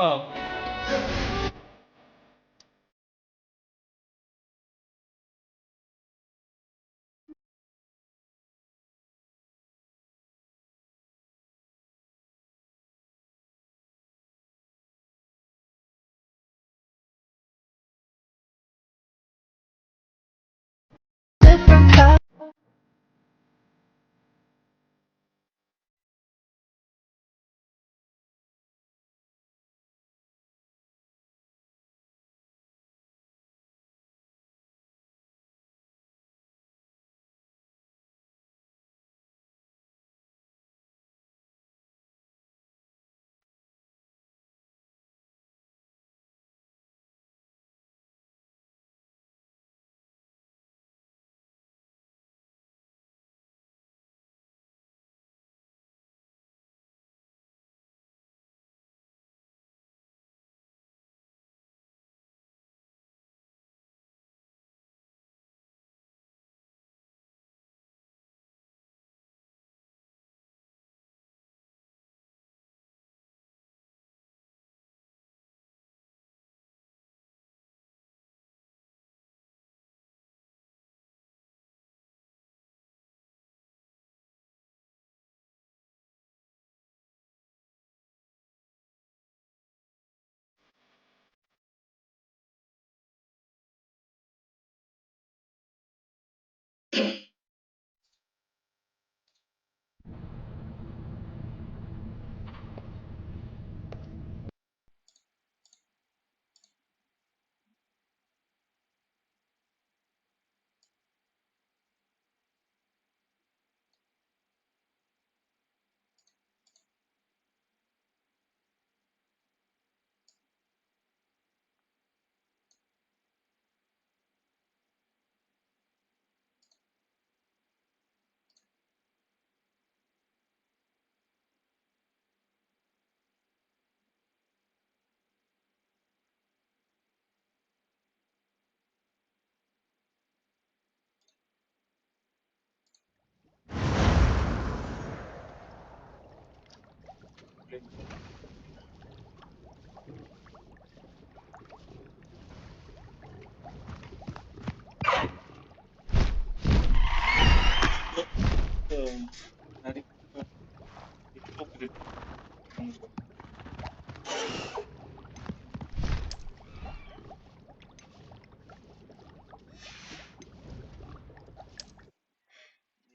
Oh.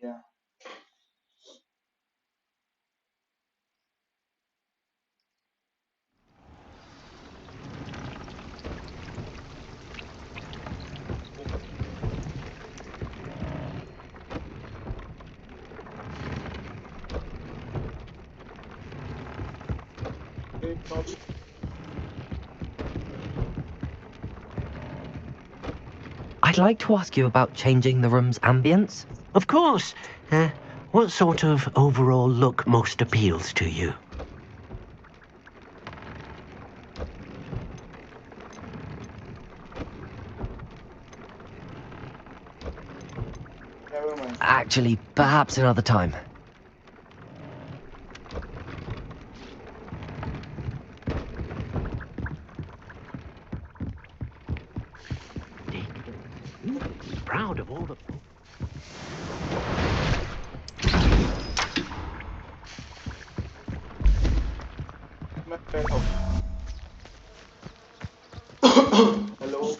Yeah. I'd like to ask you about changing the room's ambience. Of course. What sort of overall look most appeals to you? Never mind. Actually, perhaps another time. Proud of all the... Hello.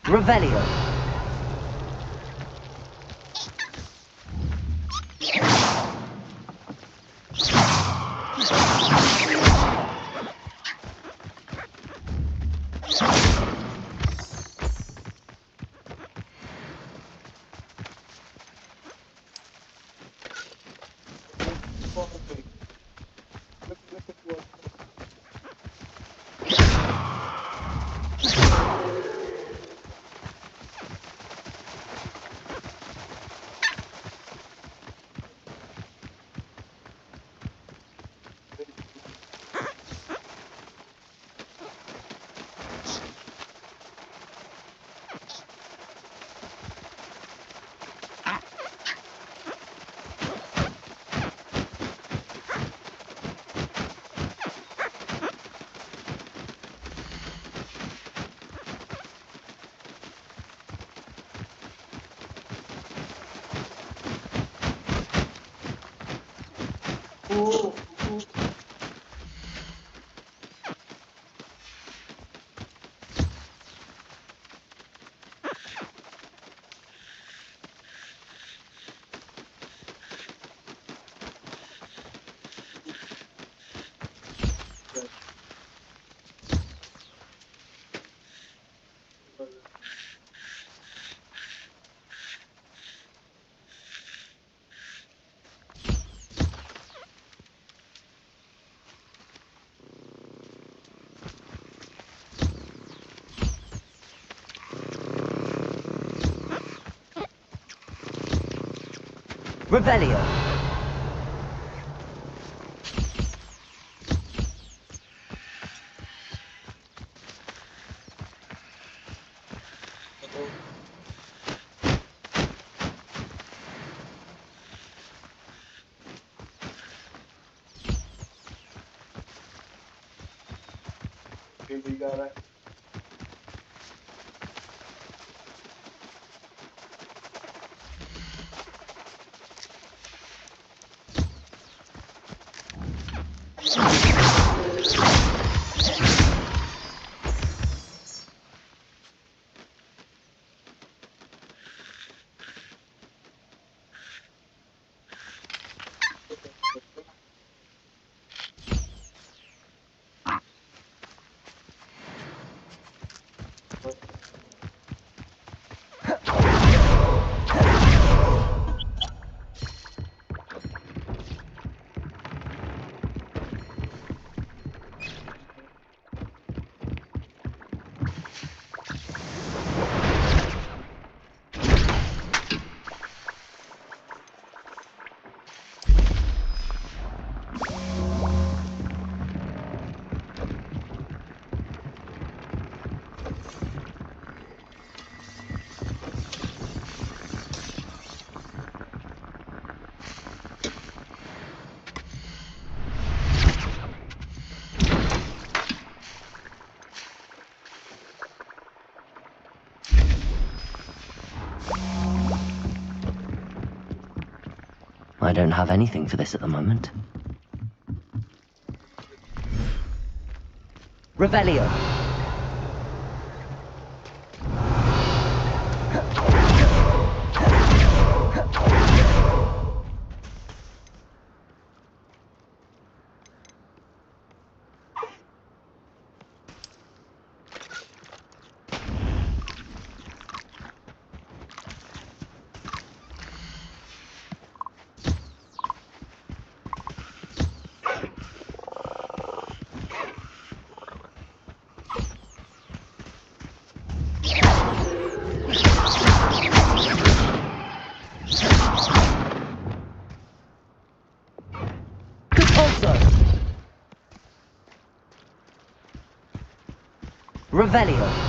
Revelio. Revelio. Okay, we got it. I don't have anything for this at the moment. Revelio. Revelio.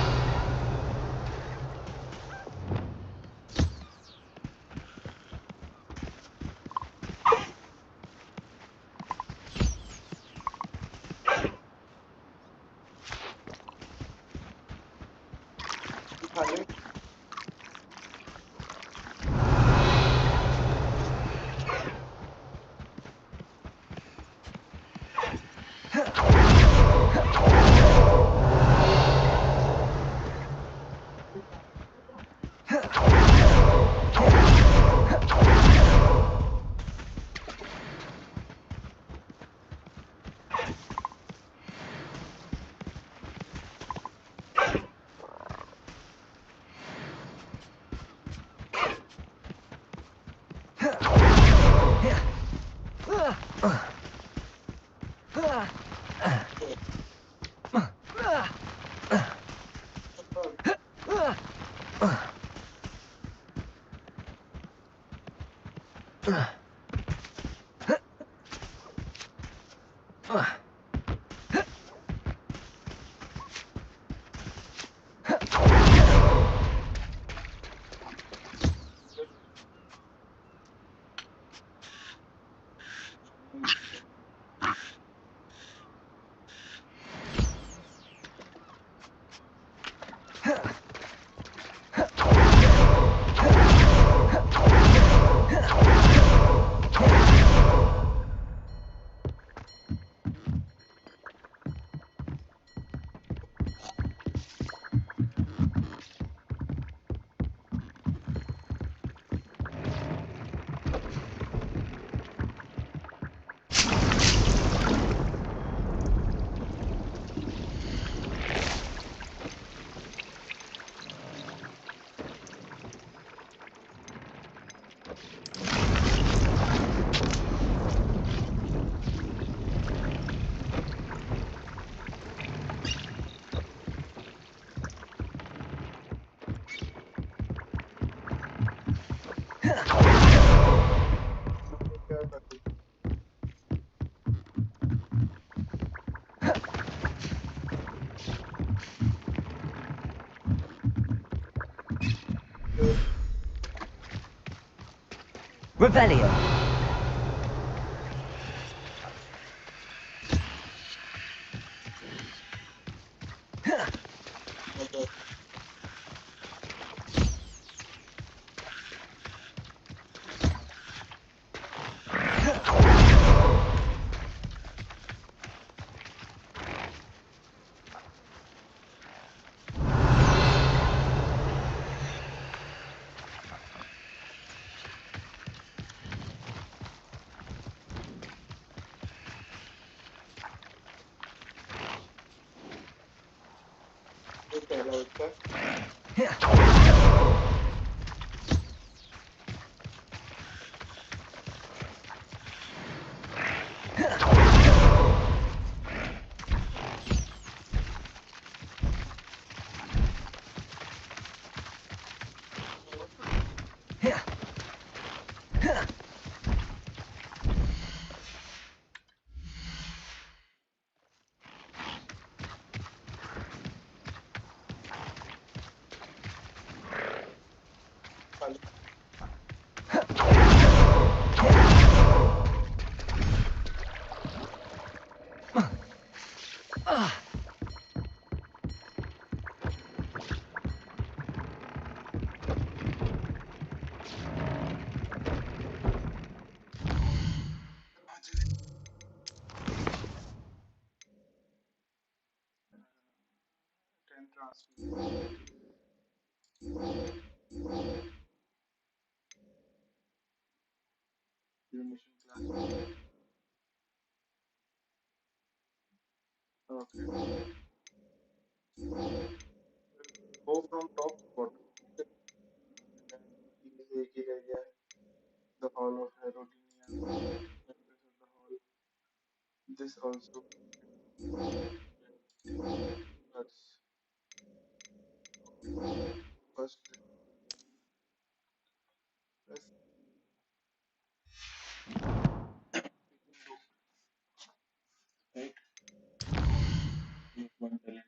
Revelio. मतलब ये पहला होता है Mission class. Okay. Go from top to bottom. Okay. And then एक ही रह गया है. The Hall of Herodinia. Members of the hall. This also. That's first. Let's right. One talent.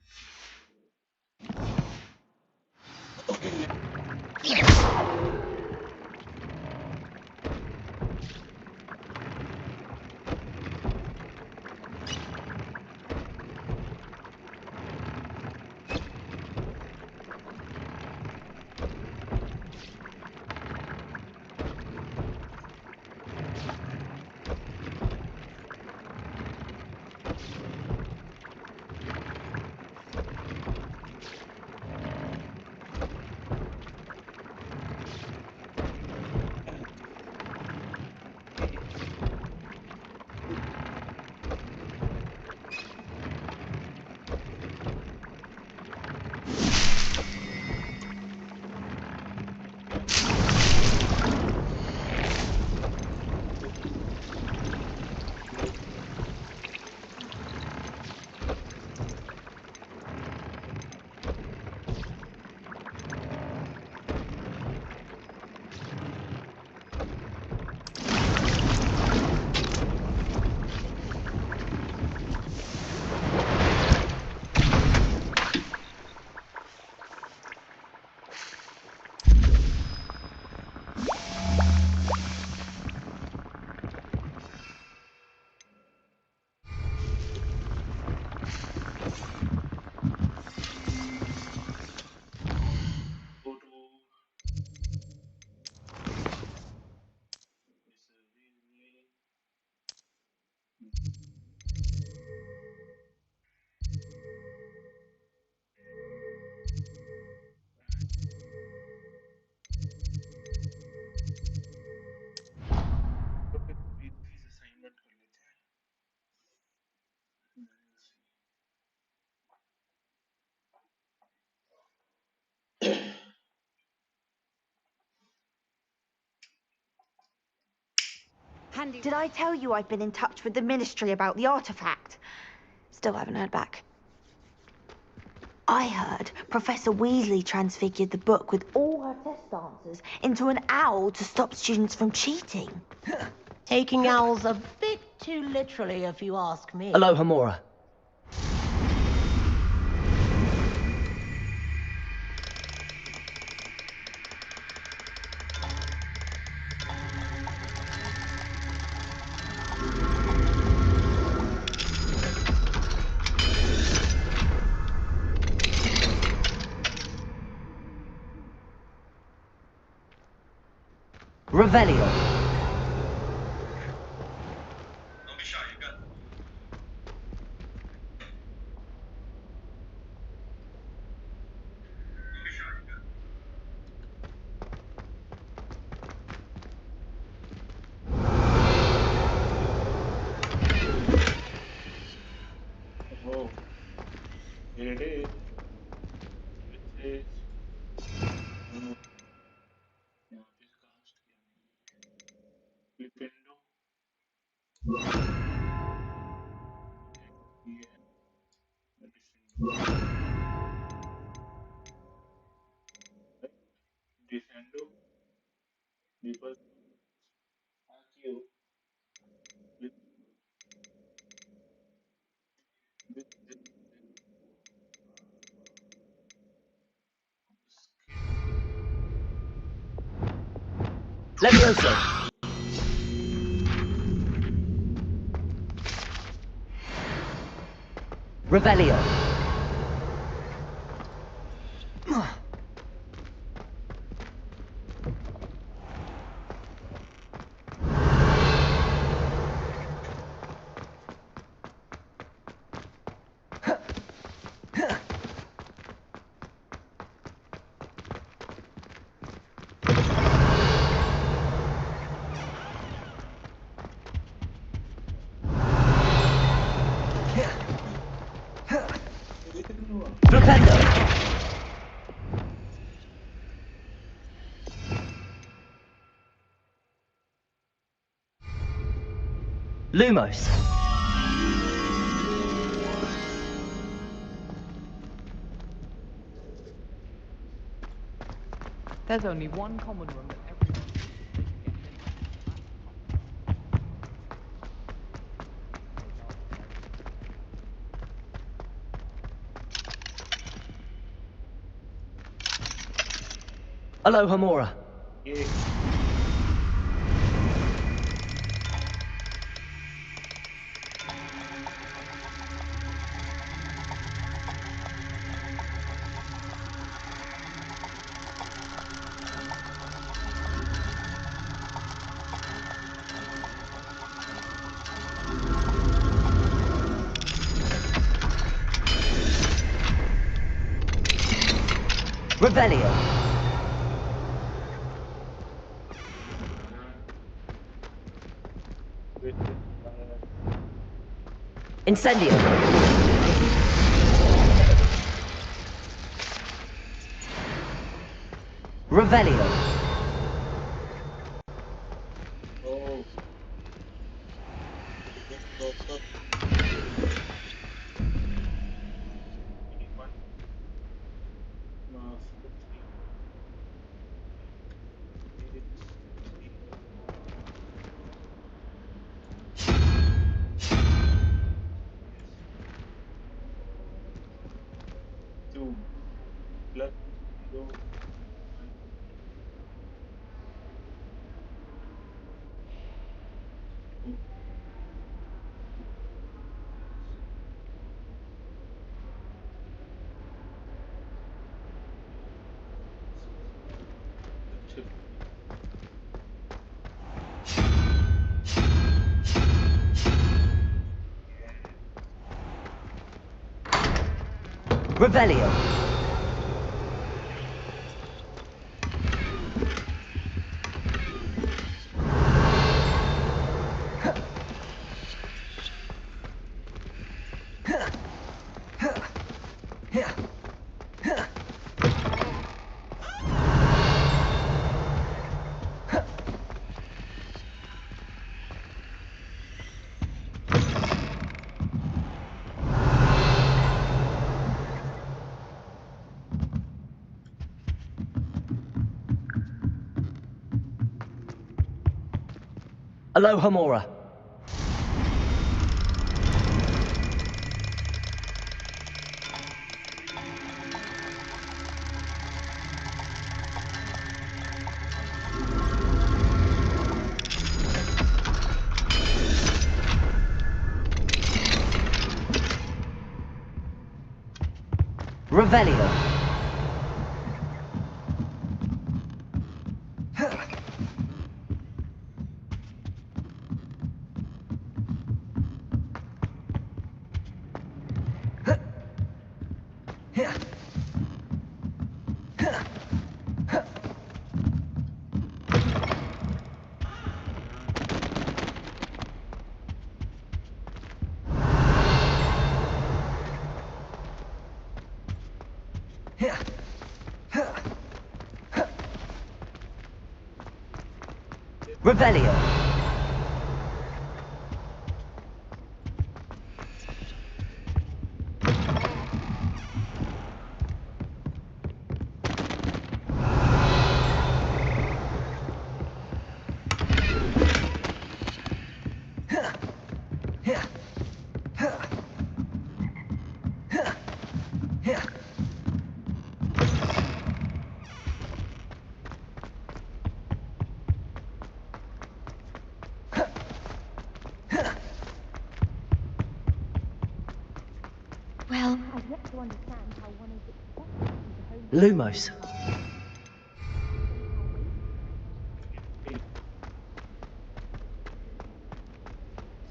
Go to please assignment कर लेते हैं. Did I tell you I've been in touch with the ministry about the artifact? Still haven't heard back. I heard Professor Weasley transfigured the book with all her test answers into an owl to stop students from cheating. Taking owls a bit too literally, if you ask me. Aloha, Mora. Revelio. Oh, here it is. This is यहाँ पे cast किया नहीं Flipendo ये है Descendo Descendo people ask you with with this Levioso. Revelio. Flipendo. Lumos. There's only one common room that everyone Alohomora. ये Revelio. with Incendio. Revelio. oh this proper one four three eight three yes two plus zero one two अच्छा Revelio. Alohomora. Revelio. Revelio. Well, I've yet to understand how one is expected to Lumos.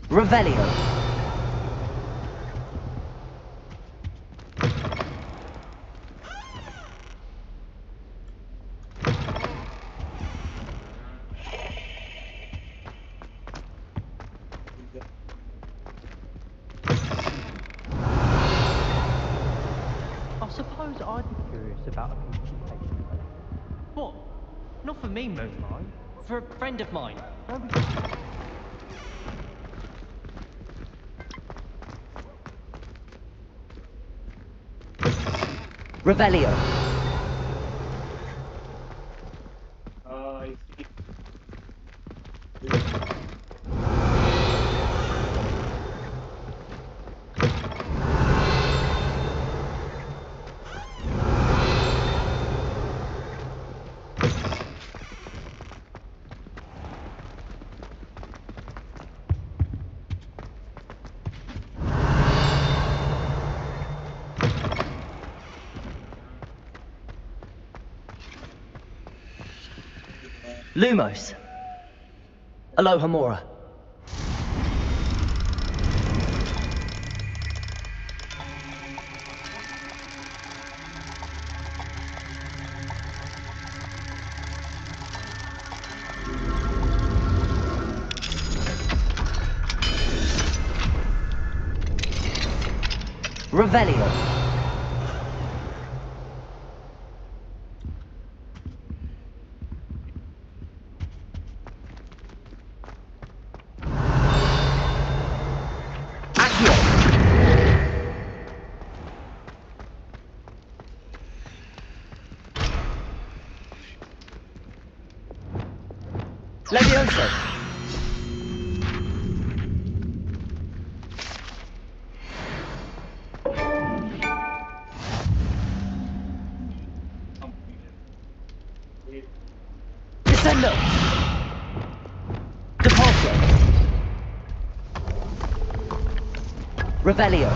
Revelio. I suppose I'd be curious about a piece of paper. What? Not for me, Moonlight. For a friend of mine. Don't be... Revelio. I see. Lumos. Alohomora. Revelio. Accio. Levioso. Descendo. Depulso. Revelio.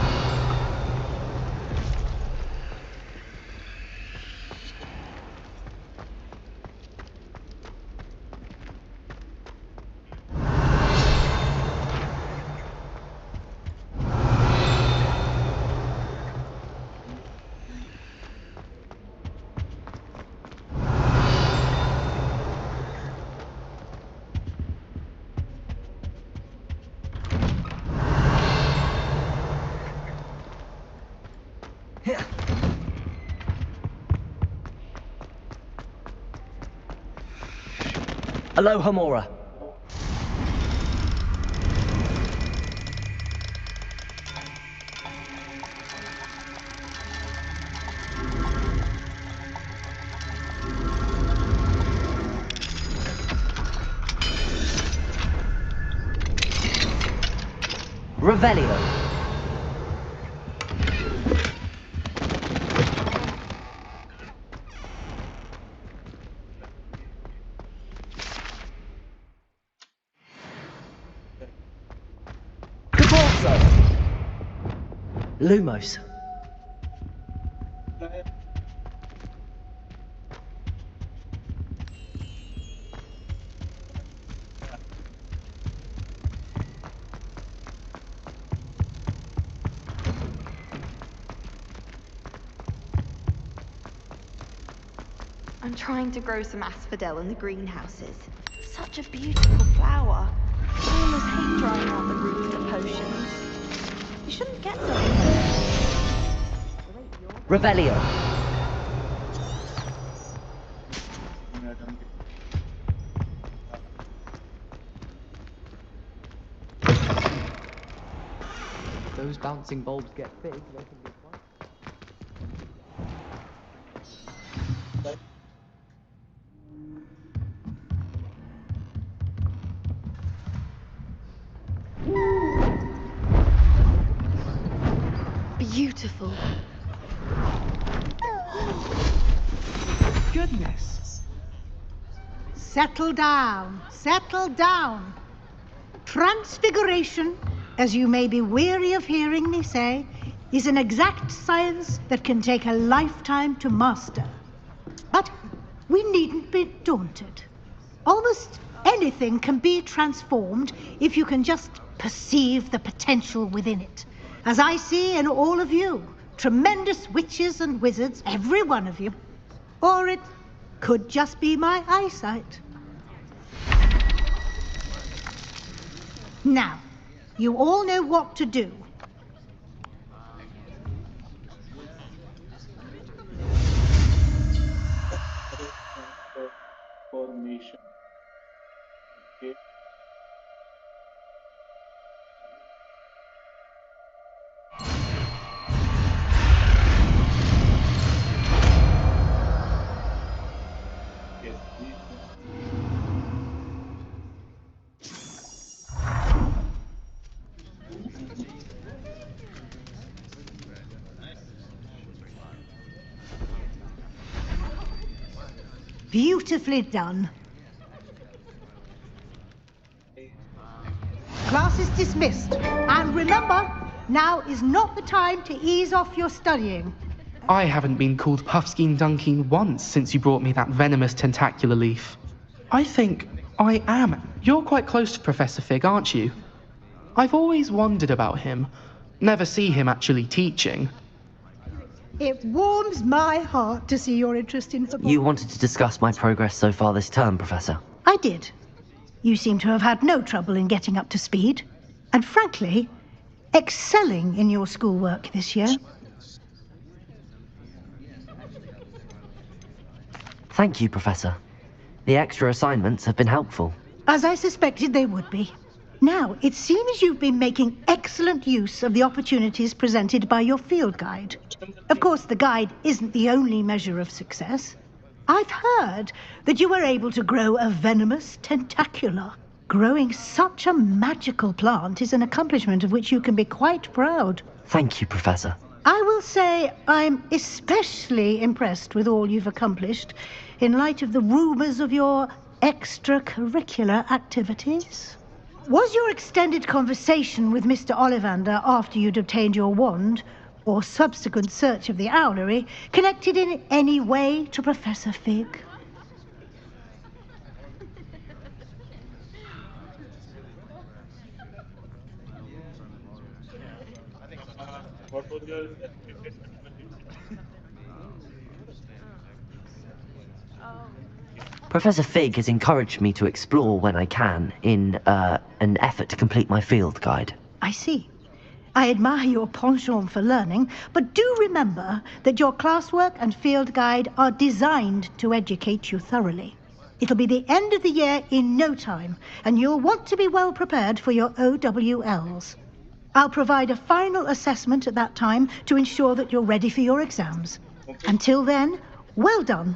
Alohomora. Revelio. Depulso. Lumos. I'm trying to grow some asphodel in the greenhouses. Such a beautiful flower. I almost hate drying out the root for potions. You shouldn't get so. Revelio. bouncing bulbs get big, they can be quite... Beautiful. Goodness. Settle down. Settle down. Transfiguration, as you may be weary of hearing me say, is an exact science that can take a lifetime to master. But we needn't be daunted. Almost anything can be transformed if you can just perceive the potential within it. As I see in all of you, tremendous witches and wizards, every one of you. Or it could just be my eyesight. Now, you all know what to do. Formation. Okay. Yes, please. Beautifully done. Class is dismissed. And remember, now is not the time to ease off your studying. I haven't been called Puffskein Dunking once since you brought me that venomous tentacular leaf. I think I am. You're quite close to Professor Fig, aren't you? I've always wondered about him. Never see him actually teaching. It warms my heart to see your interest in football. You wanted to discuss my progress so far this term, Professor. I did. You seem to have had no trouble in getting up to speed. And frankly, excelling in your schoolwork this year. Thank you, Professor. The extra assignments have been helpful. As I suspected they would be. Now, it seems you've been making excellent use of the opportunities presented by your field guide. Of course, the guide isn't the only measure of success. I've heard that you were able to grow a venomous tentacula. Growing such a magical plant is an accomplishment of which you can be quite proud. Thank you, Professor. I will say I'm especially impressed with all you've accomplished in light of the rumors of your extracurricular activities. Was your extended conversation with Mr. Ollivander after you'd obtained your wand, or subsequent search of the owlery, connected in any way to Professor Fig? What was your latest conversation? Professor Fig has encouraged me to explore when I can in an effort to complete my field guide. I see. I admire your penchant for learning, but do remember that your classwork and field guide are designed to educate you thoroughly. It'll be the end of the year in no time, and you'll want to be well prepared for your OWLs. I'll provide a final assessment at that time to ensure that you're ready for your exams. Okay. Until then, well done.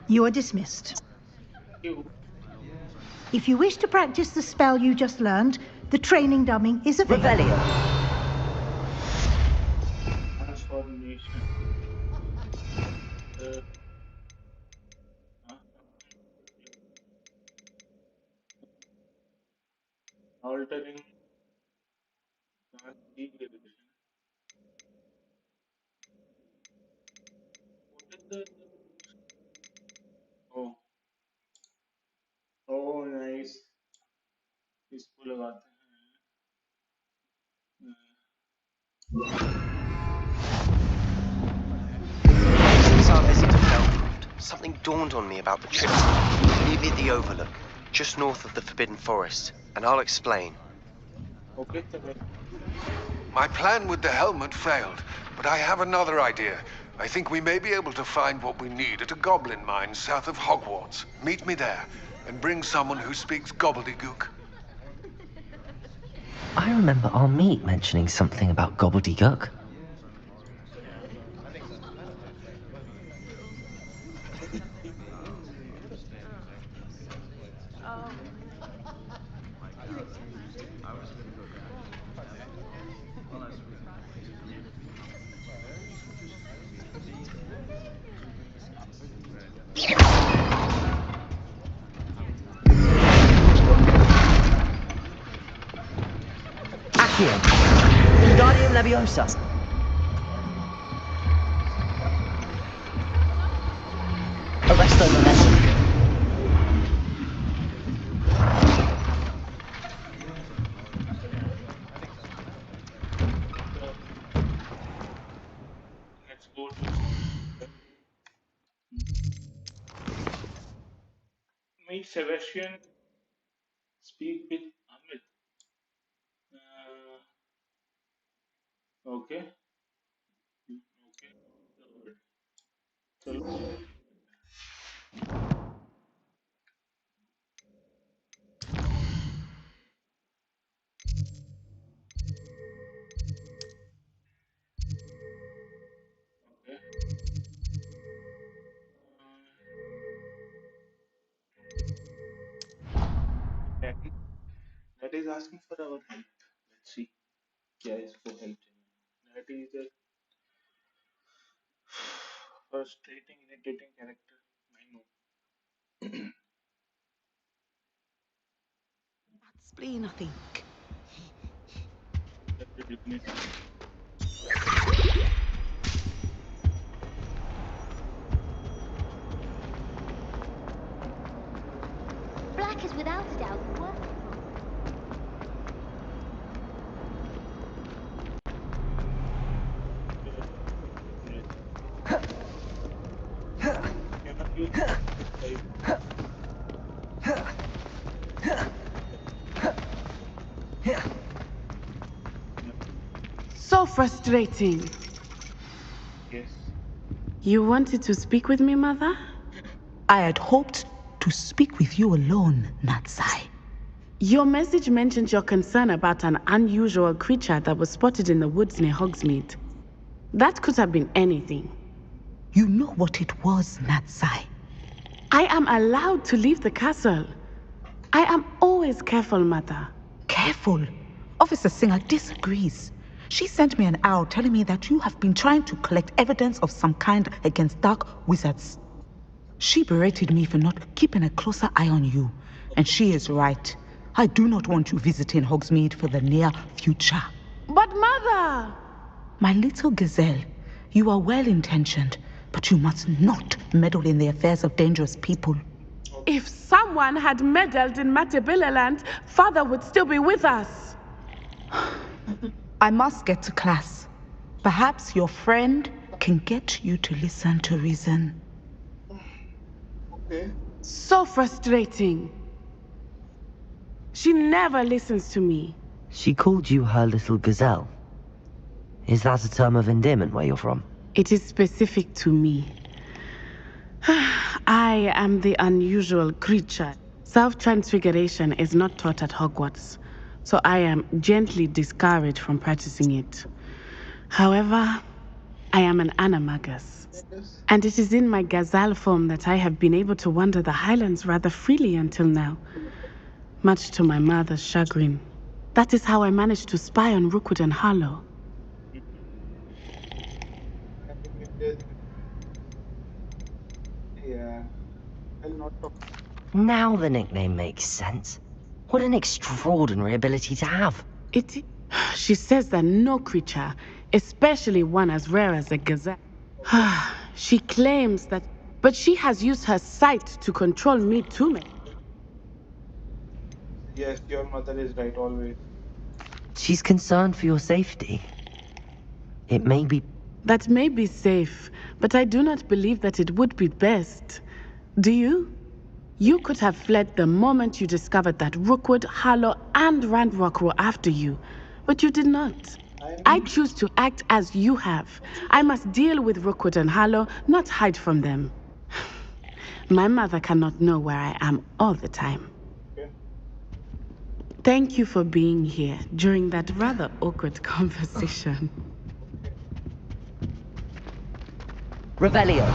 You are dismissed. You. If you wish to practice the spell you just learned, the training dummy is available. Revelio. Transformation. Altering configuration. What is the oh oh nice इसको लगाते Since our visit to Belcroft, something dawned on me about the trip nearly at the Overlook, just north of the Forbidden Forest, and I'll explain. okay My plan with the helmet failed, but I have another idea. I think we may be able to find what we need at a goblin mine south of Hogwarts. Meet me there, and bring someone who speaks gobbledygook. I remember our meet mentioning something about gobbledygook. Accio! Wingardium Leviosa! Arresto Momentum! Let's go to meet Sebastian. Speak with Amit. Okay. Okay. चलो. Okay. That is, that is asking for our help. Let's see. क्या है इसको help चाहिए. That is a frustrating, irritating character. I know. Spleen, I think. That's the dignity. Black is without a doubt the worst. Cannot use So frustrating. Yes. You wanted to speak with me, Mother? I had hoped to speak with you alone, Natsai. Your message mentioned your concern about an unusual creature that was spotted in the woods near Hogsmeade. That could have been anything. You know what it was, Natsai. I am allowed to leave the castle. I am always careful, Mother. Careful? Officer Singer disagrees. She sent me an owl telling me that you have been trying to collect evidence of some kind against dark wizards. She berated me for not keeping a closer eye on you. And she is right. I do not want you visiting Hogsmeade for the near future. But Mother! My little gazelle, you are well-intentioned, but you must not meddle in the affairs of dangerous people. If someone had meddled in Matabeleland, Father would still be with us. I must get to class. Perhaps your friend can get you to listen to reason. Okay. So frustrating. She never listens to me. She called you her little gazelle. Is that a term of endearment where you're from? It is specific to me. I am the unusual creature. Self-transfiguration is not taught at Hogwarts, so I am gently discouraged from practicing it. However, I am an animagus, and it is in my gazelle form that I have been able to wander the Highlands rather freely until now, much to my mother's chagrin. That is how I managed to spy on Rookwood and Harlow. Yeah. I'll not talk. Now the nickname makes sense. What an extraordinary ability to have. She says that no creature, especially one as rare as a gazelle. She claims that, but she has used her sight to control me too. Yes, your mother is right always. She's concerned for your safety. It may be... That may be safe, but I do not believe that it would be best. Do you? You could have fled the moment you discovered that Rookwood, Harlow, and Randrock were after you, but you did not. I choose to act as you have. I must deal with Rookwood and Harlow, not hide from them. My mother cannot know where I am all the time. Okay. Thank you for being here during that rather awkward conversation. Revelio.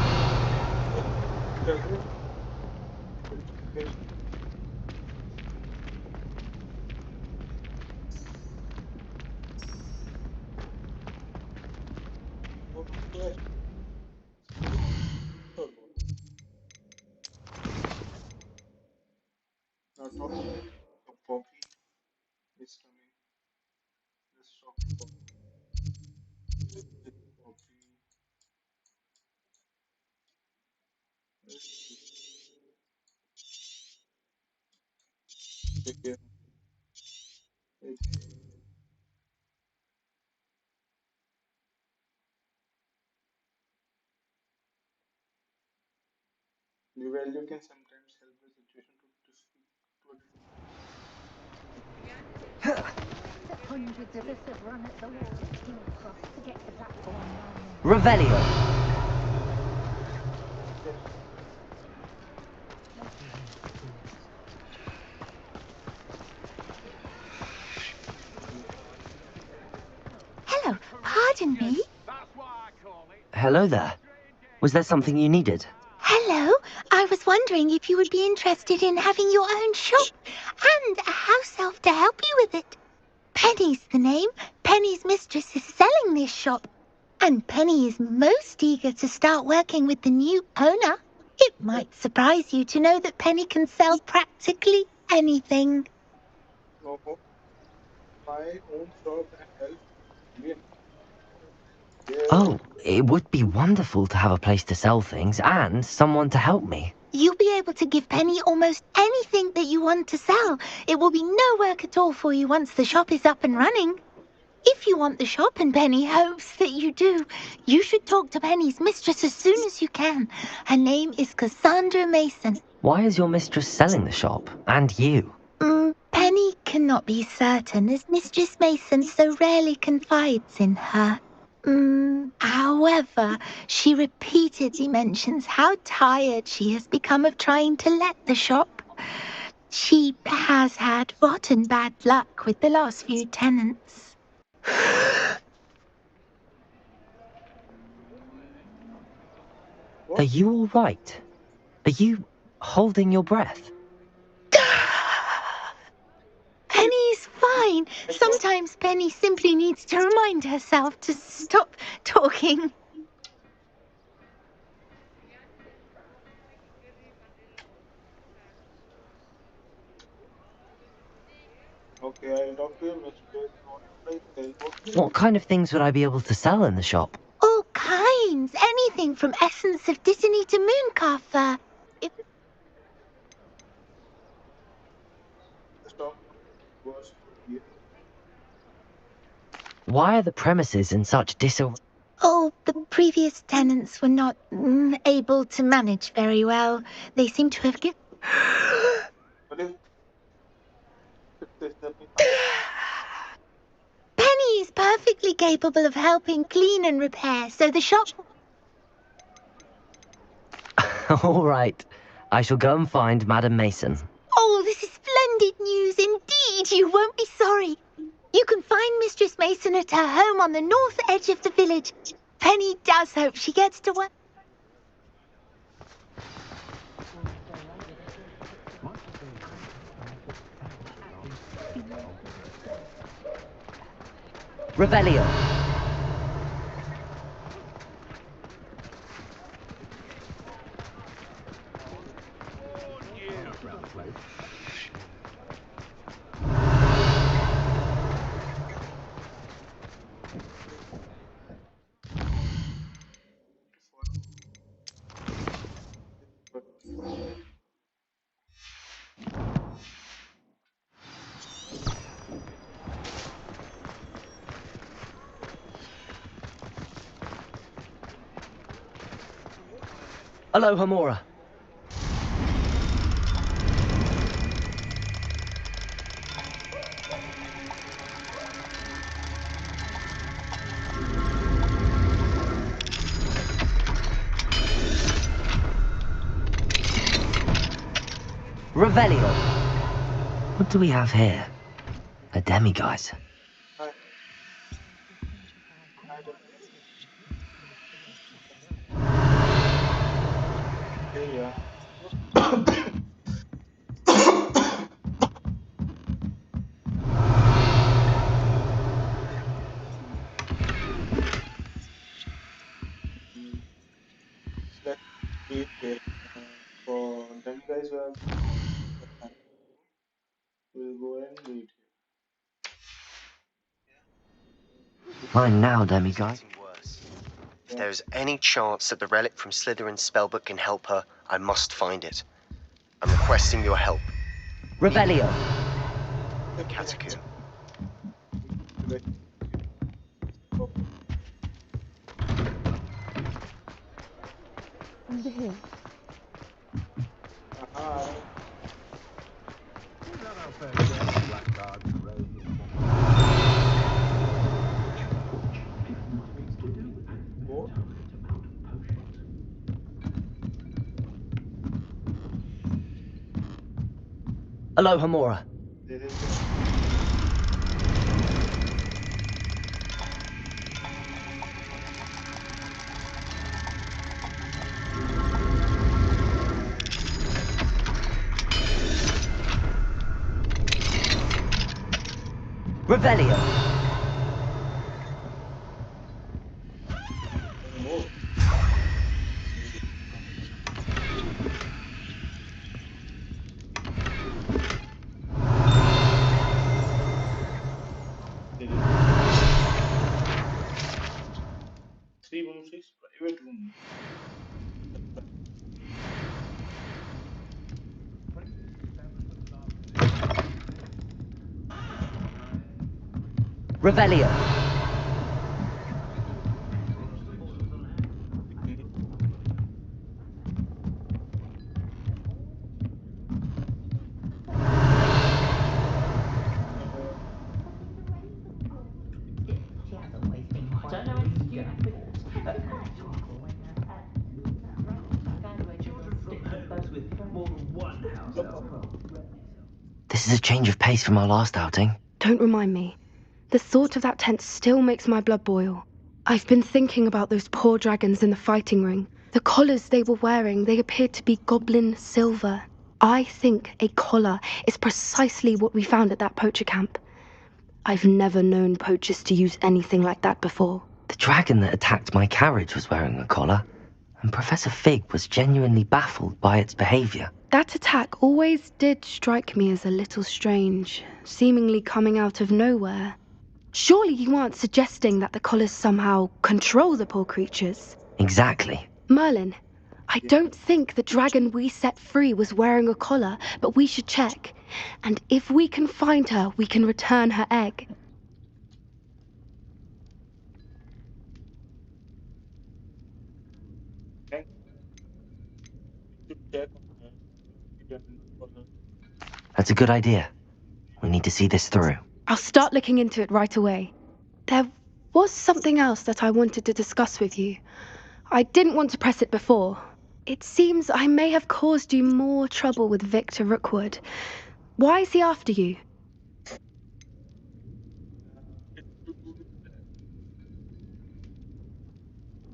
Now talk to Poppy is coming. Let's talk to Poppy. Poppy. Okay. Well, you can sometimes help the situation to speak to a Hundreds of us have run at the wall at King's Cross to get the platform. Revelio. Hello, pardon me. Hello there. Was there something you needed? Hello, I was wondering if you would be interested in having your own shop and a house elf to help you with it. Penny's the name. Penny's mistress is selling this shop. And Penny is most eager to start working with the new owner. It might surprise you to know that Penny can sell practically anything. No, my own shop and help. Yeah. Oh, it would be wonderful to have a place to sell things and someone to help me. You'll be able to give Penny almost anything that you want to sell. It will be no work at all for you once the shop is up and running. If you want the shop, and Penny hopes that you do, you should talk to Penny's mistress as soon as you can. Her name is Cassandra Mason. Why is your mistress selling the shop? And you? Penny cannot be certain, as Mistress Mason so rarely confides in her. However, she repeatedly mentions how tired she has become of trying to let the shop. She has had rotten bad luck with the last few tenants. Are you all right? Are you holding your breath? Penny's fine. Sometimes Penny simply needs to remind herself to stop talking. Okay, I'll talk to your mistress. What should I say? What kind of things would I be able to sell in the shop? All kinds. Anything from essence of Disney to mooncar fur. The shop was for you. Why are the premises in such disarray? Oh, the previous tenants were not able to manage very well. They seem to have given... But if there's nothing... Penny is perfectly capable of helping clean and repair, so the shop... All right. I shall go and find Madam Mason. Oh, this is splendid news indeed. You won't be sorry. You can find Mistress Mason at her home on the north edge of the village. Penny does hope she gets to work. Revelio. Hello, Hamora. Revelio. What do we have here? A demiguise. Hi. Hi, Hey, yeah. Let's wait here for them guys who have we'll go and wait Fine now, demiguise. If there is any chance that the relic from Slytherin's spellbook can help her, I must find it. I'm requesting your help. Revelio. Catacomb. Under here. Aloha Mora. Revelio. private room. Revelio. This is a change of pace from our last outing. Don't remind me. The thought of that tent still makes my blood boil. I've been thinking about those poor dragons in the fighting ring. The collars they were wearing, they appeared to be goblin silver. I think a collar is precisely what we found at that poacher camp. I've never known poachers to use anything like that before. The dragon that attacked my carriage was wearing a collar, and Professor Fig was genuinely baffled by its behavior. That attack always did strike me as a little strange, seemingly coming out of nowhere. Surely you aren't suggesting that the collars somehow control the poor creatures? Exactly. Merlin, I don't think the dragon we set free was wearing a collar, but we should check. And if we can find her, we can return her egg. That's a good idea. We need to see this through. I'll start looking into it right away. There was something else that I wanted to discuss with you. I didn't want to press it before. It seems I may have caused you more trouble with Victor Rookwood. Why is he after you?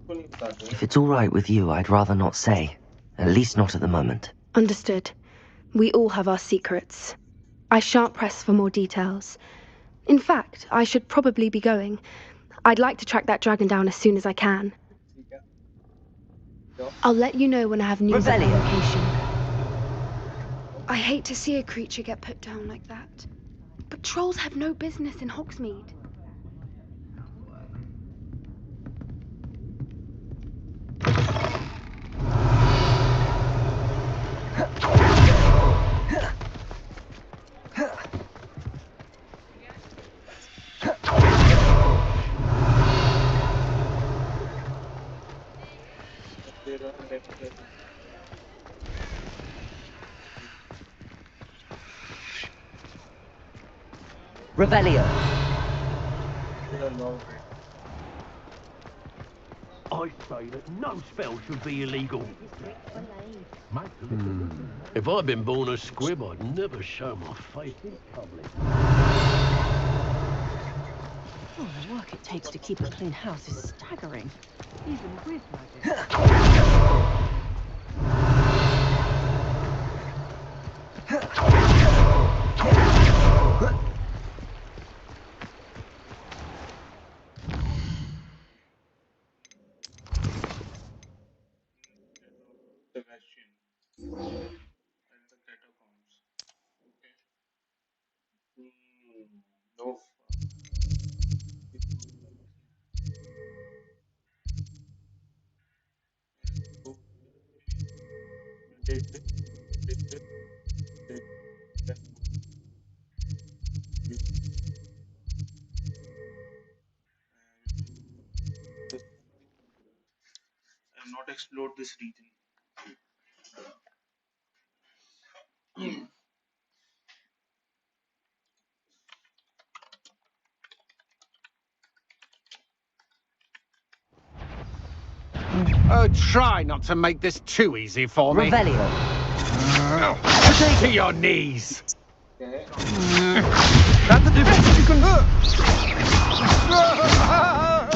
If it's all right with you, I'd rather not say. At least not at the moment. Understood. We all have our secrets. I shan't press for more details. In fact, I should probably be going. I'd like to track that dragon down as soon as I can. I'll let you know when I have news of the location. I hate to see a creature get put down like that. But trolls have no business in Hogsmeade. Revelio. I say that no spell should be illegal. If I'd been born a squib, I'd never show my face in public. Oh, the work it takes to keep a clean house is staggering. Even with magic. Sebastian and the catacombs. Okay. No. Take this, take this, take that. And not explore this region. Oh, try not to make this too easy for me. Revelio. To your knees. Okay. That's the difference you can...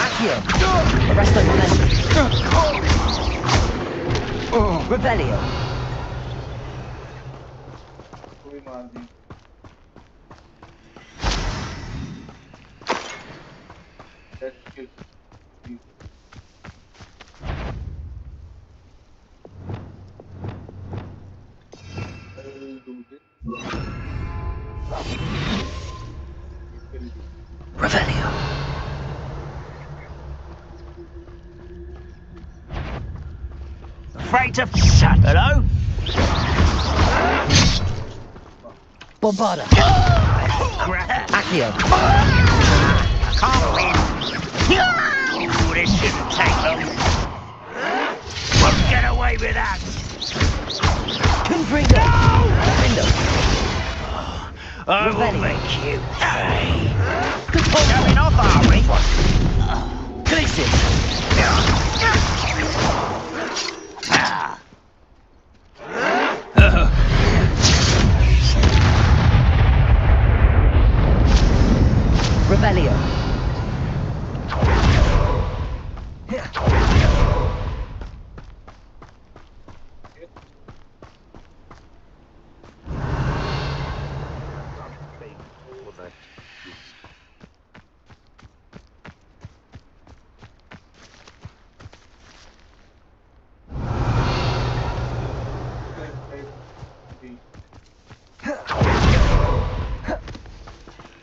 Accio. Arresto momentum. Revelio. कोई मार दी. Let's kill. I'll do this. Revelio. Afraid to shut. Hello? Bombarda. Accio. Can't win. Ooh, this shouldn't take long. Won't get away with that. Confringo. Confringo. I will make you pay. Good Going off, are we? Glacius. Revelio.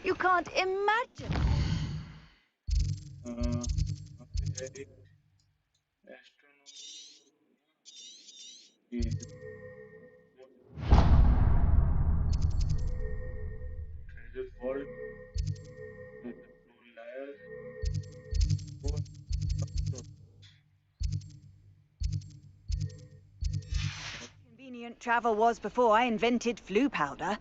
You can't imagine. Treasure vault. Liars. Convenient travel was before I invented flu powder.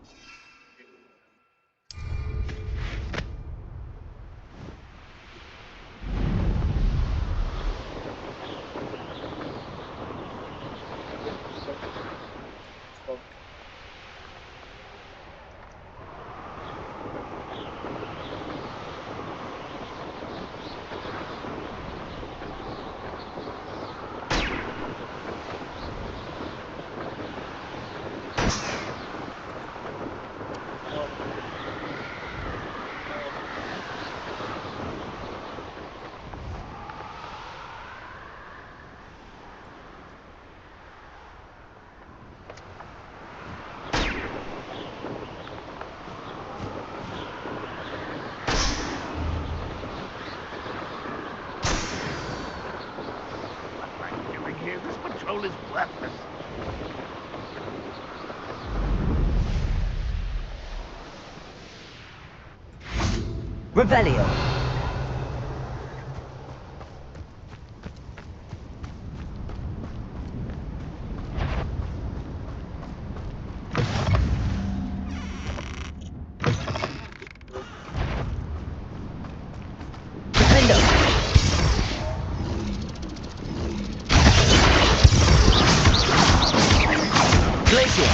This patrol is worthless. Revelio. Glacius!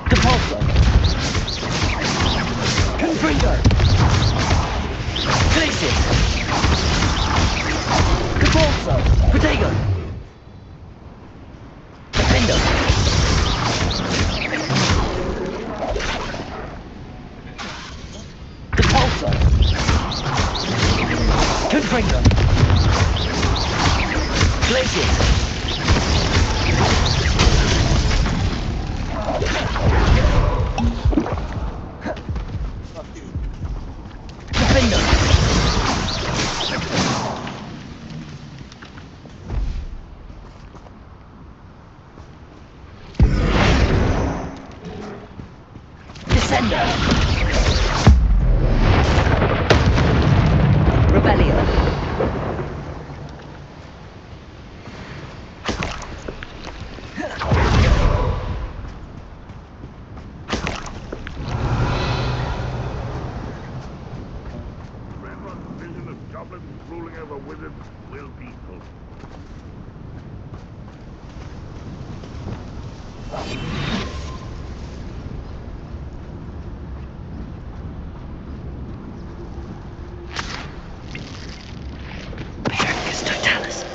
Compulso! Confringo! Glacius! Compulso! Protego! Defendo! Compulso! Confringo! Glacius! Defendo! Descendo! Rebellion! Rembrandt's vision of goblins ruling over wizards will be fulfilled. Patricus Totalis.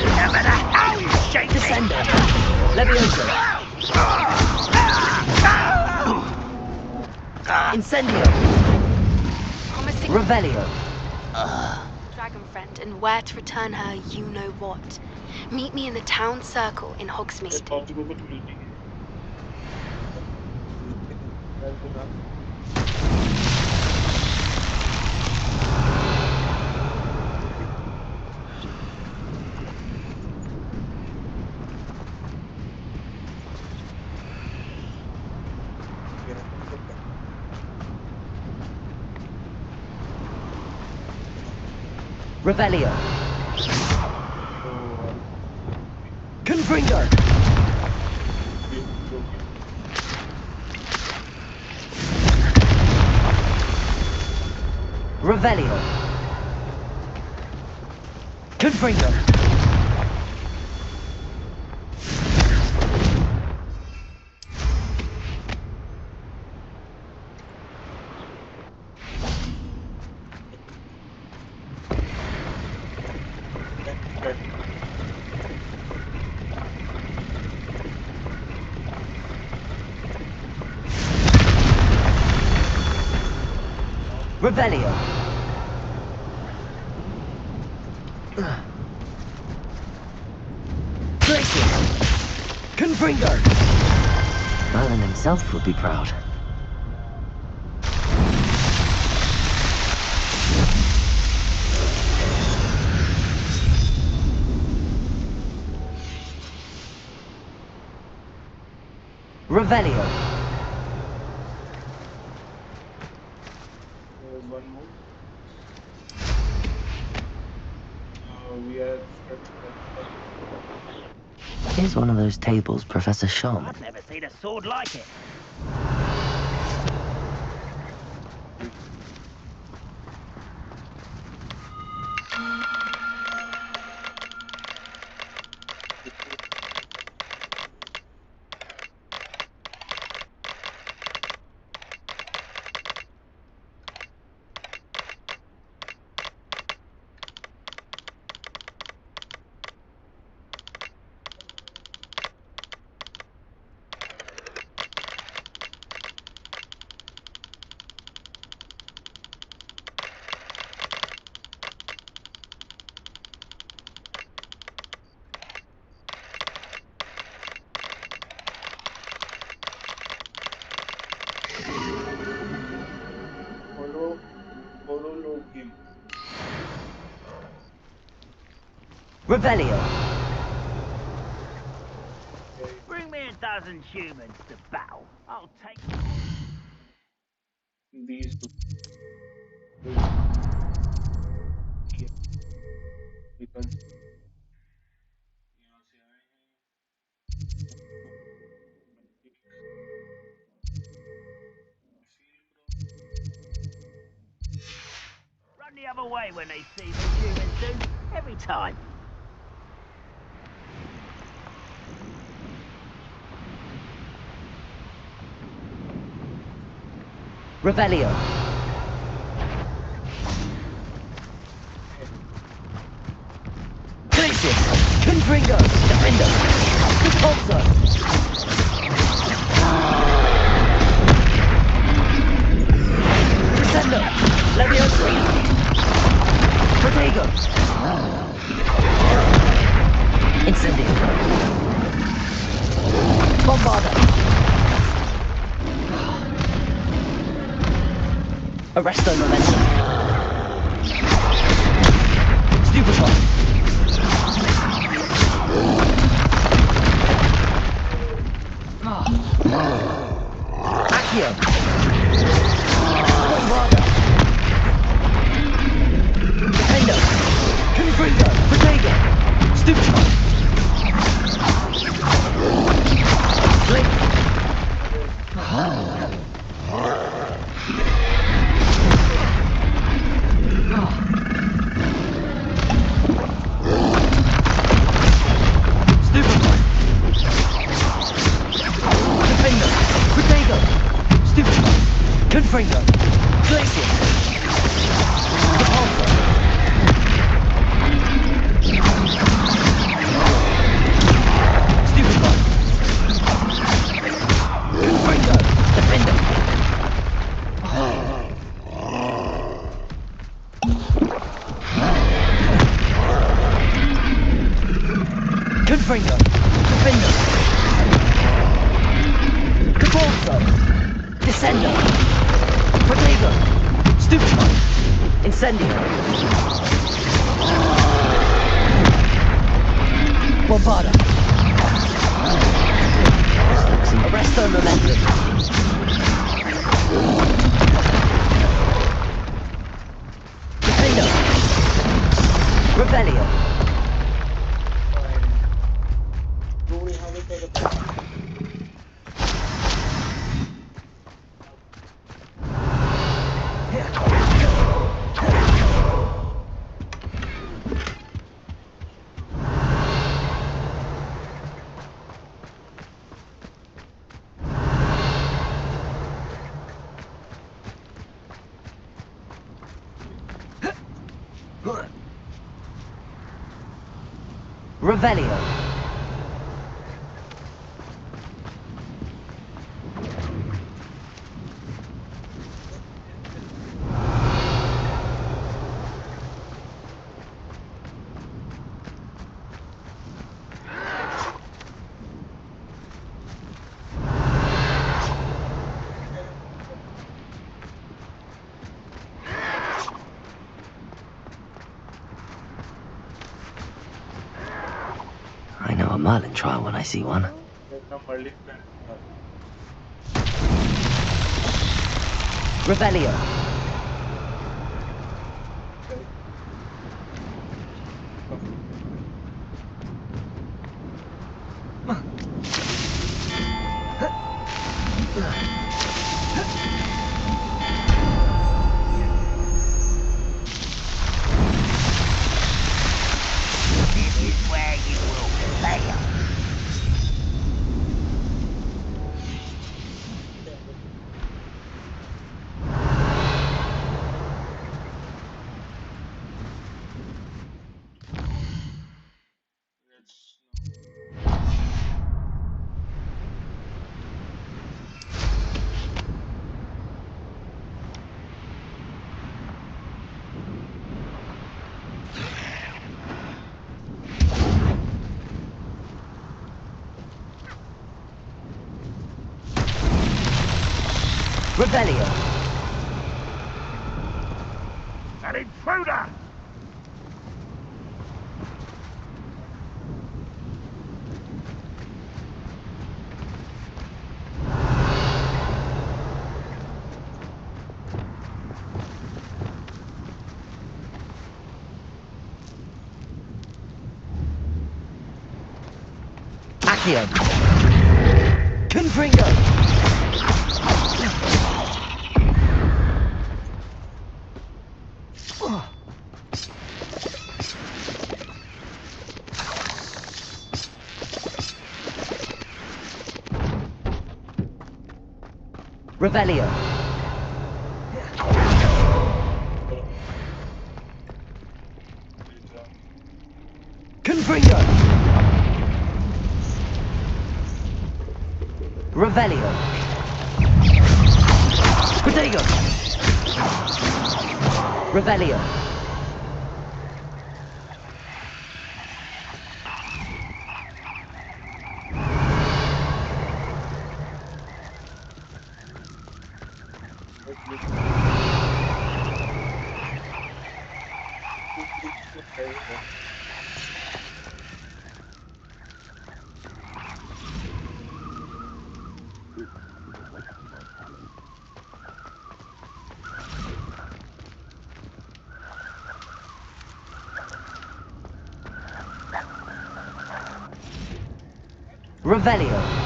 No matter how you shake Descendo! Levioso! Incendio! Promising Revelio! dragon friend and where to return her, you know what. Meet me in the town circle in Hogsmeade. Revelio! Confringo! Revelio! Confringo! Revelio! Glacius! Confringo! Merlin himself would be proud. Revelio! One more. We are Here's one of those tables Professor Shaw. I've never seen a sword like it. Revelio! Bring me 1,000 humans to battle. I'll take these two. Because the other way when they see me humans do. Every time. Revelio. Glacius. Confringo. Defender. Repulsor. Crescendo. Leviosa. Protego. Incendio. Bombarda. Arresto Momentum. Stupefy. Accio. Bombarda. Defender. Confringo. Protego. Stupefy. Blink. Confringo. Glacier. Repulsor. Stupefy. Confringo. Defender. Confringo. Defender. Repulsor. Descender. Protego. Stupefy. Incendio. Bombarda. Arresto Momentum. Defender. Revelio. Revelio. I know a Merlin trial when I see one. Revelio. This is where you will fail. Revelio. An intruder! Accio. Confringo. Revelio. Confringo. Revelio. Protego. Revelio. Revelio.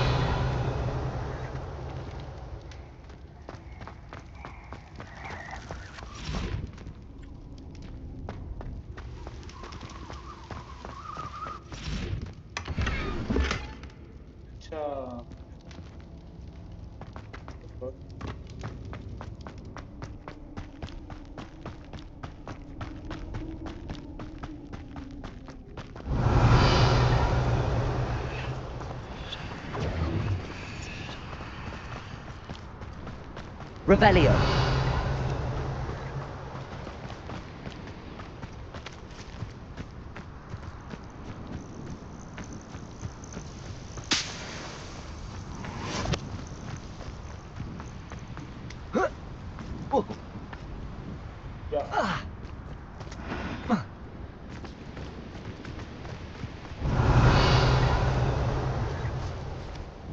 Revelio.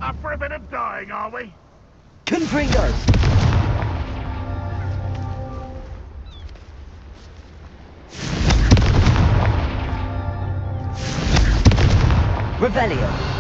Up for a bit of dying, are we? Confringo. Revelio.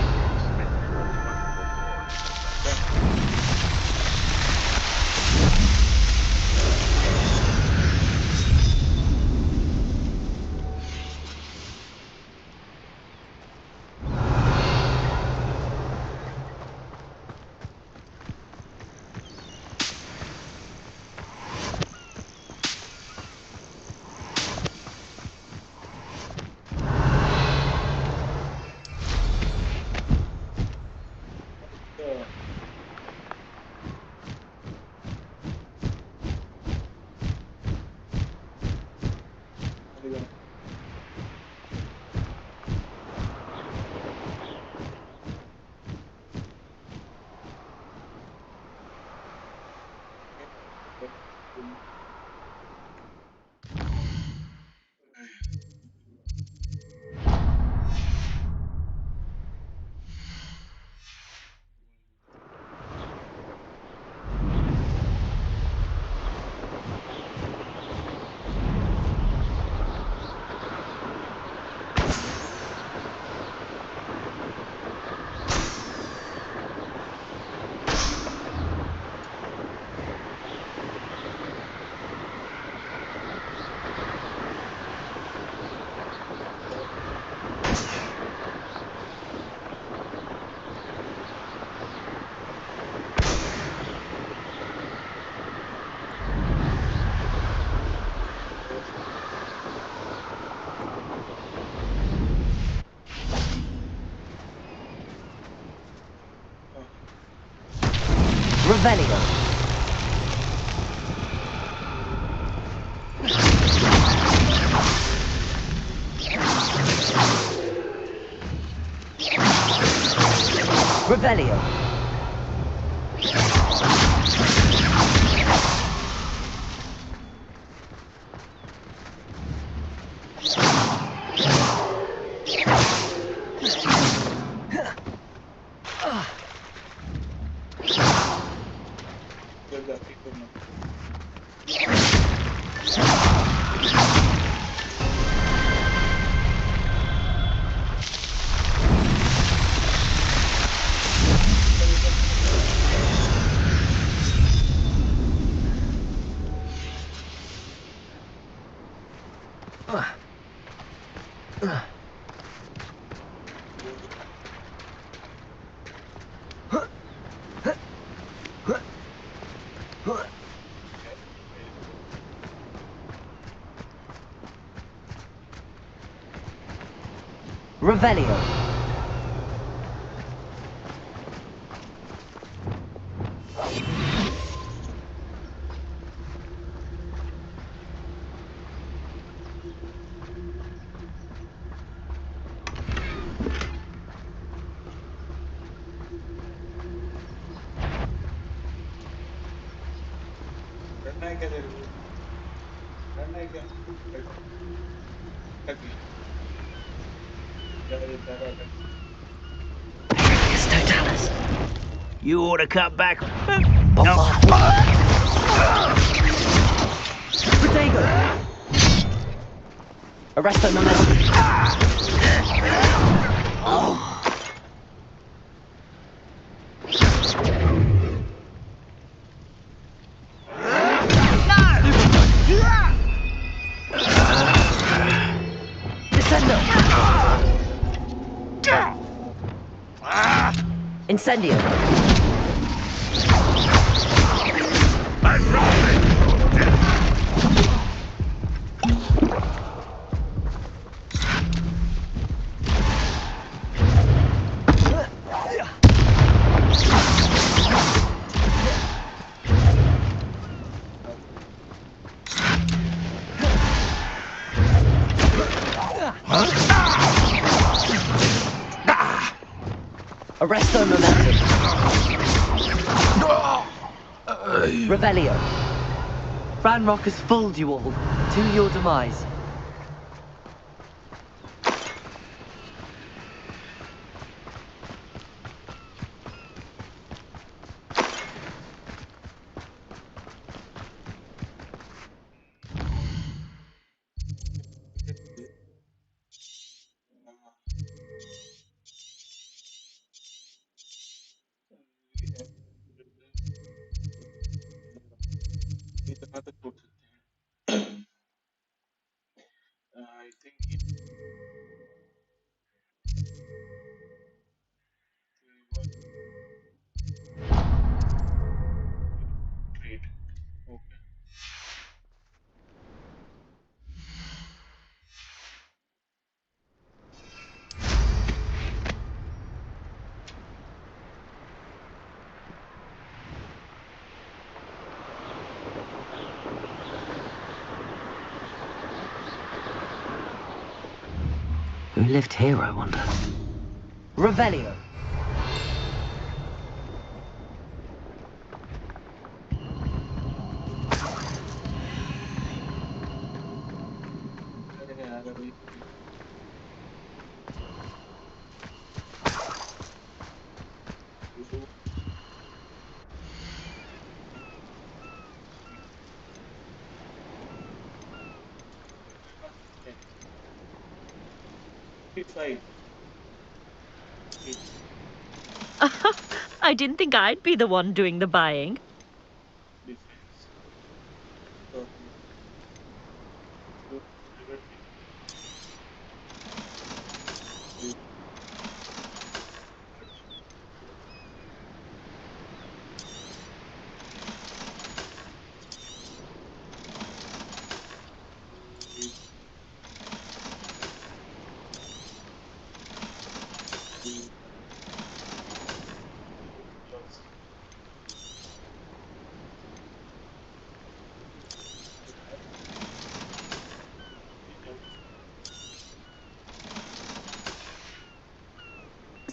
Revelio. Revelio. Revelio. करना है क्या तेरे को? करना है क्या? अटक जा। You ought to cut back. Protego! Arresto momentum. Descendo! Incendio! Arresto momentum. Revelio. Ranrock has fooled you all, to your demise. इतना तक छोड़ सकते हैं। I think great. Okay. Who lived here, I wonder? Revelio. I didn't think I'd be the one doing the buying.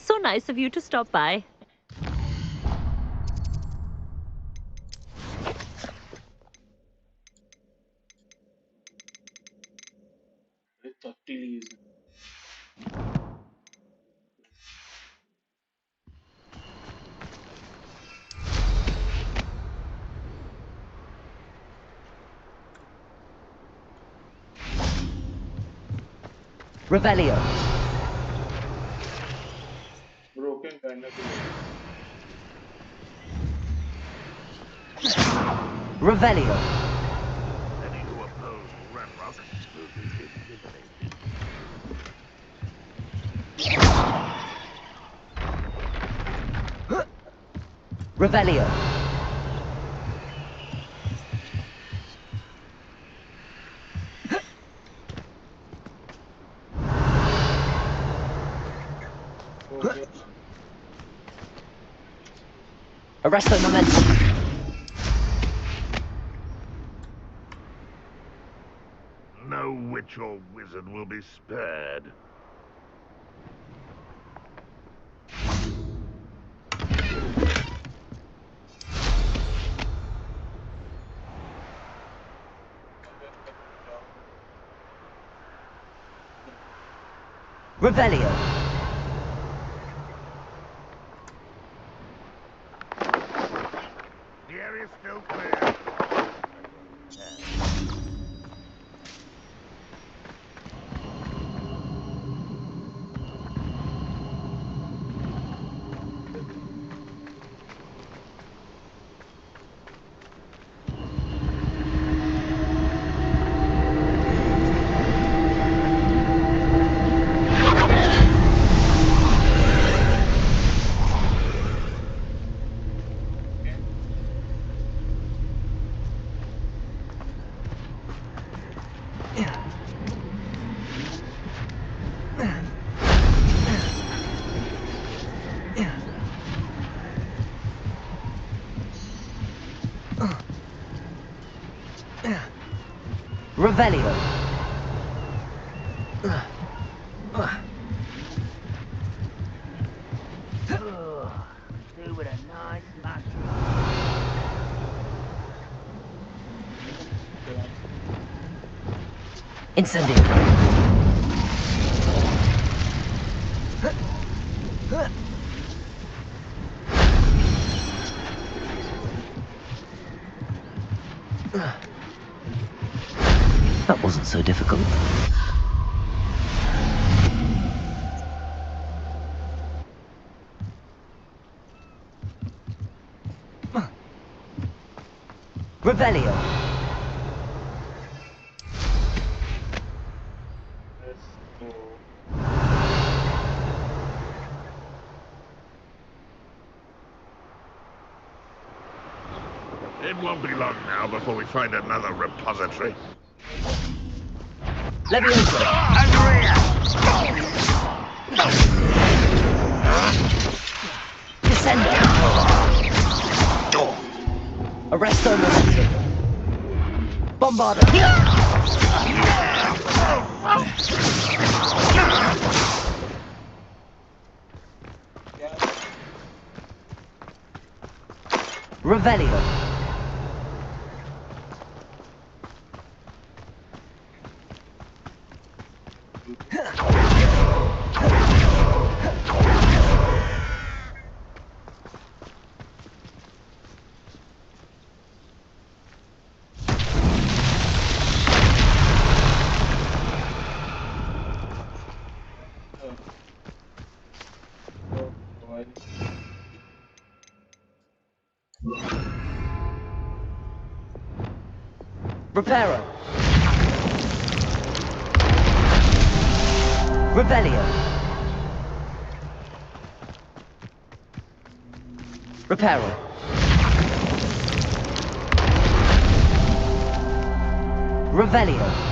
So nice of you to stop by. Revelio. Broken banner. Revelio. Any who oppose Ranrock will be eliminated. Revelio. Arresto momentum. No witch or wizard will be spared. Revelio. The area's still clear. Revelio. Do with a nice mattress. Incendio. That wasn't so difficult. Revelio. It won't be long now before we find another repository. Leviosa. Descendo. Arresto momentum. Bombardo. Revelio. Reparo. Revelio. Reparo. Revelio.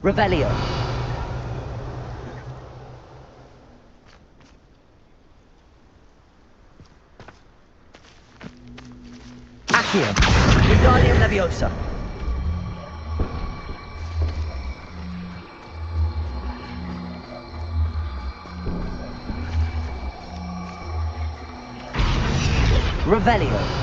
Revelio. Accio. Wingardium Leviosa. Revelio.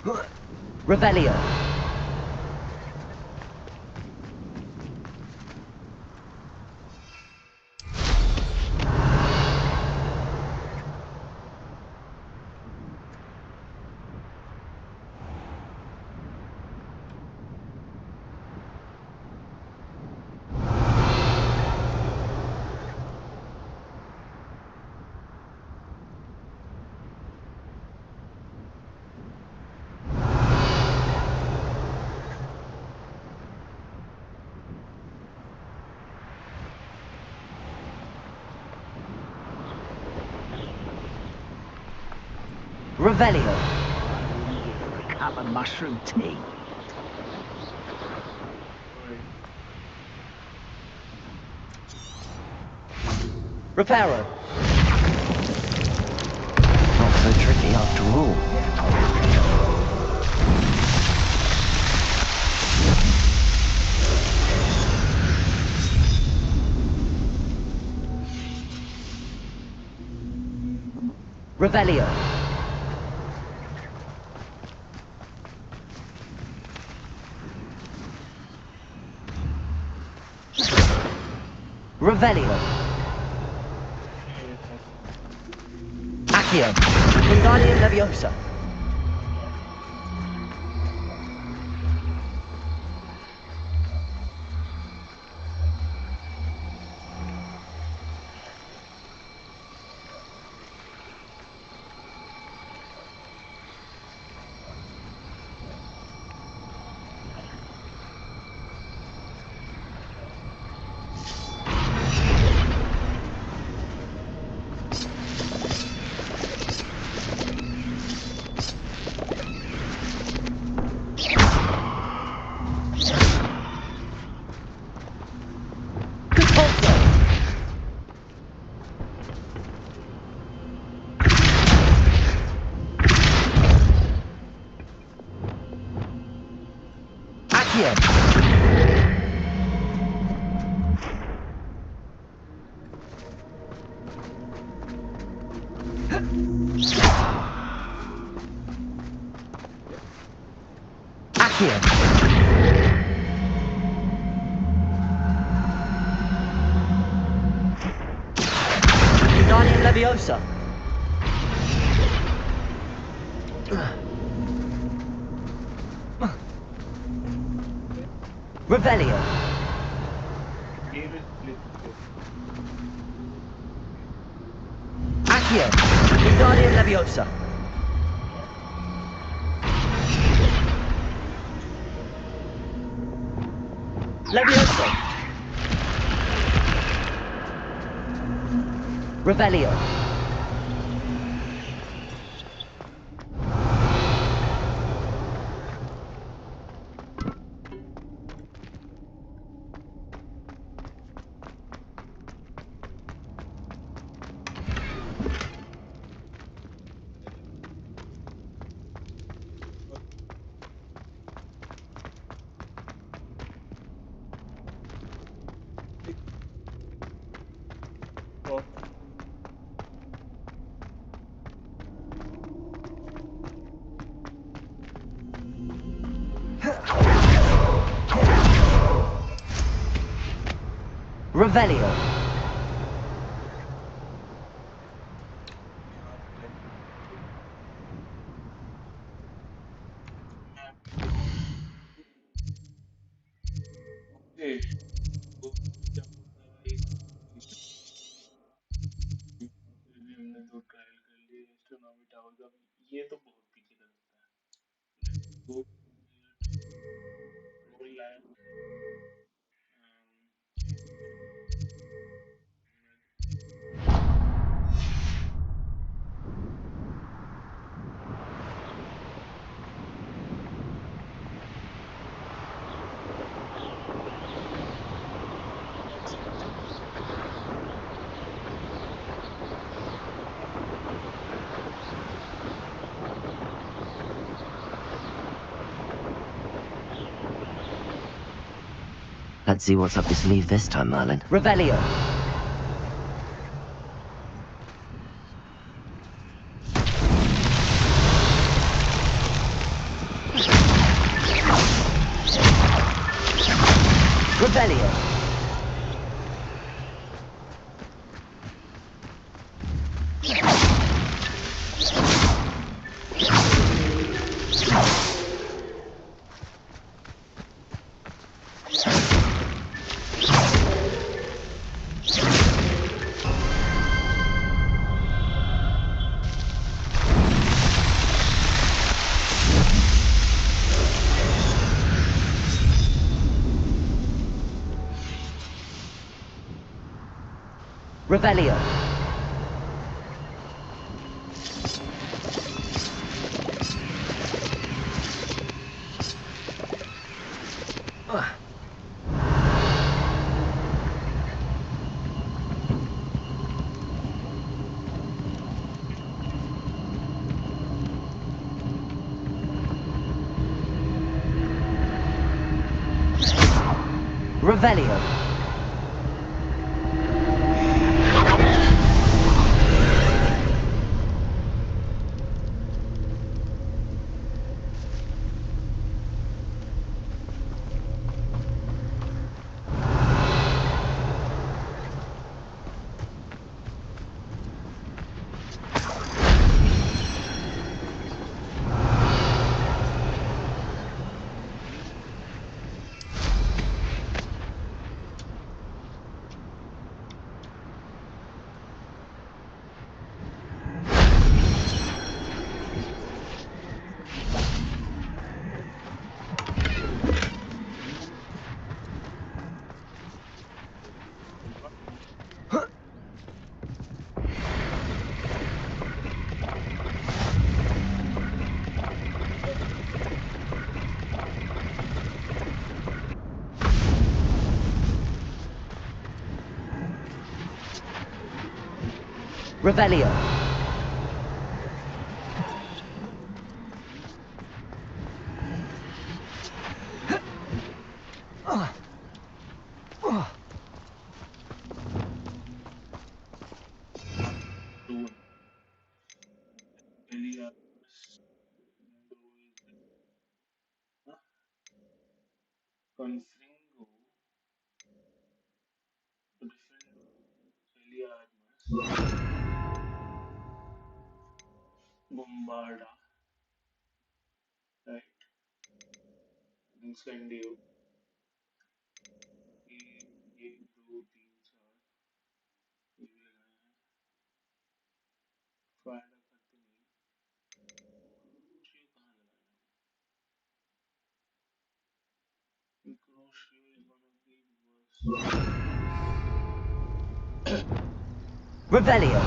Revelio. Revelio. A cup of mushroom tea. Reparo. Not so tricky after all. Revelio. Revelio. Accio. Wingardium Leviosa. Wingardium Leviosa. Revelio. Accio. Wingardium Leviosa. Leviosa. Revelio. Revelio. हमने दो trial कर लिए astronomy tower का ये तो बहुत पीछे का लगता है दो रोल लाया Let's see what's up your sleeve this time, Merlin. Revelio. Revelio. Revelio. Revelio. Revelio. Confringo, Defendo, Heliarmus, Bombarda, right? Incendio, ये दो तीन चार ये भी लगाए हैं फायदा करते नहीं क्रोशियो कहाँ लगाया crochet is one of the worst Revelio.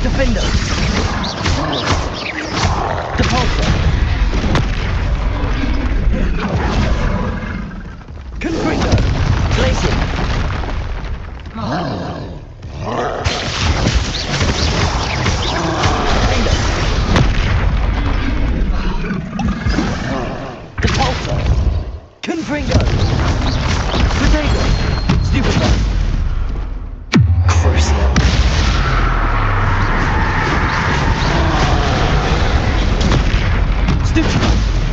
Defender! Depulsor! Confringo! Glacier! Depulsor! Confringo! Potato! Stupefy! Crucio!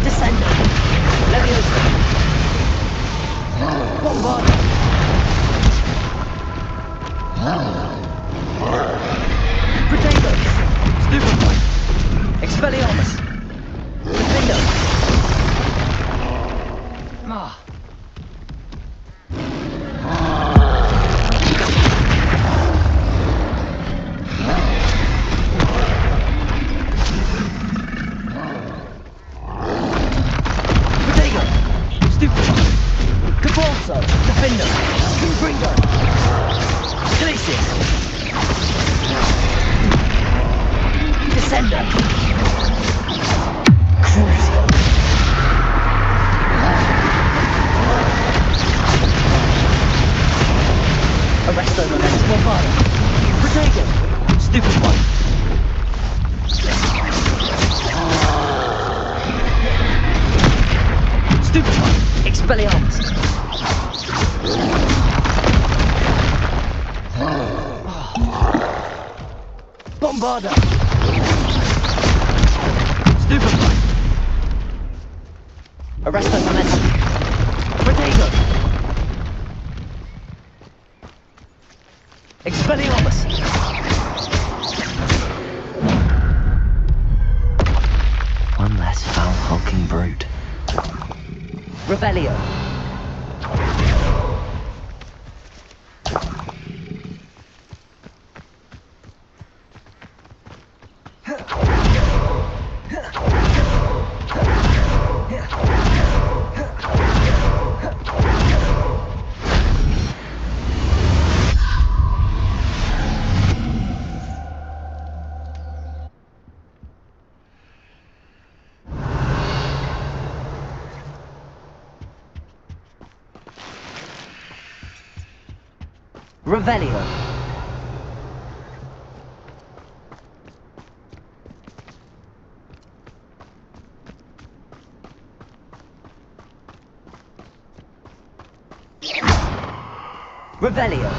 Descender! Leviosa! Bombarda! Potatoes! Stupefy! Expelliarmus! Defender! Capolso, Defender, Confringo, Glacius, Descender, Stupid one. Stupid one. Expelliarmus. Bombarda. Stupid one. Arresto momentum. Potato. Expelliarmus. One less foul-hulking brute. Rebellion. Revelio. Revelio.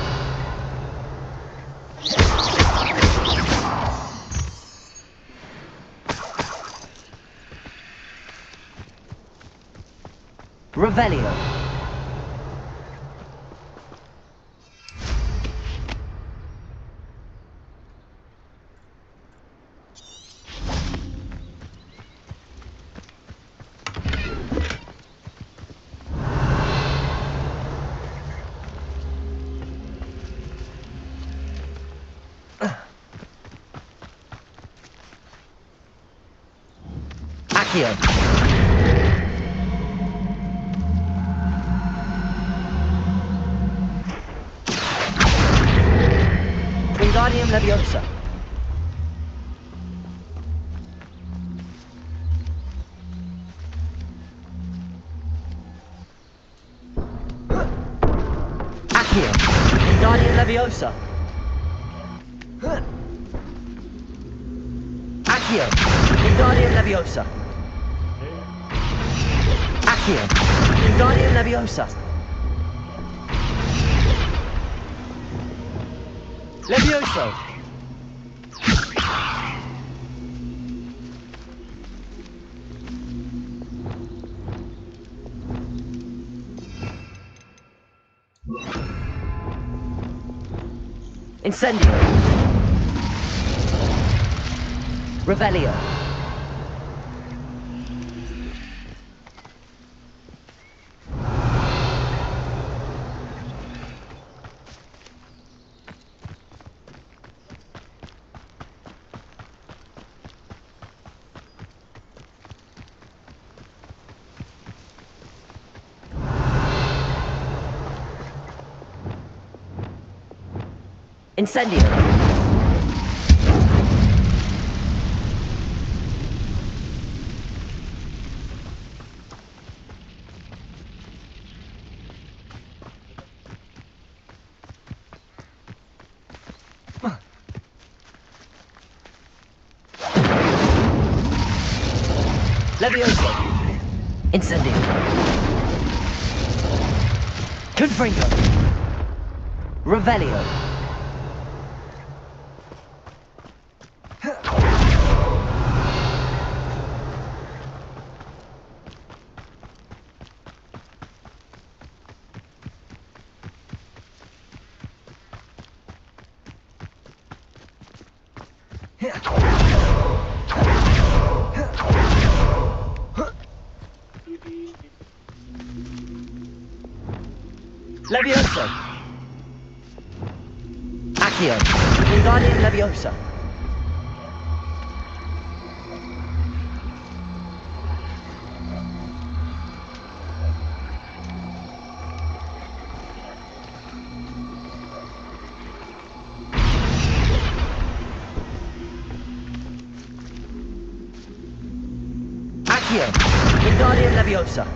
Revelio. Accio. Wingardium Leviosa. Accio. Wingardium Leviosa. Accio. Wingardium Leviosa. Accio. Wingardium Leviosa. Levioso. Incendio. Revelio. Incendio. Levioso. Incendio. Confringo. Revelio. Levioso. Accio. Wingardium Leviosa. Accio. Wingardium Leviosa.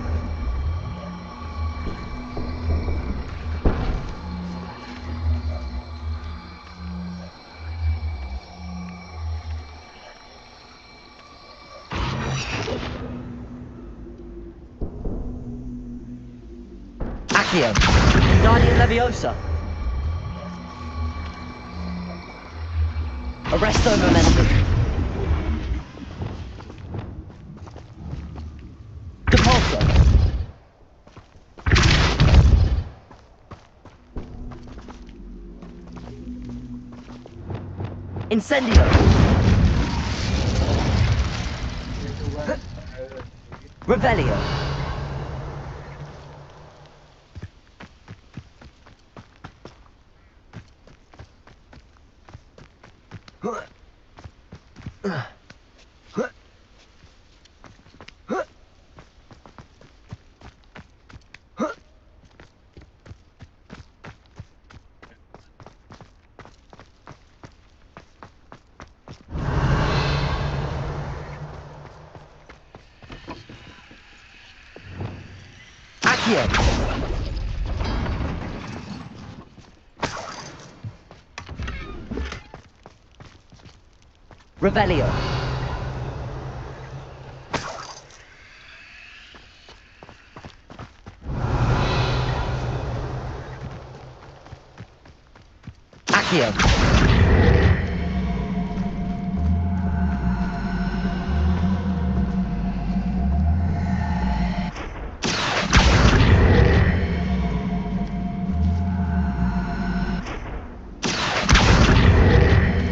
Accio. Guardian Leviosa. Arresto Momentum. Depulso. Incendio. Revelio. Accio. Revelio. Accio.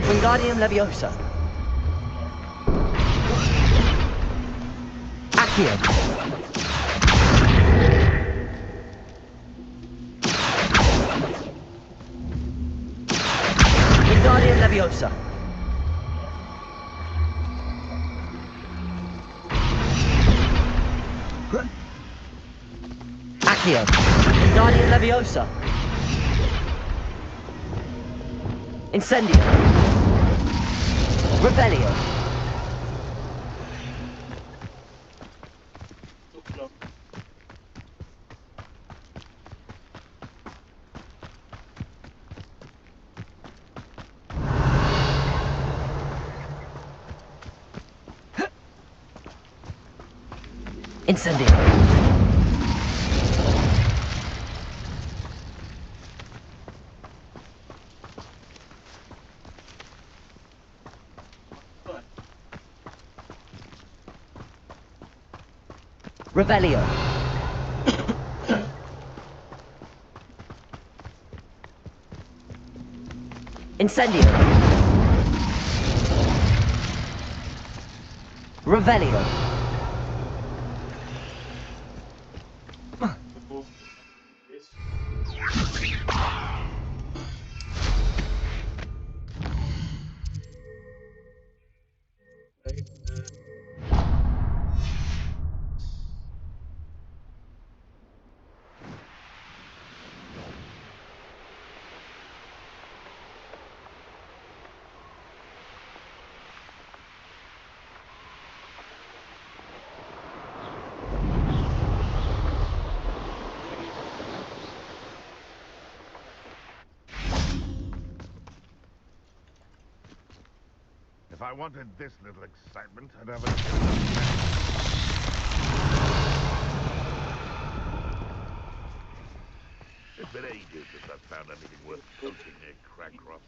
Wingardium Leviosa. Accio. Wingardium Leviosa. Accio. Wingardium Leviosa. Incendio. Revelio. Incendio. Revelio. Incendio. Revelio. If I wanted this little excitement, I'd have a... It's been ages since I've found anything worth poaching near Cragcross.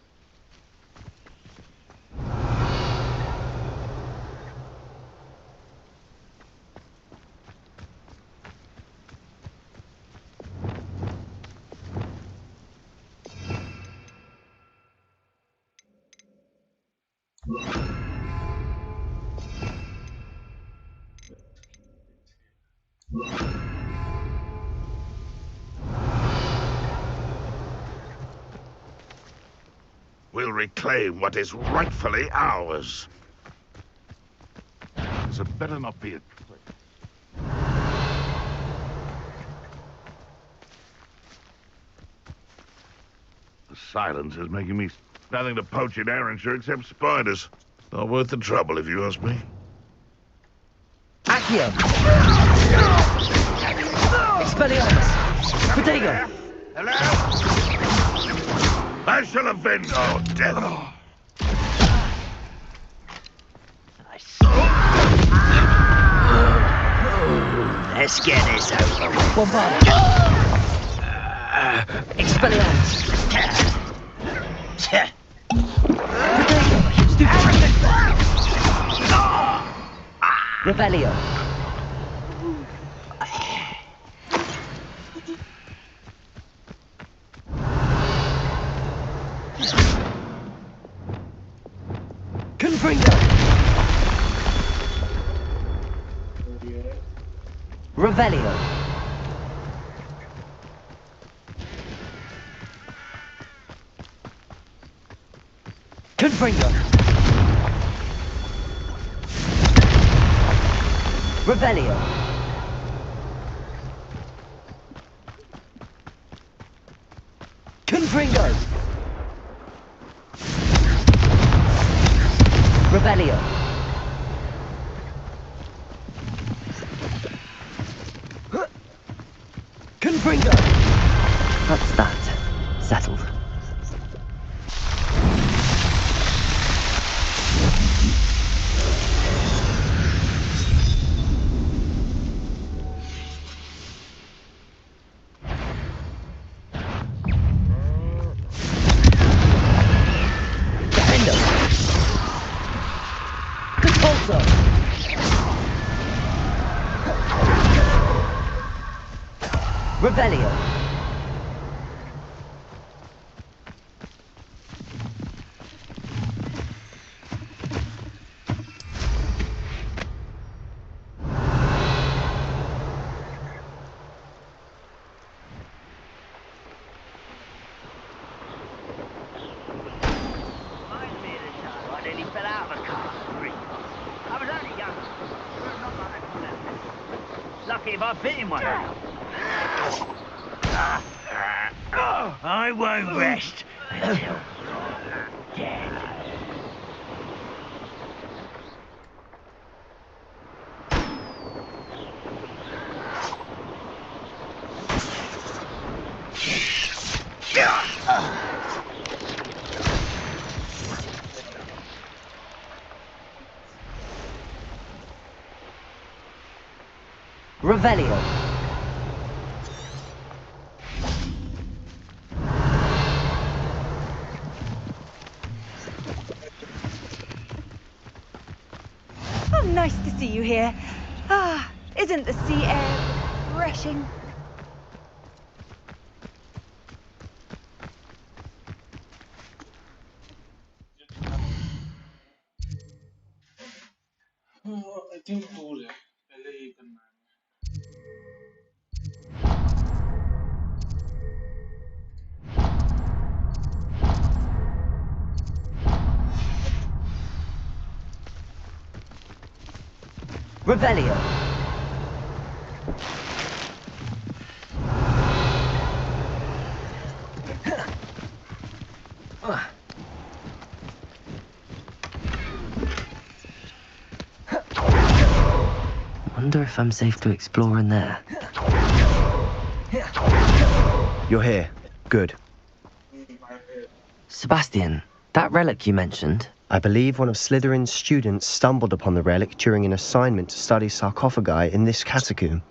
We'll reclaim what is rightfully ours. This had better not be a trick. The silence is making me nothing to poach in Arrowshire except spiders. Not worth the trouble, if you ask me. Accio. Expelliarmus. Protego. Hello? I shall avenge your death. Let's get this over with. Bombard. Revelio. Confringo. Revelio. Confringo. Revelio. Confringo. Revelio. Confringo. That's that. Settled. Revelio. I nearly fell out of the car. I was only young. Not like that. Lucky if I bit him one. I won't rest until you're dead. Revelio. Oh, nice to see you here. Ah, isn't the sea air refreshing? I think tool है पहले ये करना है Revelio. Wonder if I'm safe to explore in there. You're here. Good. Sebastian, that relic you mentioned. I believe one of Slytherin's students stumbled upon the relic during an assignment to study sarcophagi in this catacomb.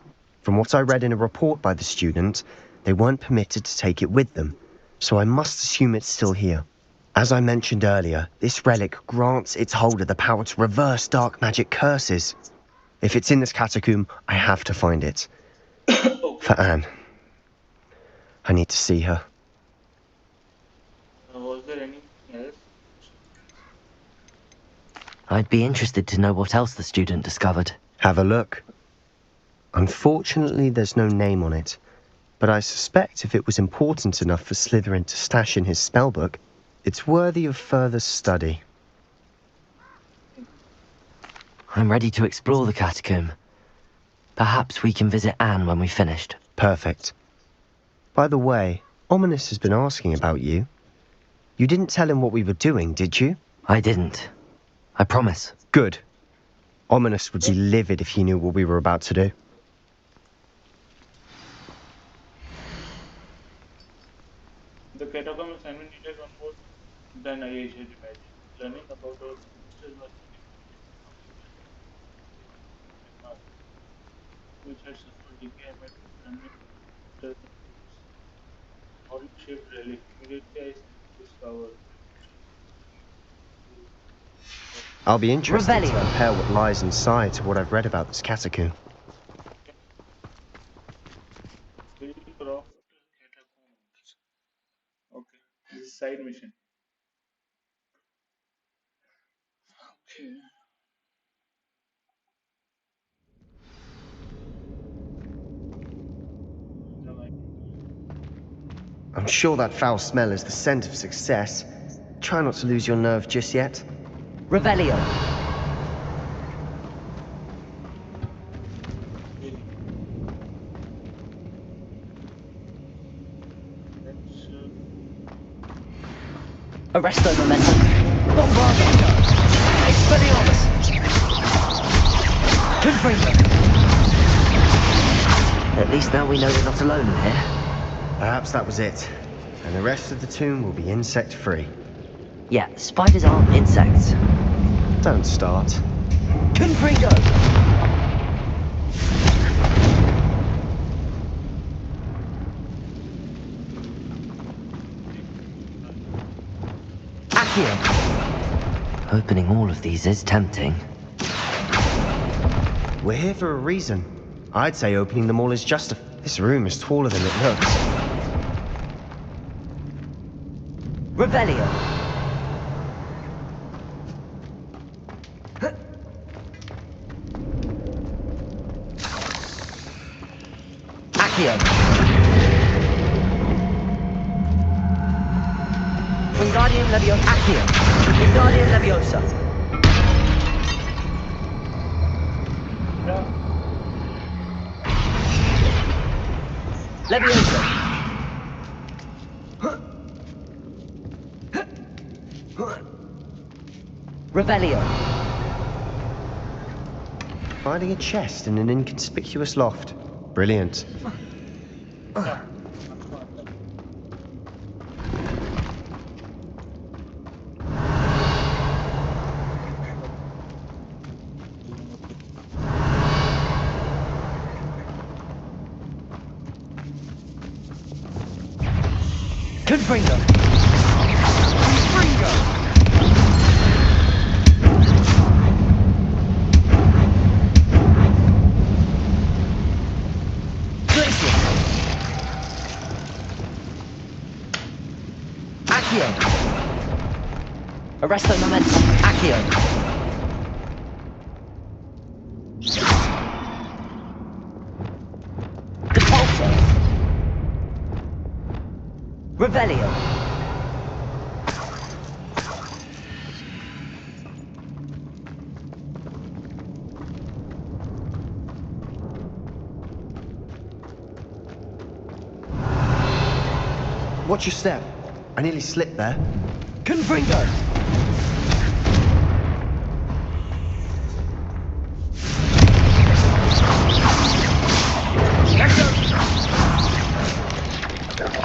From what I read in a report by the student, they weren't permitted to take it with them, so I must assume it's still here. As I mentioned earlier, this relic grants its holder the power to reverse dark magic curses. If it's in this catacomb, I have to find it. For Anne. I need to see her. Was there anything else? I'd be interested to know what else the student discovered. Have a look. Unfortunately, there's no name on it, but I suspect if it was important enough for Slytherin to stash in his spellbook, it's worthy of further study. I'm ready to explore the catacomb. Perhaps we can visit Anne when we've finished. Perfect. By the way, Ominous has been asking about you. You didn't tell him what we were doing, did you? I didn't. I promise. Good. Ominous would be livid if he knew what we were about to do. The catacomb assignment needed one more than I had imagined. Learning about our ancestors was which had suffered decay amid unexpected. Shaped relic. Immediately I discovered. I'll be interested to Revelio. compare what lies inside to what I've read about this catacomb. Craft catacombs. Okay, this is side mission. Okay. I'm sure that foul smell is the scent of success. Try not to lose your nerve just yet. Revelio. Arresto momentum. Bombardo. Expelliarmus. Confringo. At least now we know we're not alone in here. Perhaps that was it. And the rest of the tomb will be insect-free. Yeah, spiders aren't insects. Don't start. Confringo. Opening all of these is tempting. We're here for a reason. I'd say opening them all is just a... This room is taller than it looks. Revelio. Accio. Wingardium Leviosa. Accio. Wingardium Leviosa. Leviosa. Revelio. Finding a chest in an inconspicuous loft. Brilliant. Confringo. Accio. Arresto momentum. Accio. Depulso. Revelio. Watch your step. I nearly slipped there. Confringo.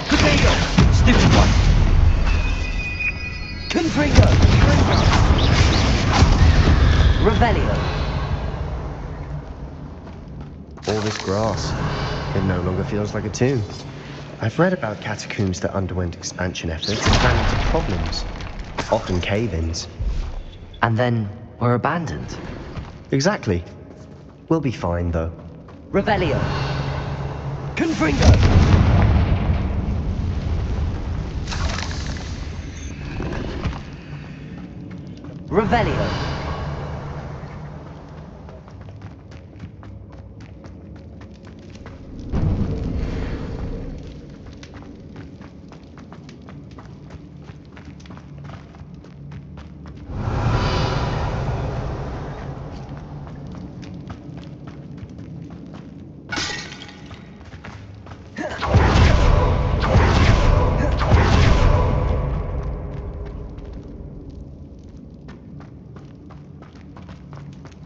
Confringo. Stupid one. Confringo. Revelio. All this grass. It no longer feels like a tomb. I've read about catacombs that underwent expansion efforts and ran into problems. Often cave-ins. And then were abandoned. Exactly. We'll be fine, though. Revelio. Confringo. Revelio.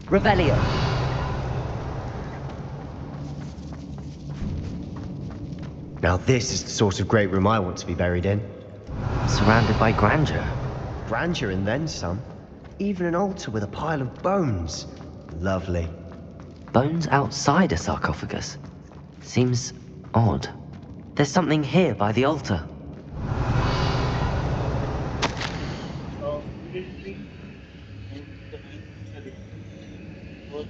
Revelio. Now this is the sort of great room I want to be buried in. Surrounded by grandeur. Grandeur and then some. Even an altar with a pile of bones. Lovely. Bones outside a sarcophagus. Seems odd. There's something here by the altar. was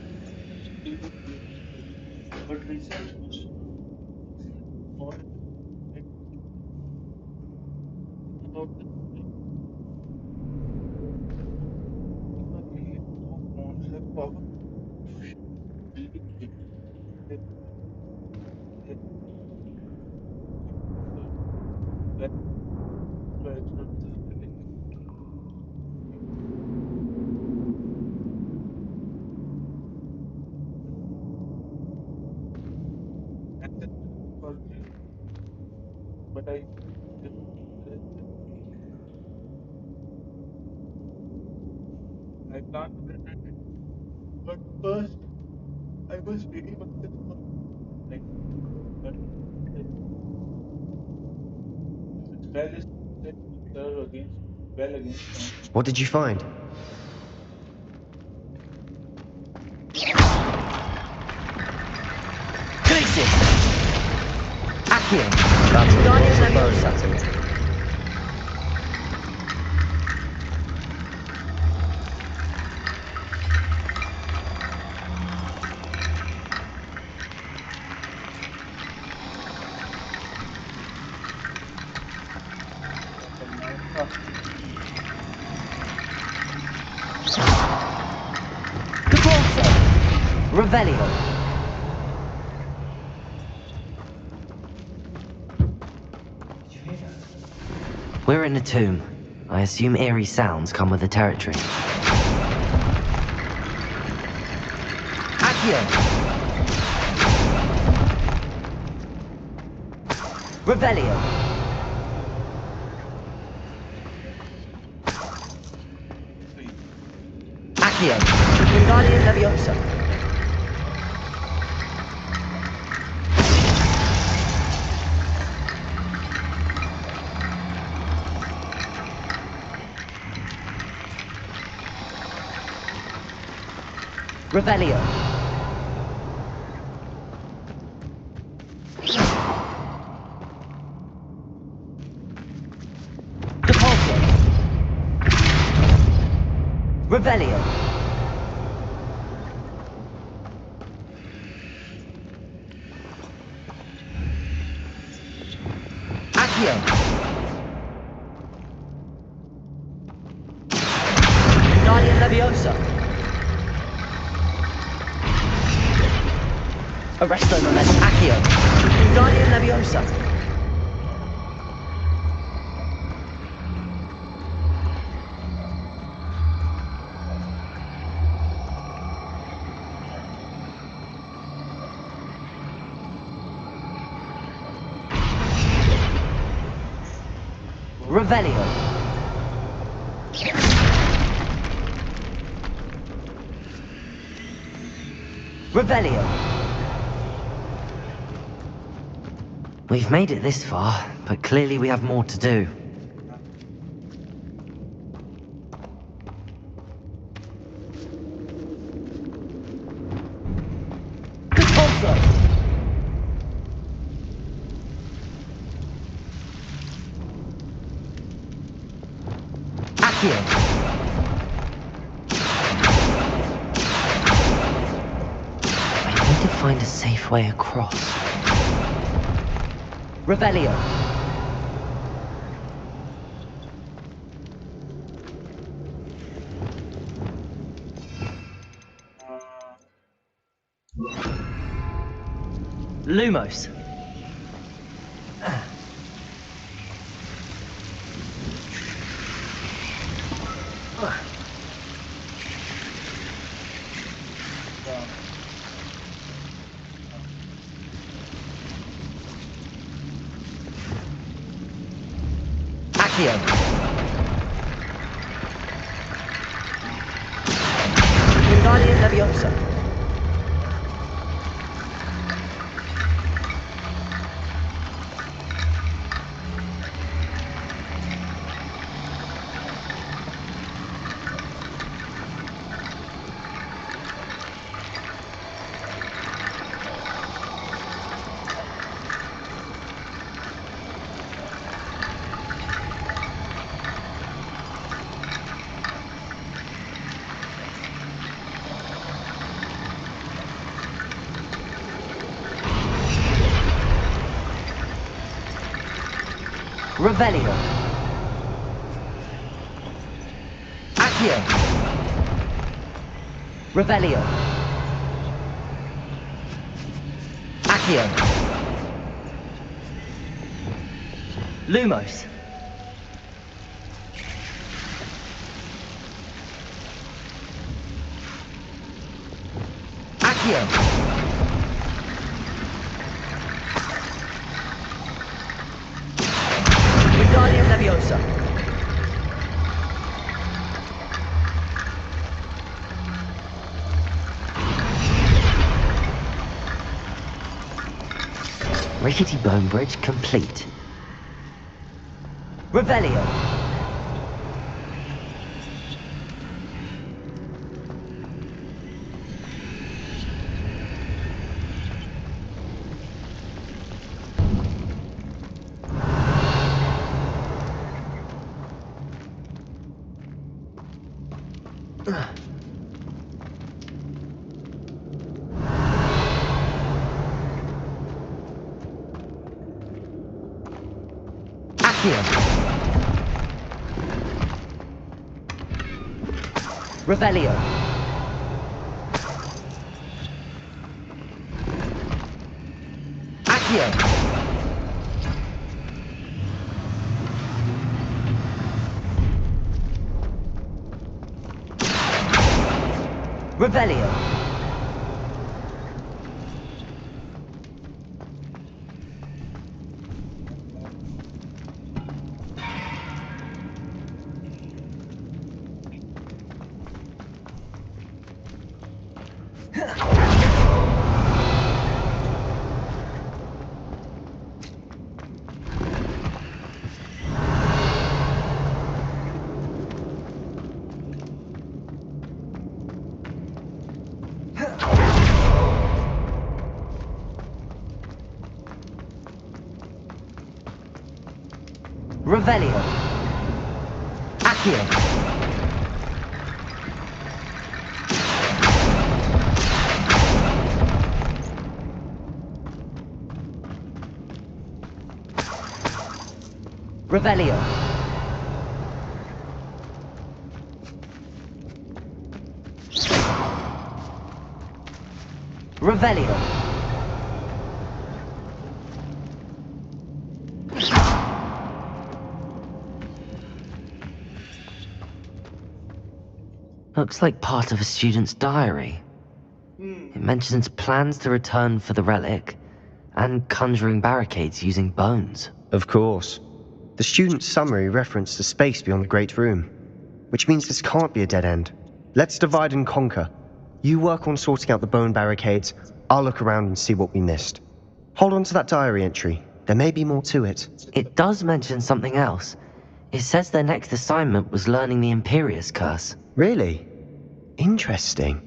really great. But research was more about the concept of really big. But I can't pretend it. But first, I was really much like that. Well is serve against well against them. What did you find? Crisis! Accio! That's a Guardian lot of bow Leviosa. shooting. Revelio. We're in a tomb. I assume eerie sounds come with the territory. Accio! Revelio. Accio. Guardian Leviosa. Revelio. Depulso. Revelio. Accio. Guardian Leviosa. Arresto Momentum Accio. Guardian Leviosa. Revelio. Revelio. We've made it this far, but clearly we have more to do. Contra! Accio! I need to find a safe way across. Revelio. Lumos. Accio. Guardian Leviosa. Revelio. Accio. Revelio. Accio. Lumos. Accio. Wingardium Leviosa. Rickety bone bridge complete. Revelio. Accio. Revelio. Accio. Revelio. Revelio. Accio. Revelio. Revelio. Looks like part of a student's diary. It mentions plans to return for the relic and conjuring barricades using bones. Of course. The student's summary referenced a space beyond the Great Room, which means this can't be a dead end. Let's divide and conquer. You work on sorting out the bone barricades, I'll look around and see what we missed. Hold on to that diary entry. There may be more to it. It does mention something else. It says their next assignment was learning the Imperius Curse. Really? Interesting.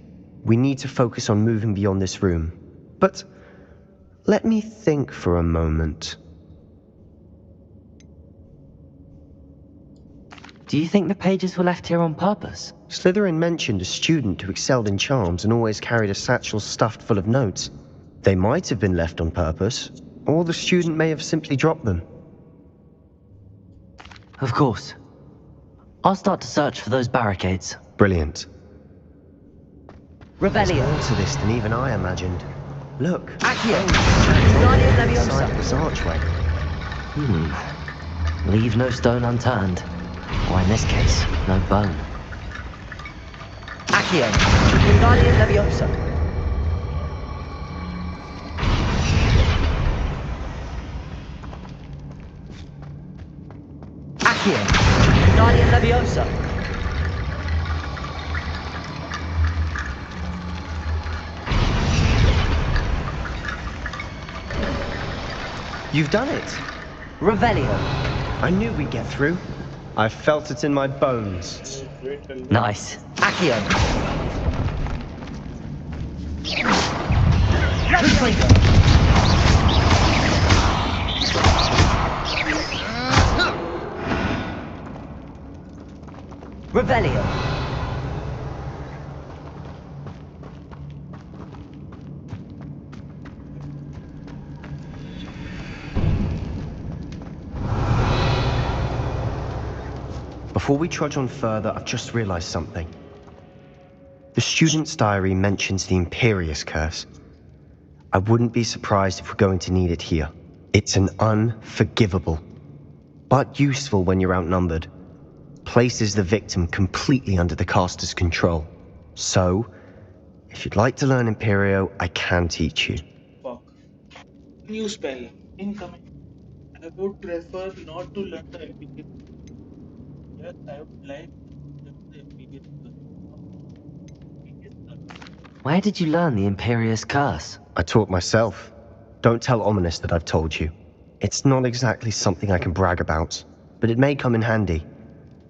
We need to focus on moving beyond this room. But let me think for a moment. Do you think the pages were left here on purpose? Slytherin mentioned a student who excelled in charms and always carried a satchel stuffed full of notes. They might have been left on purpose, or the student may have simply dropped them. Of course. I'll start to search for those barricades. Brilliant. Revelio. There's more to this than even I imagined. Look. Accio. Inside this archway. Leave no stone unturned. Or in this case, no bone. Accio. Wingardium Leviosa. Accio. Wingardium Leviosa. You've done it. Revelio. I knew we'd get through. I felt it in my bones. Nice. Accio. Revelio. Before we trudge on further, I've just realized something. The student's diary mentions the Imperious Curse. I wouldn't be surprised if we're going to need it here. It's an unforgivable, but useful when you're outnumbered. Places the victim completely under the caster's control. So, if you'd like to learn Imperio, I can teach you. Fuck. New spell. Incoming. I would prefer not to learn the Imperial. Yes, I would like to learn the Imperial. Where did you learn the Imperious Curse? I taught myself. Don't tell Ominous that I've told you. It's not exactly something I can brag about, but it may come in handy.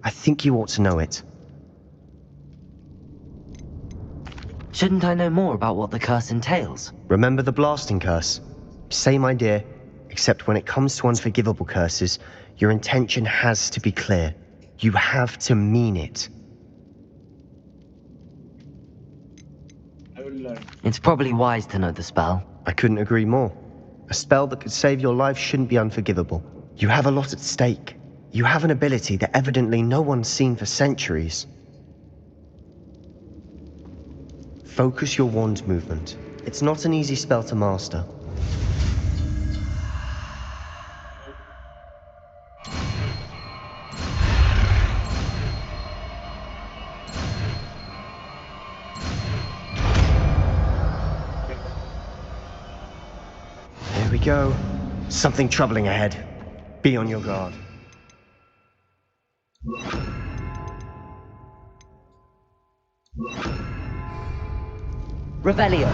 I think you ought to know it. Shouldn't I know more about what the curse entails? Remember the blasting curse? Same idea, except when it comes to unforgivable curses, your intention has to be clear. You have to mean it. I will learn. It's probably wise to know the spell. I couldn't agree more. A spell that could save your life shouldn't be unforgivable. You have a lot at stake. You have an ability that evidently no one's seen for centuries. Focus your wand movement. It's not an easy spell to master. There we go. Something troubling ahead. Be on your guard. Revelio.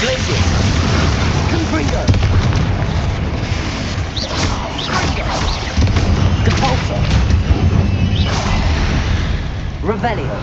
Glacier. Confringo. Depulsor. Revelio.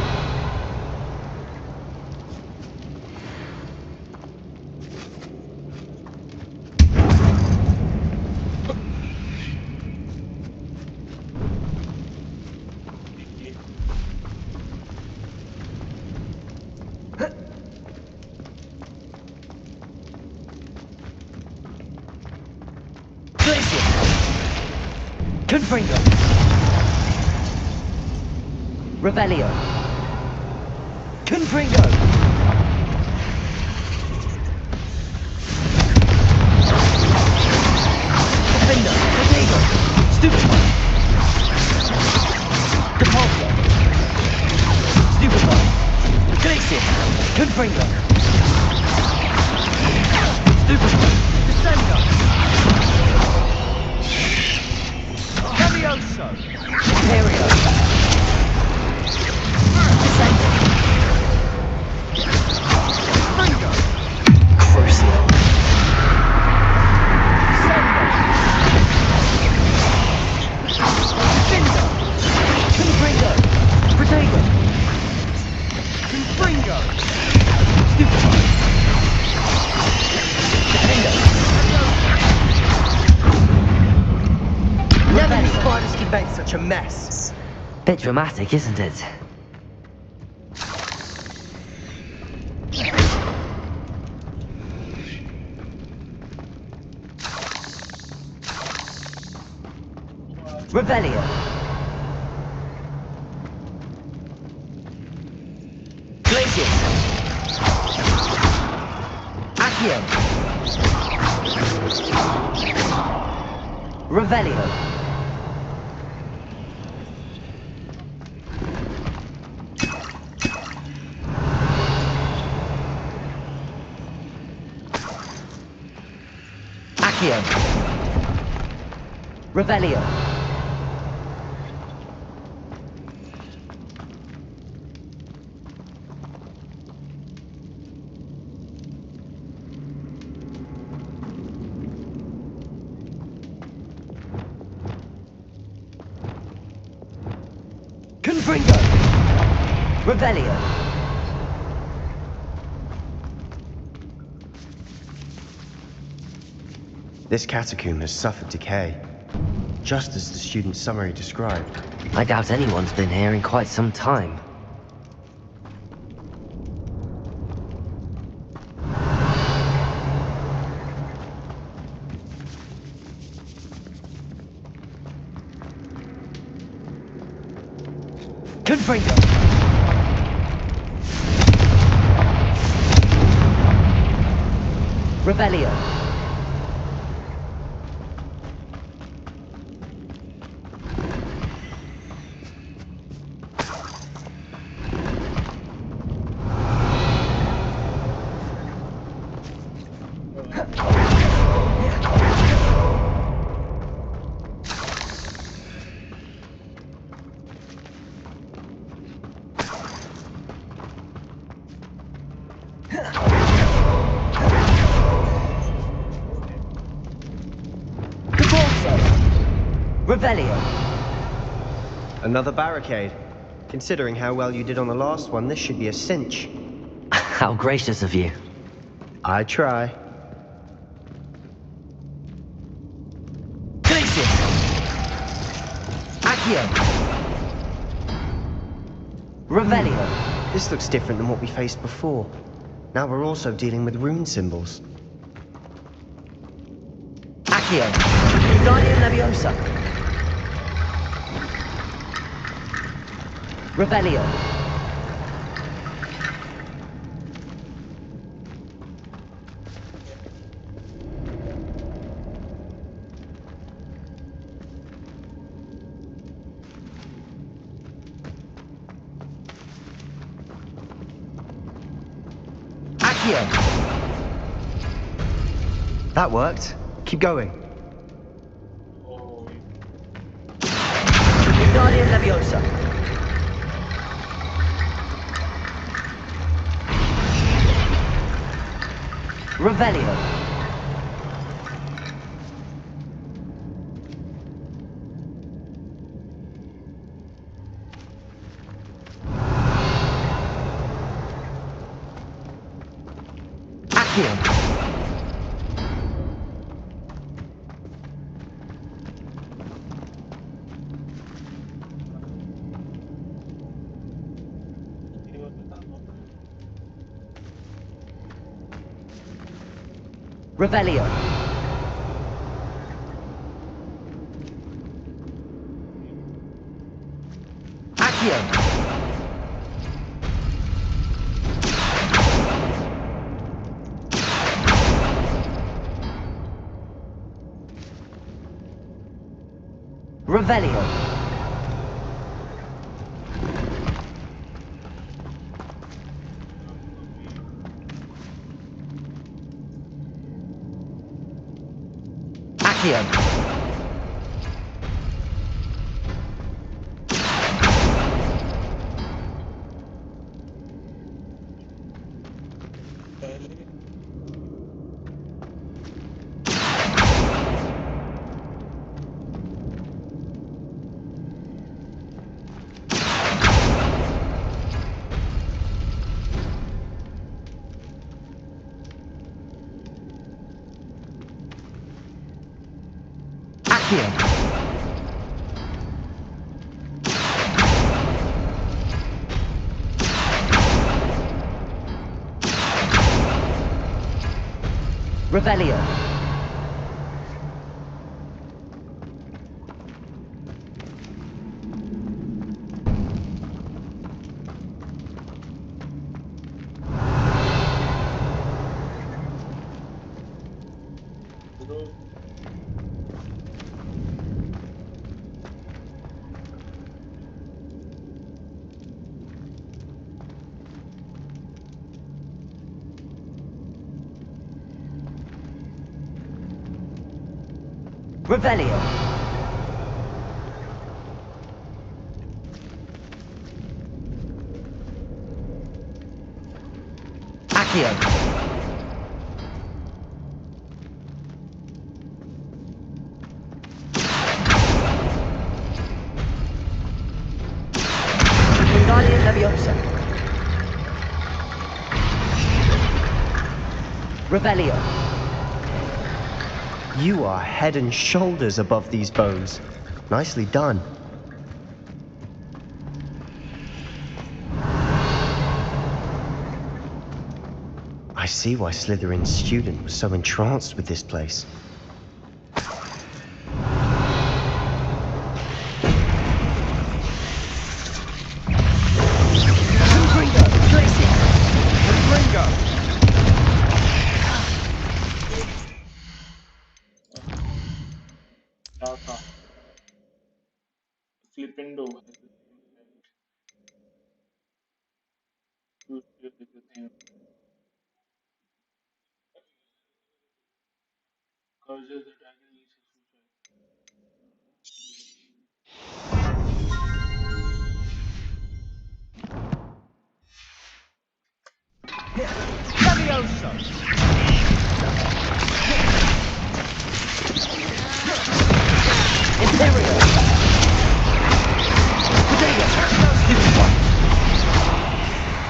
Confringo. Revelio. Confringo. Defender. Potato. Stupefy. Depulsor. Stupefy. Glacier. Confringo. Stupefy. Descender. Levioso! Imperio! Descender! Confringo! Crucio! Descender! Defender! Confringo! Protego! Confringo! Stupefy! Defender! Never knew spiders could make such a mess. Bit dramatic, isn't it? Revelio. Glacier. Accio. Revelio. Accio. Revelio. Confringo. Revelio. This catacomb has suffered decay, just as the student's summary described. I doubt anyone's been here in quite some time. freedom! Rebellion! Rebellion! Another barricade. Considering how well you did on the last one, this should be a cinch. How gracious of you. I try. Glacius! Accio! Rebellion! This looks different than what we faced before. Now we're also dealing with rune symbols. Accio! Guardian Leviosa! Rebellion! Accio! That worked. Keep going. Guardian Leviosa! Rebellion! Accio! Rebellion! Accio! Rebellion! Accio! Accio! Rebellion! Rebellion! Accio! Guardian Leviosa! Rebellion! You are head and shoulders above these bones. Nicely done. I see why Slytherin's student was so entranced with this place. window has the same effect. Crucible is the same. Causes attack and leads to suicide. Levioso! Imperial!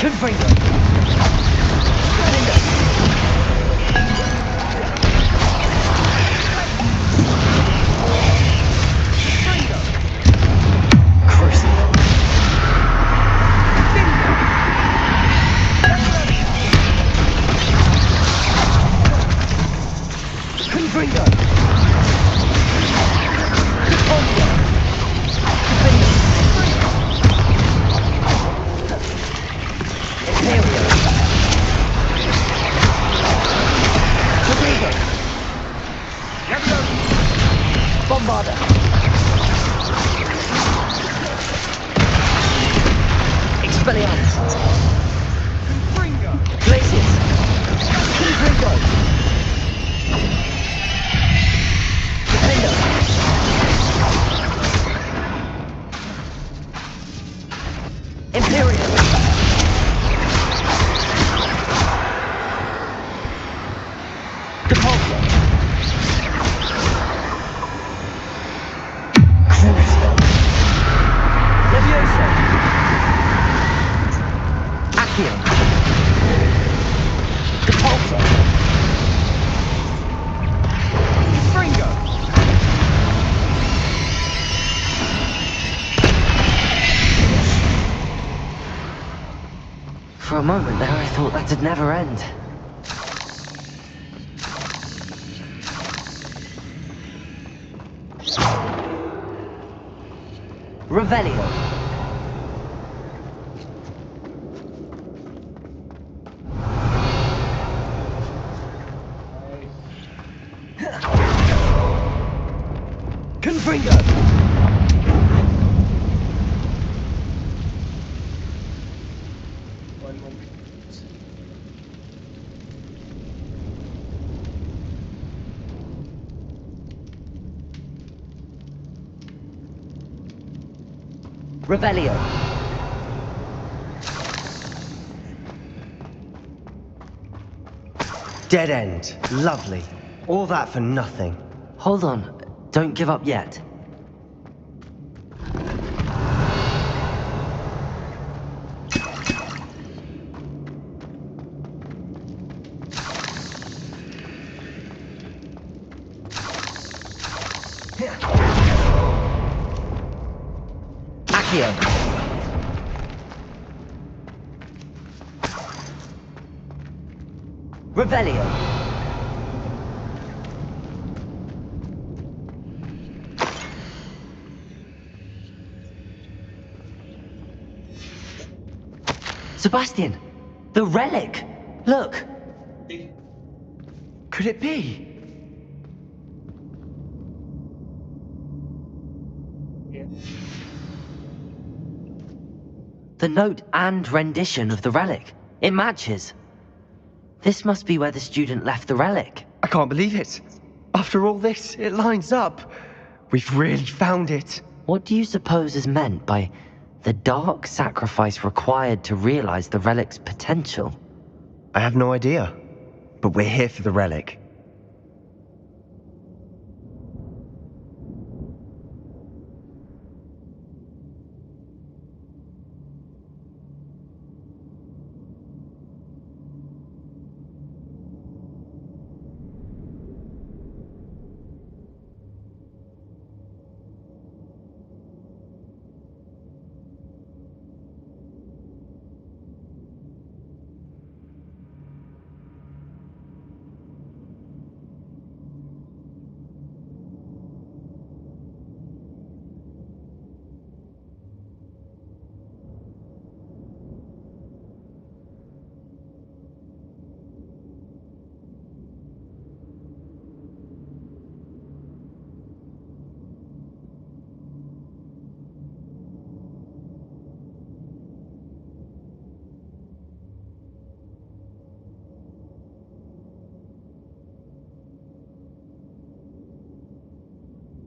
Confringo! Confringo! Bombarder! Expelliarmus! Confringo! Glacius! Confringo! Defender! Imperial! Depulso! Cruiser! Levioso! Accio! Depulso! Fringo! For a moment there, I thought that'd never end. Revelio! Confringo! Revelio! Dead end. Lovely. All that for nothing. Hold on, don't give up yet. Accio! Revelio! Sebastian! The relic! Look! Could it be? The note and rendition of the relic. It matches. This must be where the student left the relic. I can't believe it. After all this, it lines up. We've really found it. What do you suppose is meant by the dark sacrifice required to realize the relic's potential? I have no idea. But we're here for the relic.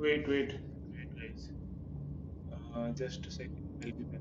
Wait, guys. Just a second. I'll be back.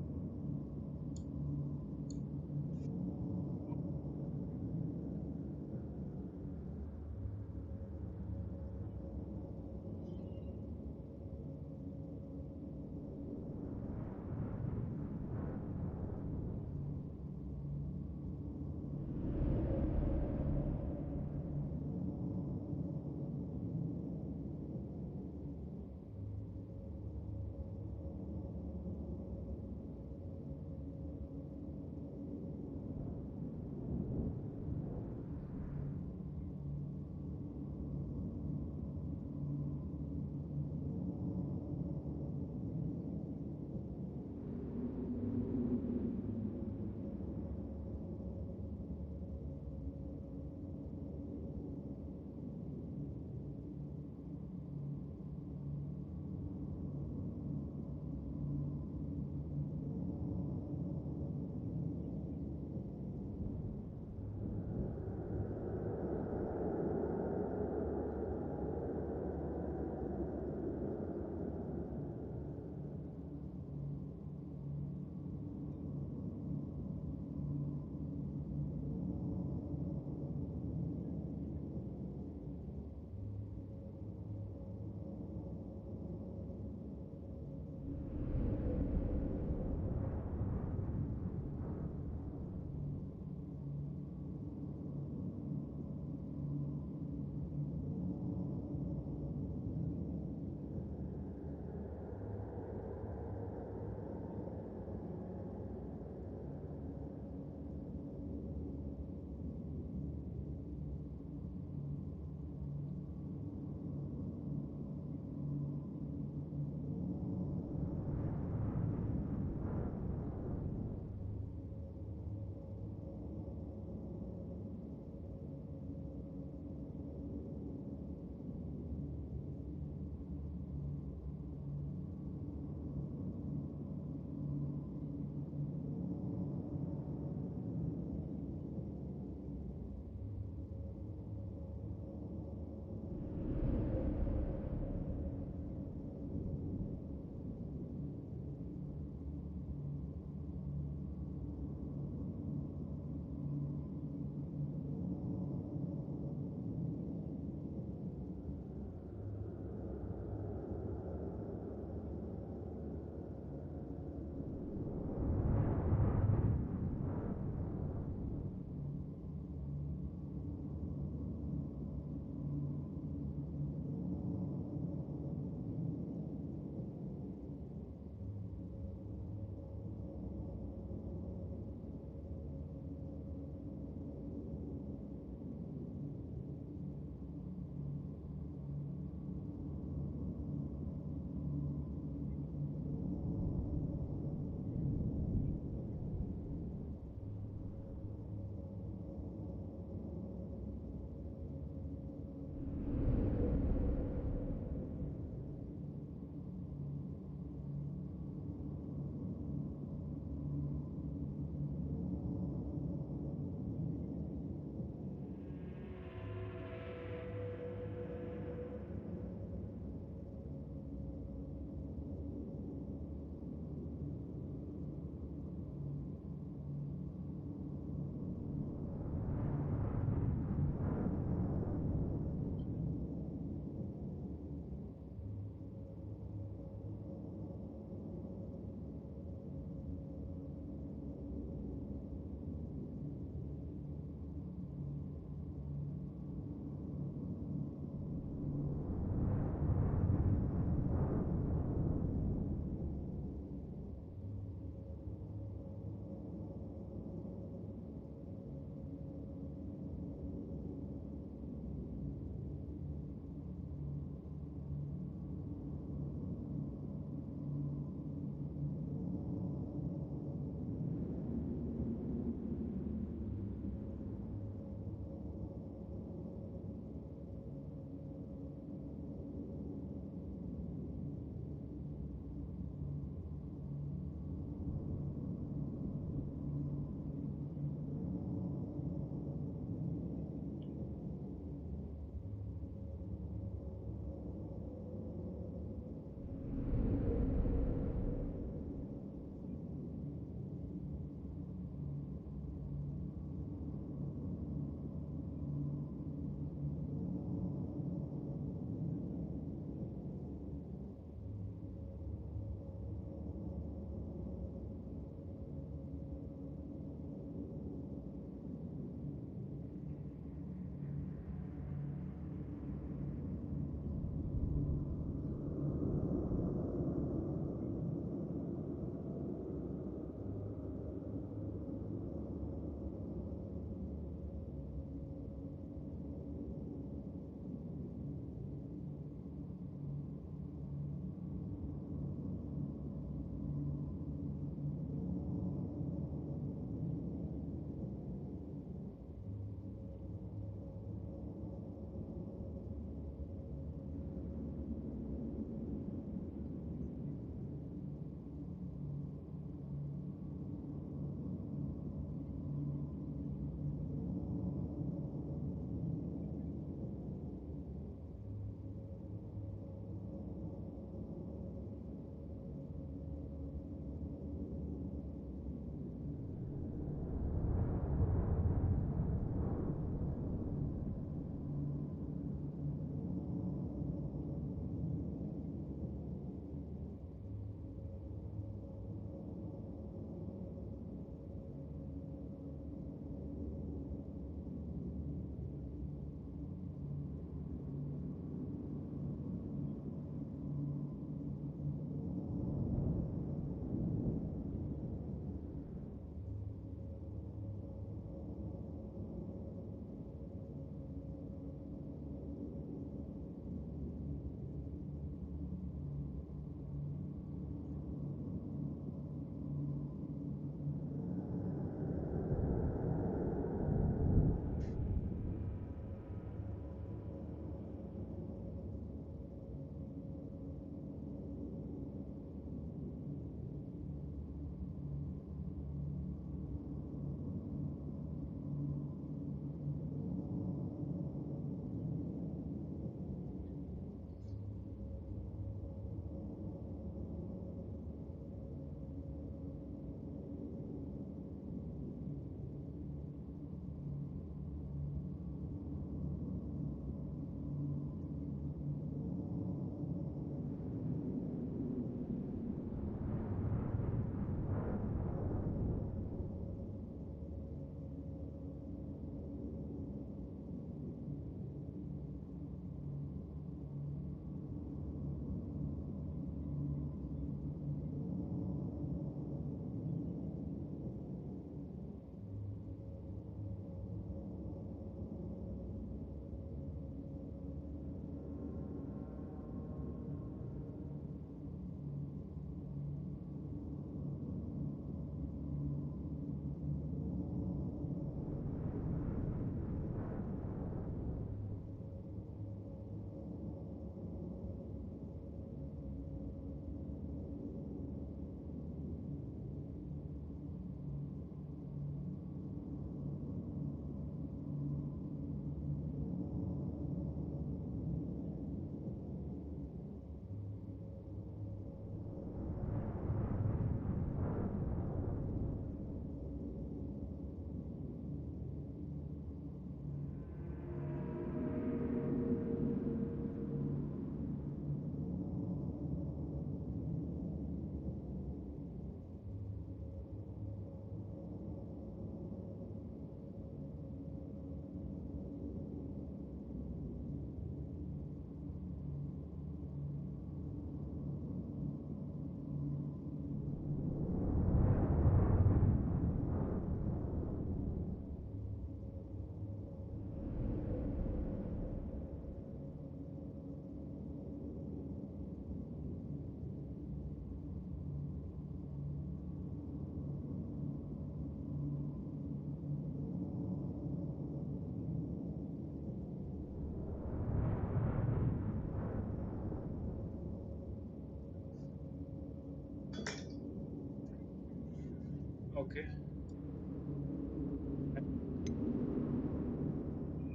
Okay.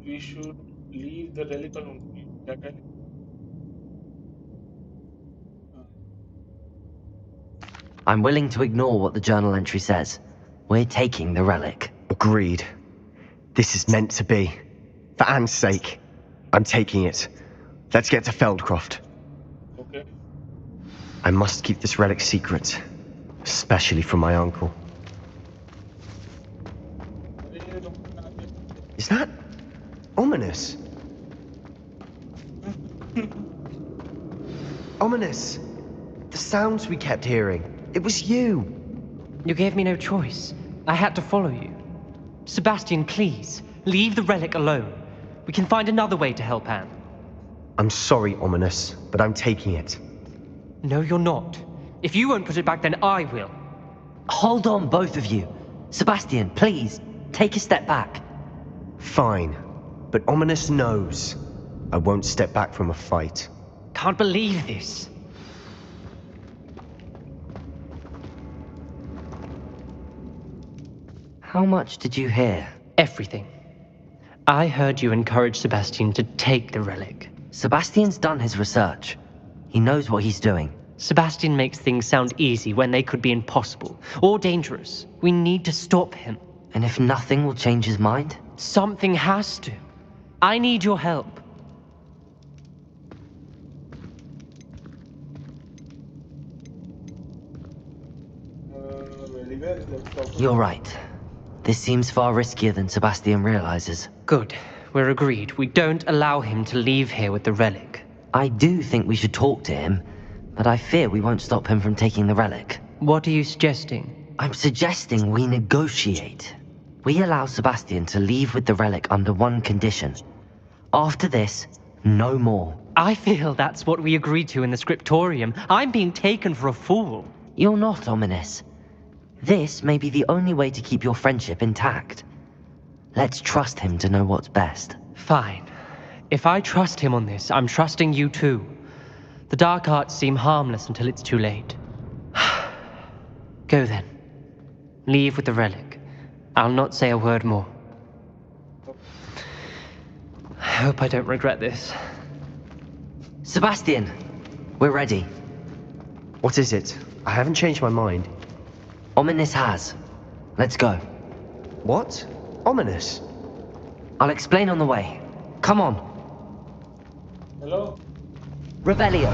We should leave the relic alone. That I I'm willing to ignore what the journal entry says. We're taking the relic. Agreed. This is meant to be. For Anne's sake, I'm taking it. Let's get to Feldcroft. Okay. I must keep this relic secret, especially from my uncle. Is that ominous? Ominous! The sounds we kept hearing. It was you. You gave me no choice. I had to follow you. Sebastian, please, leave the relic alone. We can find another way to help Anne. I'm sorry, Ominous, but I'm taking it. No, you're not. If you won't put it back, then I will. Hold on, both of you. Sebastian, please, take a step back. Fine, but Ominous knows I won't step back from a fight. Can't believe this. How much did you hear? Everything. I heard you encourage Sebastian to take the relic. Sebastian's done his research. He knows what he's doing. Sebastian makes things sound easy when they could be impossible or dangerous. We need to stop him. And if nothing will change his mind? Something has to. I need your help. Very well. Let's talk. You're right. This seems far riskier than Sebastian realizes. Good. We're agreed. We don't allow him to leave here with the relic. I do think we should talk to him, but I fear we won't stop him from taking the relic. What are you suggesting? I'm suggesting we negotiate. We allow Sebastian to leave with the relic under one condition. After this, no more. I feel that's what we agreed to in the scriptorium. I'm being taken for a fool. You're not, Ominous. This may be the only way to keep your friendship intact. Let's trust him to know what's best. Fine. If I trust him on this, I'm trusting you too. The dark arts seem harmless until it's too late. Go then. Leave with the relic. I'll not say a word more. I hope I don't regret this. Sebastian, we're ready. What is it? I haven't changed my mind. Ominous has. Let's go. What? Ominous? I'll explain on the way. Come on. Hello? Rebellion.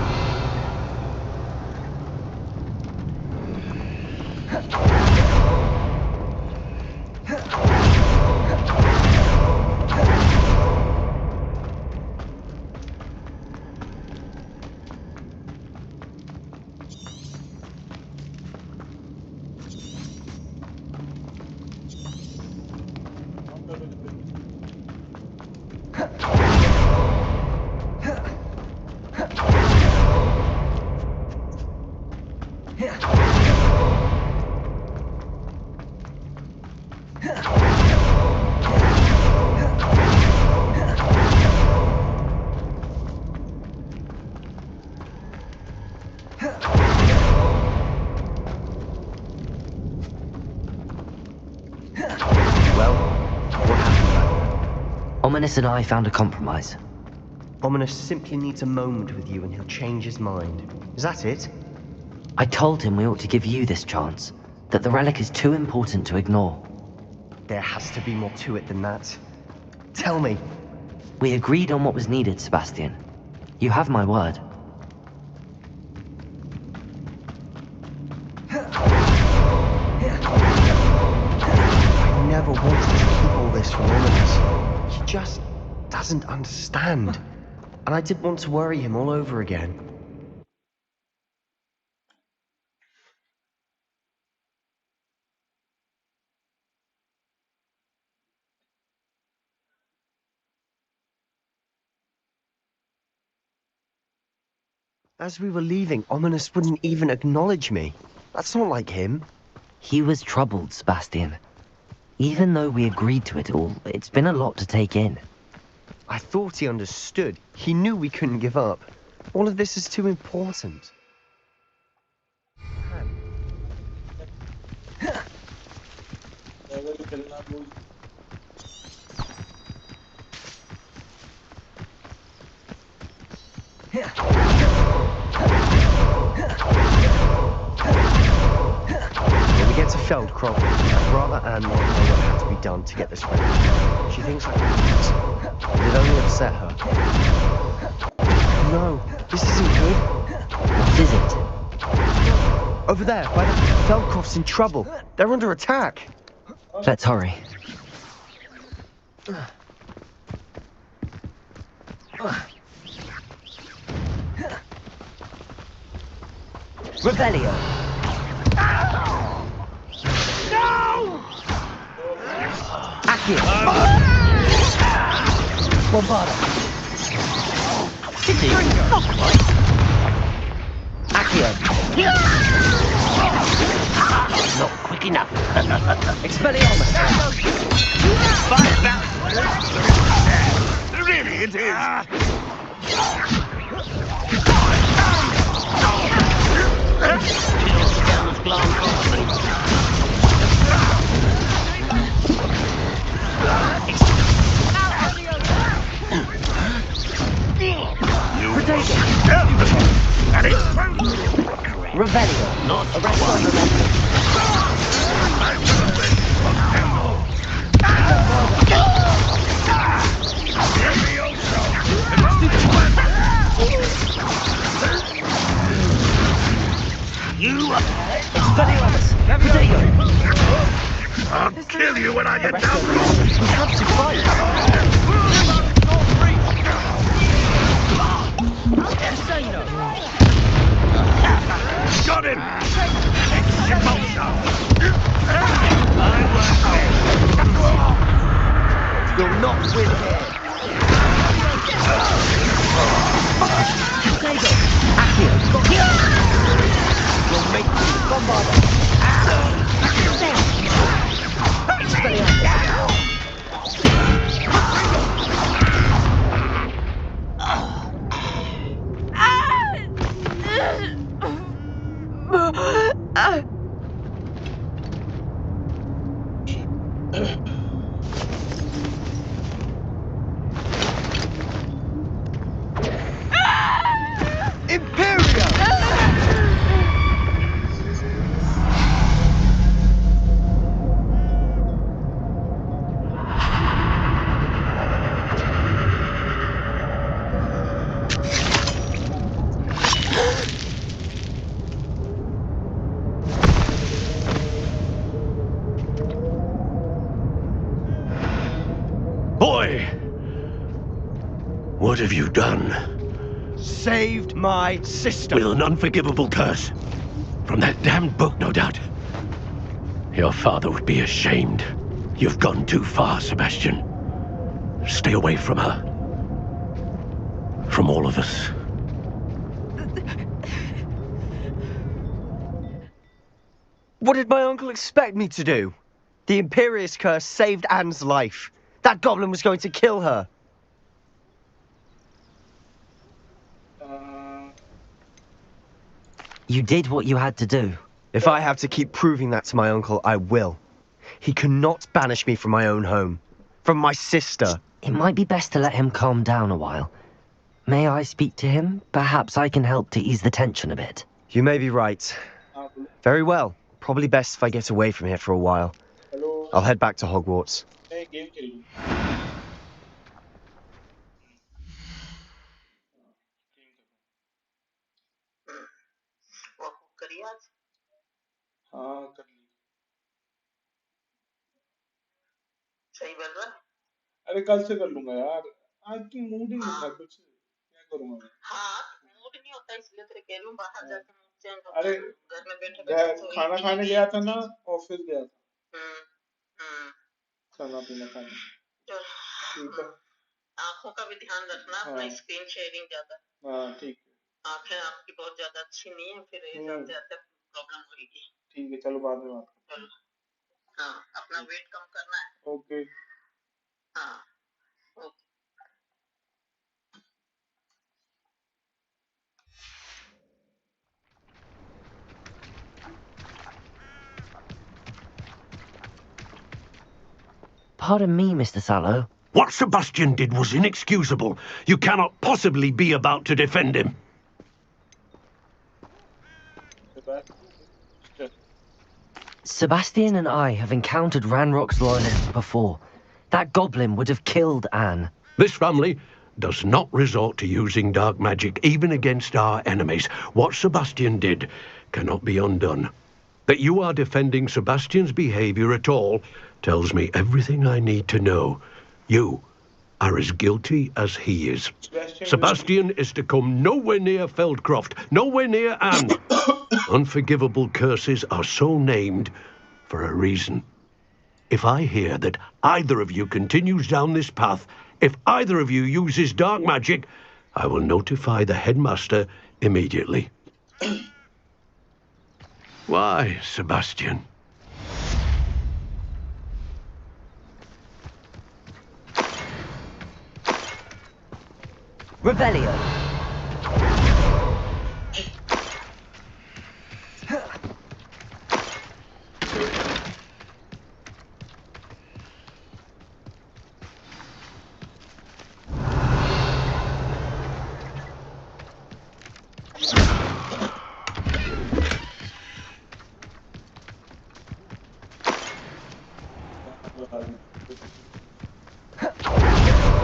Ominous and I found a compromise. Ominous simply needs a moment with you and he'll change his mind. Is that it? I told him we ought to give you this chance, that the relic is too important to ignore. There has to be more to it than that. Tell me. We agreed on what was needed, Sebastian. You have my word. I never wanted to keep all this from Ominous. He just doesn't understand. And I didn't want to worry him all over again. As we were leaving, Ominous wouldn't even acknowledge me. That's not like him. He was troubled, Sebastian. Even though we agreed to it all, it's been a lot to take in. I thought he understood. He knew we couldn't give up. All of this is too important. पैदल चलना रोज When we get to Feldcroft, I'd rather Anne not know what had to be done to get this ready. She thinks I'm idiot. It'd only upset her. No, this isn't good. What is it? Over there, by the Feldcroft's in trouble. They're under attack. Let's hurry. Revelio! No! Accio! Bombarda! City! Accio! Not quick enough. Expelliarmus! Really, it is. Revelio! Not I'll kill you when I get down. We have to fight! Got him! You'll not win here! Accio! You'll make me Bombarda! Boy! What have you done? Saved my sister! With an unforgivable curse. From that damned book, no doubt. Your father would be ashamed. You've gone too far, Sebastian. Stay away from her. From all of us. What did my uncle expect me to do? The Imperious curse saved Anne's life. That goblin was going to kill her. You did what you had to do. If I have to keep proving that to my uncle, I will. He cannot banish me from my own home. From my sister. It might be best to let him calm down a while. May I speak to him? Perhaps I can help to ease the tension a bit. You may be right. Very well. Probably best if I get away from here for a while. I'll head back to Hogwarts. हाँ कर ली सही बोल रहा अरे कल से कर लूंगा यार आज की मूड ही नहीं था कुछ क्या करूंगा मैं हाँ मूड नहीं होता इसलिए तेरे कह रही हूँ बाहर जाके मूड चेंज होता अरे घर में बैठे खाना खाने गया था ना ऑफिस गया था खाना पीना खाने ठीक है आंखों का भी ध्यान रखना अपना स्क्रीन शेयरिंग ज्यादा हाँ ठीक है आंखें आपकी बहुत ज्यादा अच्छी नहीं है फिर जाते जाते प्रॉब्लम होगी ठीक है चलो बाद में बात करते हैं हाँ अपना वेट कम करना है ओके हाँ okay Pardon me, Mr. Sallow. What Sebastian did was inexcusable. You cannot possibly be about to defend him. Sebastian and I have encountered Ranrock's loyalists before. That goblin would have killed Anne. This family does not resort to using dark magic, even against our enemies. What Sebastian did cannot be undone. That you are defending Sebastian's behavior at all tells me everything I need to know. You are as guilty as he is. Sebastian is to come nowhere near Feldcroft, nowhere near Anne. Unforgivable curses are so named for a reason. If I hear that either of you continues down this path, if either of you uses dark magic, I will notify the headmaster immediately. Why, Sebastian? Revelio.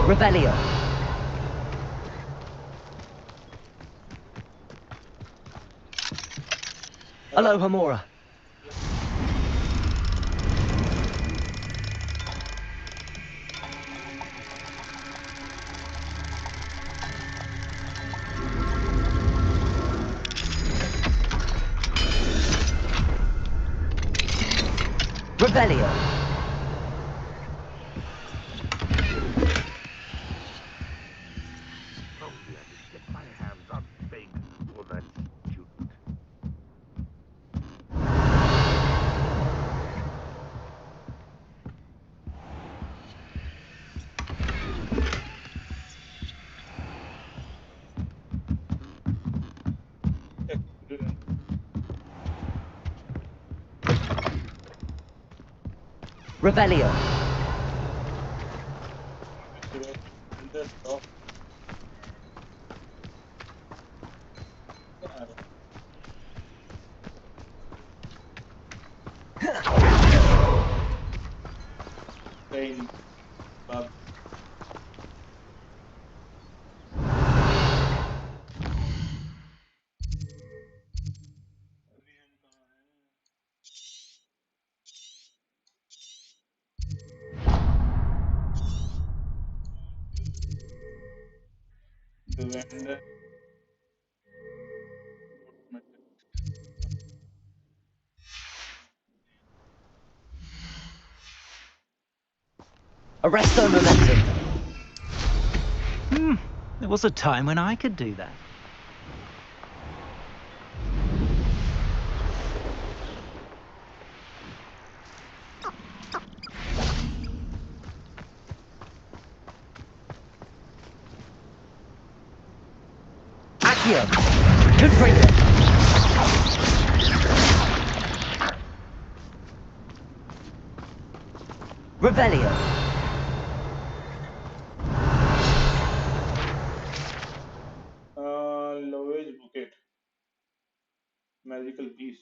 Revelio. Aloha Mora. Revelio. Revelio. Arresto momentum. There was a time when I could do that. Accio. Confringo. Revelio. Lovage Bouquet. Magical Beast.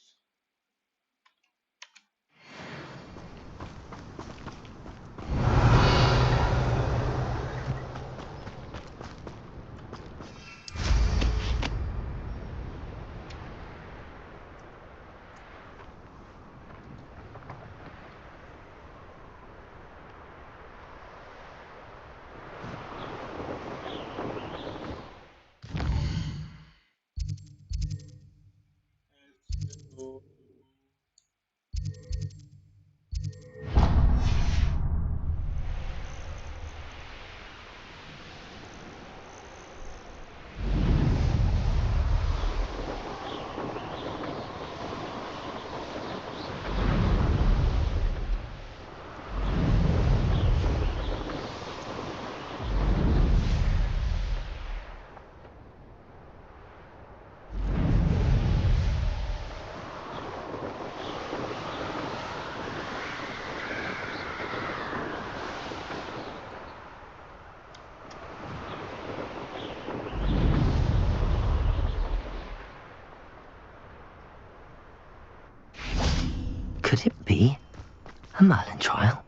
A Merlin trial?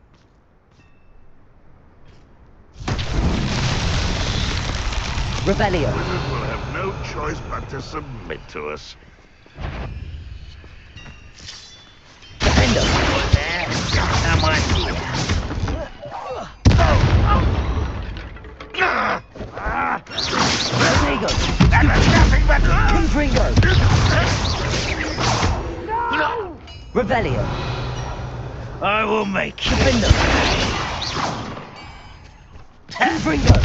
Revelio. Wizards will have no choice but to submit to us. Defender! Am I? Rodrigo! That was nothing but... Confringo! No! Revelio. I will make you. Defender! Confringo!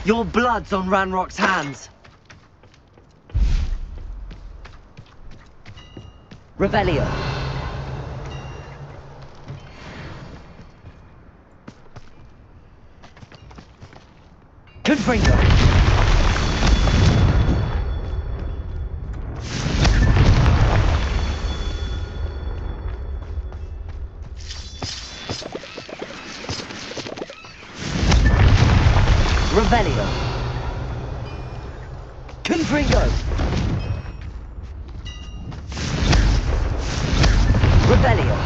Your blood's on Ranrock's hands. Revelio. Confringo. Revelio. Confringo. Revelio.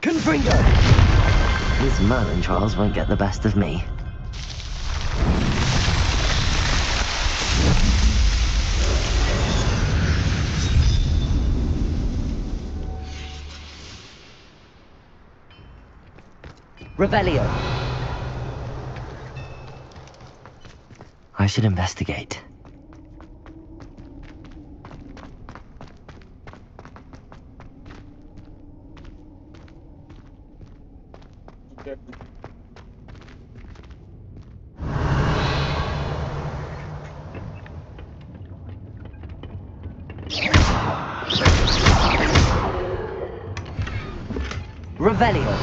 Confringo. These Merlin trials won't get the best of me. Revelio. I should investigate. Revelio.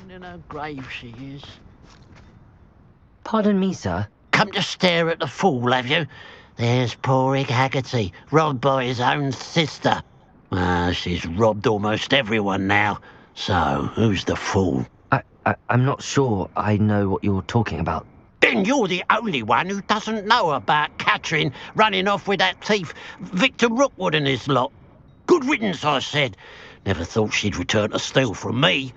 In her grave she is. Pardon me, sir. Come to stare at the fool, have you? There's poor Ig Haggerty, robbed by his own sister. She's robbed almost everyone now. So, who's the fool? I'm not sure I know what you're talking about. Then you're the only one who doesn't know about Catherine running off with that thief, Victor Rookwood and his lot. Good riddance, I said. Never thought she'd return to steal from me.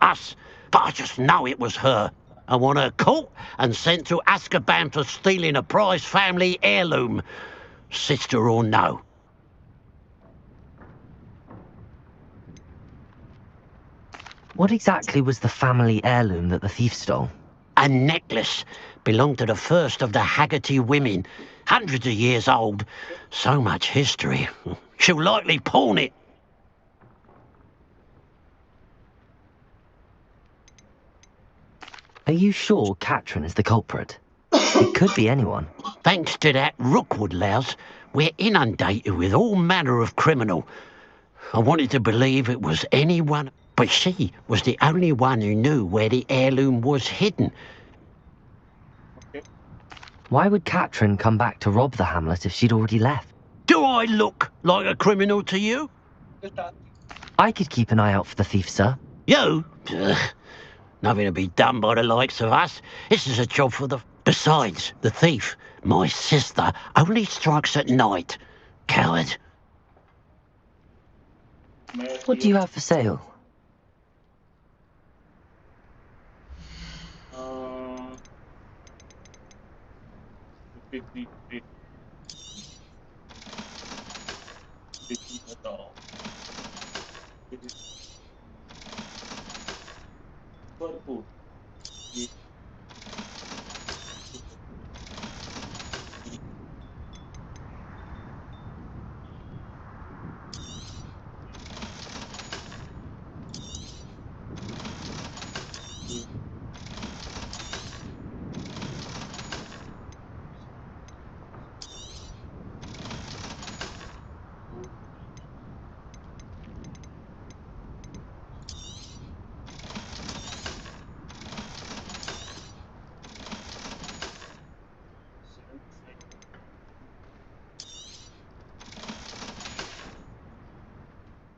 Us. But I just know it was her. I want her caught and sent to Azkaban for stealing a prized family heirloom. Sister or no. What exactly was the family heirloom that the thief stole? A necklace. Belonged to the first of the Haggerty women. Hundreds of years old. So much history. She'll likely pawn it. Are you sure Catherine is the culprit? It could be anyone. Thanks to that Rookwood louse, we're inundated with all manner of criminal. I wanted to believe it was anyone, but she was the only one who knew where the heirloom was hidden. Why would Catherine come back to rob the hamlet if she'd already left? Do I look like a criminal to you? I could keep an eye out for the thief, sir. You? Ugh. Nothing to be done by the likes of us. This is a job for the... Besides, the thief, my sister, only strikes at night. Coward. What do you have for sale? Backseat Gaming. Taking her down. It is purple. Yes.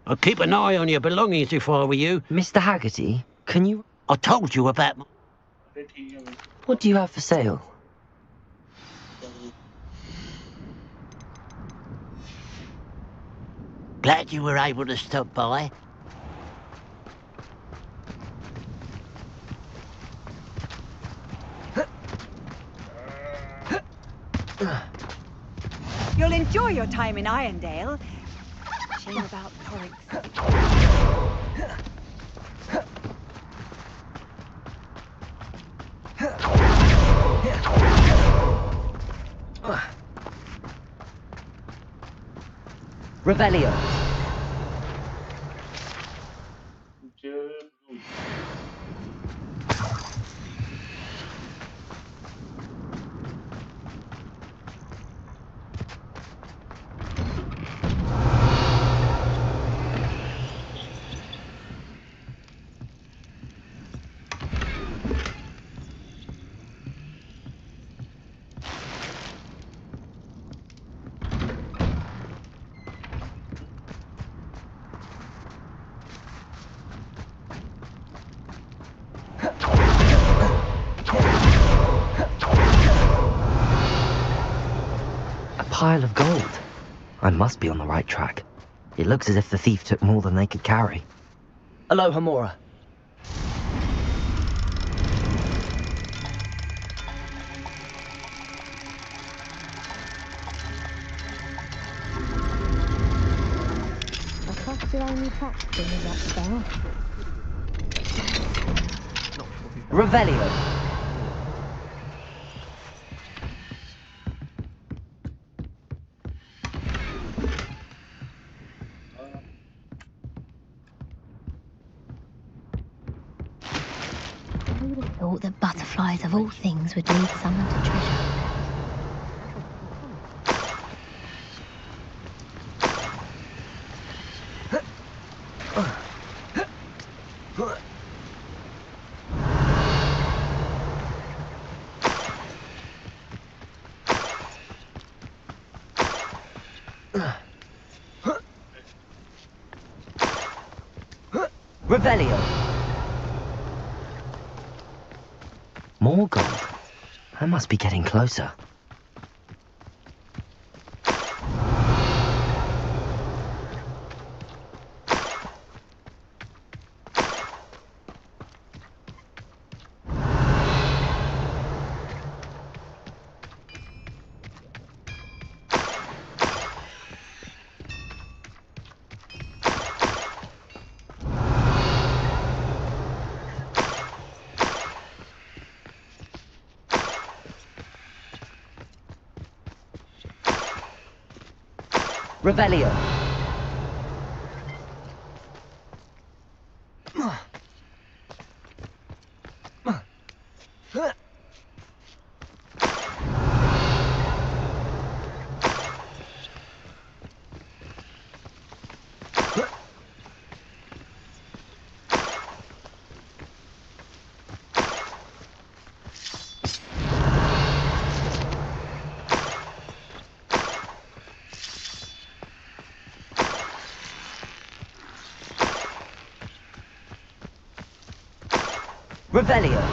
I'd keep an eye on your belongings if I were you. Mr. Haggerty, can you... I told you about my... What do you have for sale? Glad you were able to stop by. You'll enjoy your time in Irondale. Shame about Torrance. Revelio. Pile of gold. I must be on the right track. It looks as if the thief took more than they could carry. Aloha, Mora. I can't see only practicing in that spell. Revelio. Who would have thought that butterflies of all things would need someone to treasure? Revelio. More gold. I must be getting closer. Revelio. Revelio.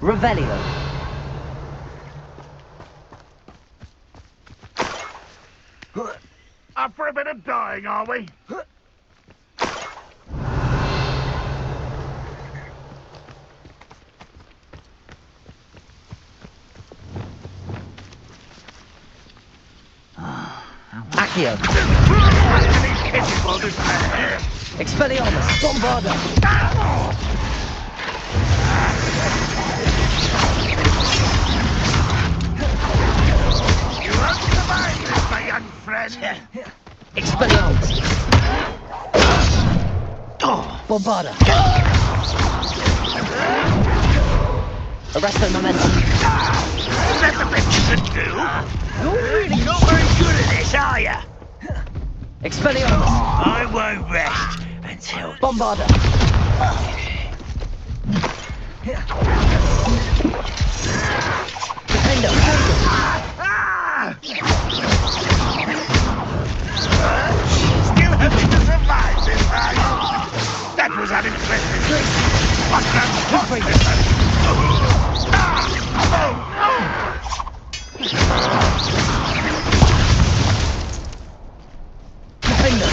Revelio. Up for a bit of dying, are we? Accio. Expelliarmus. Bombarda. You won't survive this, my young friend. Expelliarmus. Bombarda. Arresto momentum. Is that the best you can do? You're really not very good at this, are you? Expelliarmus. I won't rest until... Bombarda. Defender. Still hoping to survive this, are you? That was unimpressive. What Defender.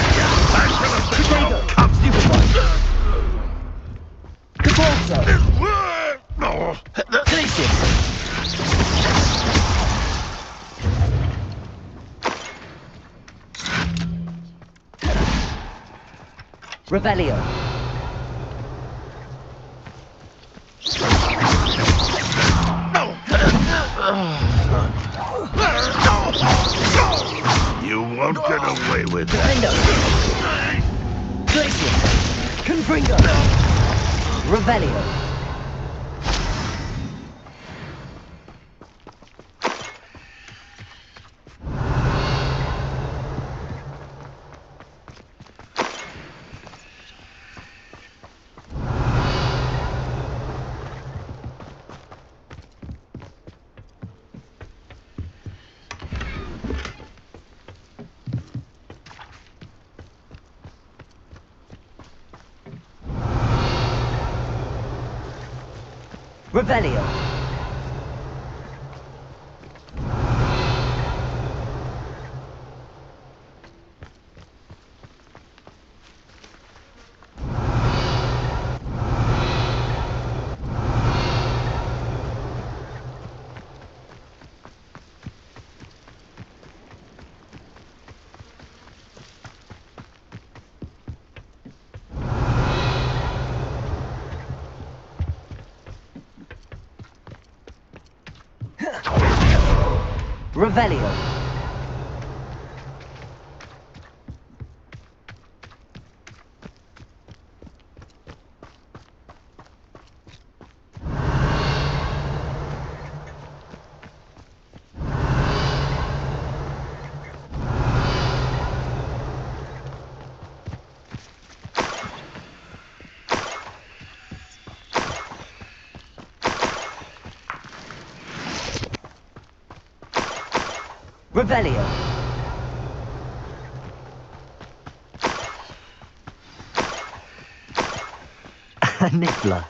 Revelio. You won't get away with Defender. Glacius. Confringo. Revelio. Revelio. Revelio. Revelio. Niffler.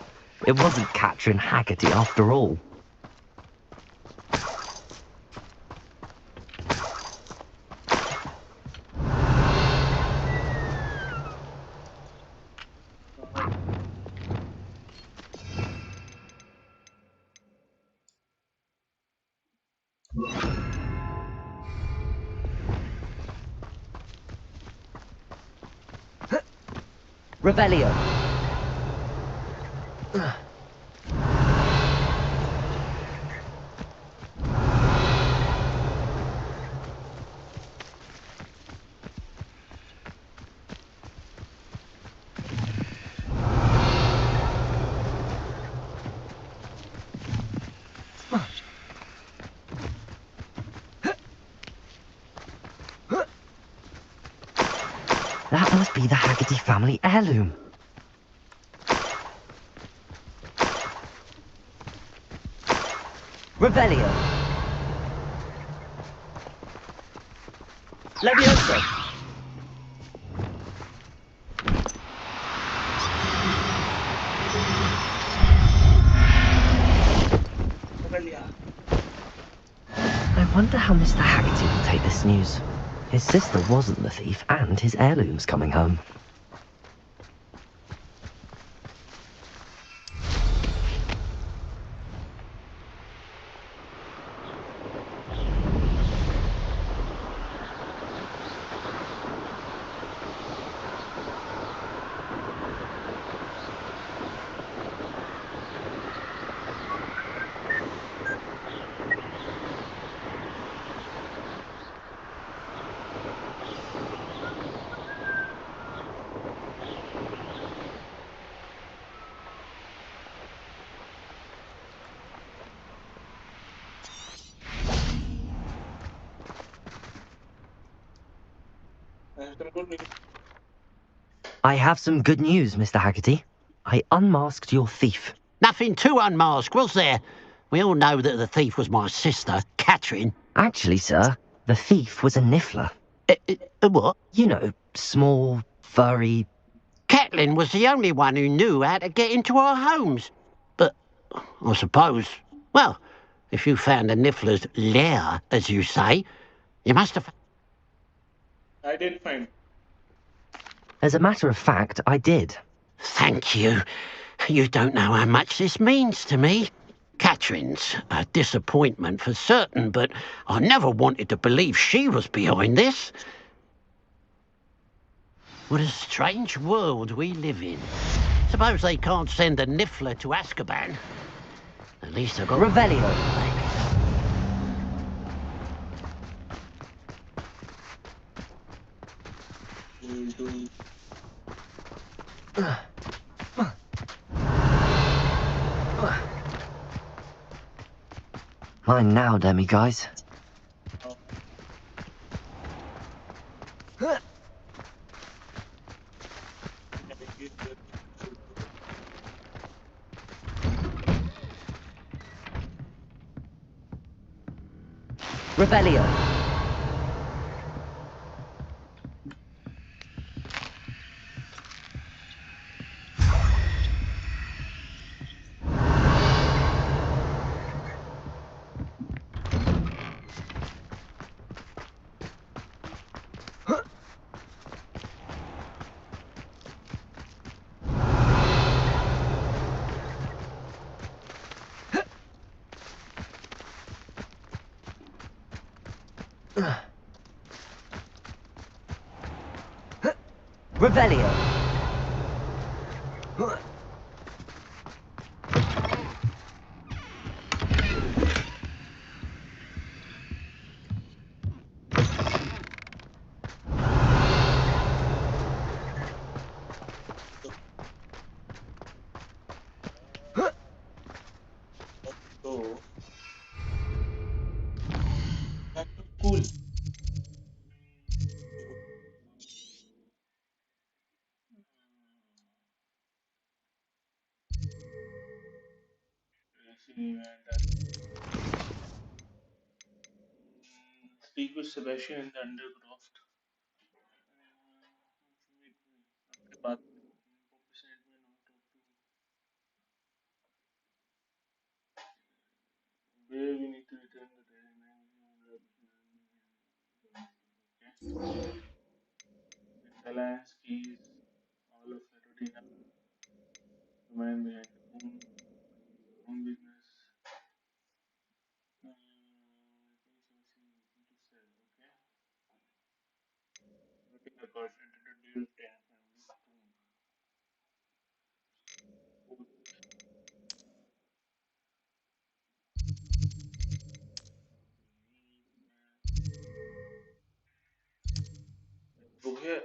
It wasn't Catherine Haggerty after all. Revelio. That must be the Haggerty family heirloom. Revelio. Leviosa. I wonder how Mr. Haggerty will take this news. His sister wasn't the thief, and his heirloom's coming home. I have some good news, Mr. Haggerty. I unmasked your thief. Nothing to unmask, was there? We all know that the thief was my sister, Catherine. Actually, sir, the thief was a niffler. A what? You know, small, furry... Catelyn was the only one who knew how to get into our homes. But, I suppose, well, if you found the niffler's lair, as you say, you must have... I did find. As a matter of fact, I did. Thank you. You don't know how much this means to me. Catherine's a disappointment for certain, but I never wanted to believe she was behind this. What a strange world we live in. Suppose they can't send a niffler to Azkaban. At least I've got... Revelio. Mine now, demi-guys. Revelio. Revelio. So, that's so cool. Speak with Sebastian in the undercroft. अपने बात where we need to return the Alliance keys, all of Rodina, the man behind the own business. Looking the card into the deal 10. Okay.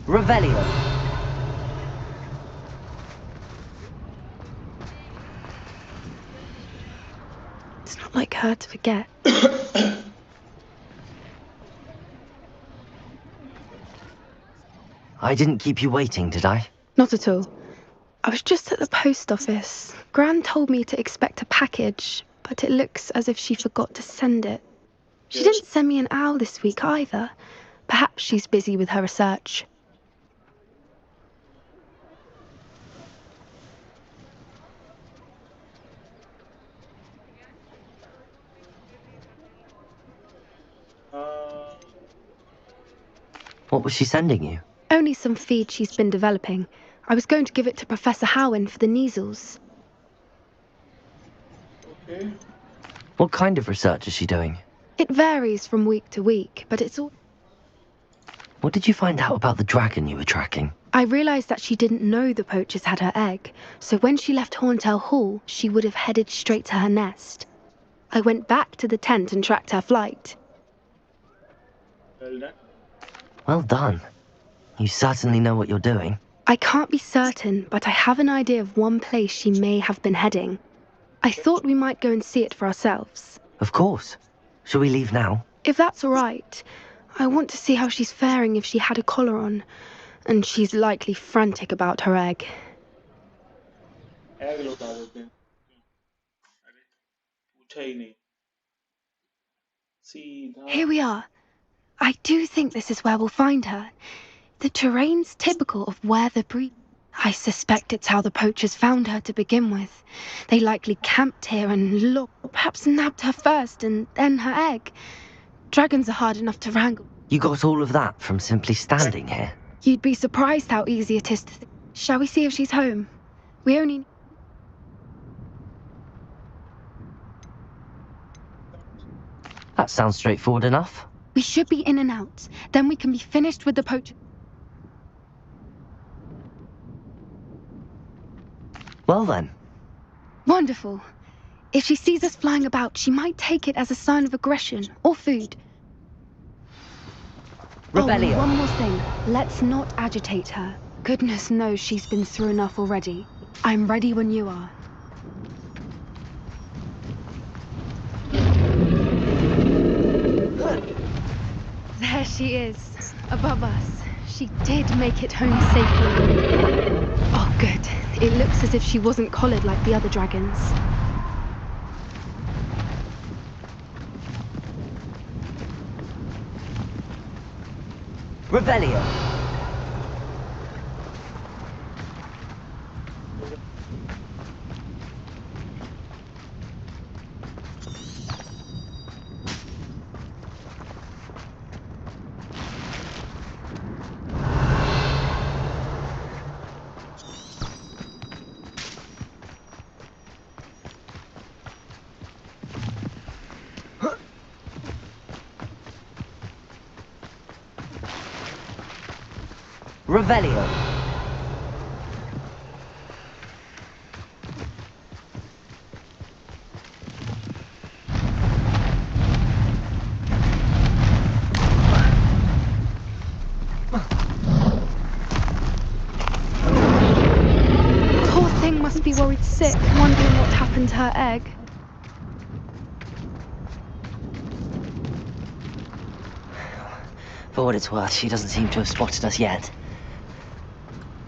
Revelio. It's not like her to forget. I didn't keep you waiting, did I? Not at all. I was just at the post office. Gran told me to expect a package, but it looks as if she forgot to send it. She didn't send me an owl this week either. Perhaps she's busy with her research. What was she sending you? Only some feed she's been developing. I was going to give it to Professor Howen for the measles. Okay. What kind of research is she doing? It varies from week to week, but it's all... What did you find out about the dragon you were tracking? I realised that she didn't know the poachers had her egg, so when she left Horntail Hall, she would have headed straight to her nest. I went back to the tent and tracked her flight. Well done. Well done. You certainly know what you're doing. I can't be certain, but I have an idea of one place she may have been heading. I thought we might go and see it for ourselves. Of course. Shall we leave now? If that's all right. I want to see how she's faring if she had a collar on. And she's likely frantic about her egg. Egg लौटा देते हैं. अरे पूछा ही नहीं. सीधा. Here we are. I do think this is where we'll find her. The terrain's typical of where the breed... I suspect it's how the poachers found her to begin with. They likely camped here and perhaps nabbed her first and then her egg. Dragons are hard enough to wrangle. You got all of that from simply standing here? You'd be surprised how easy it is to think. Shall we see if she's home? We only... That sounds straightforward enough. We should be in and out. Then we can be finished with the poacher. Well then. Wonderful. If she sees us flying about, she might take it as a sign of aggression or food. Rebellion. Oh, one more thing. Let's not agitate her. Goodness knows she's been through enough already. I'm ready when you are. There she is, above us. She did make it home safely. Oh, good. It looks as if she wasn't collared like the other dragons. Rebellion. Revelio. Poor thing must be worried sick, wondering what happened to her egg. For what it's worth, she doesn't seem to have spotted us yet.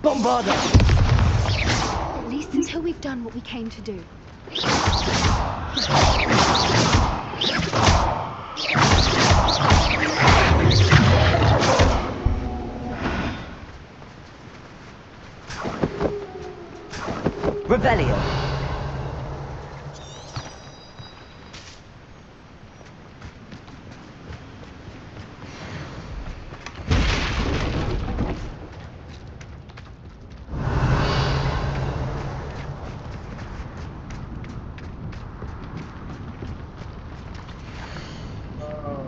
Bombarda! At least until we've done what we came to do. Rebellion!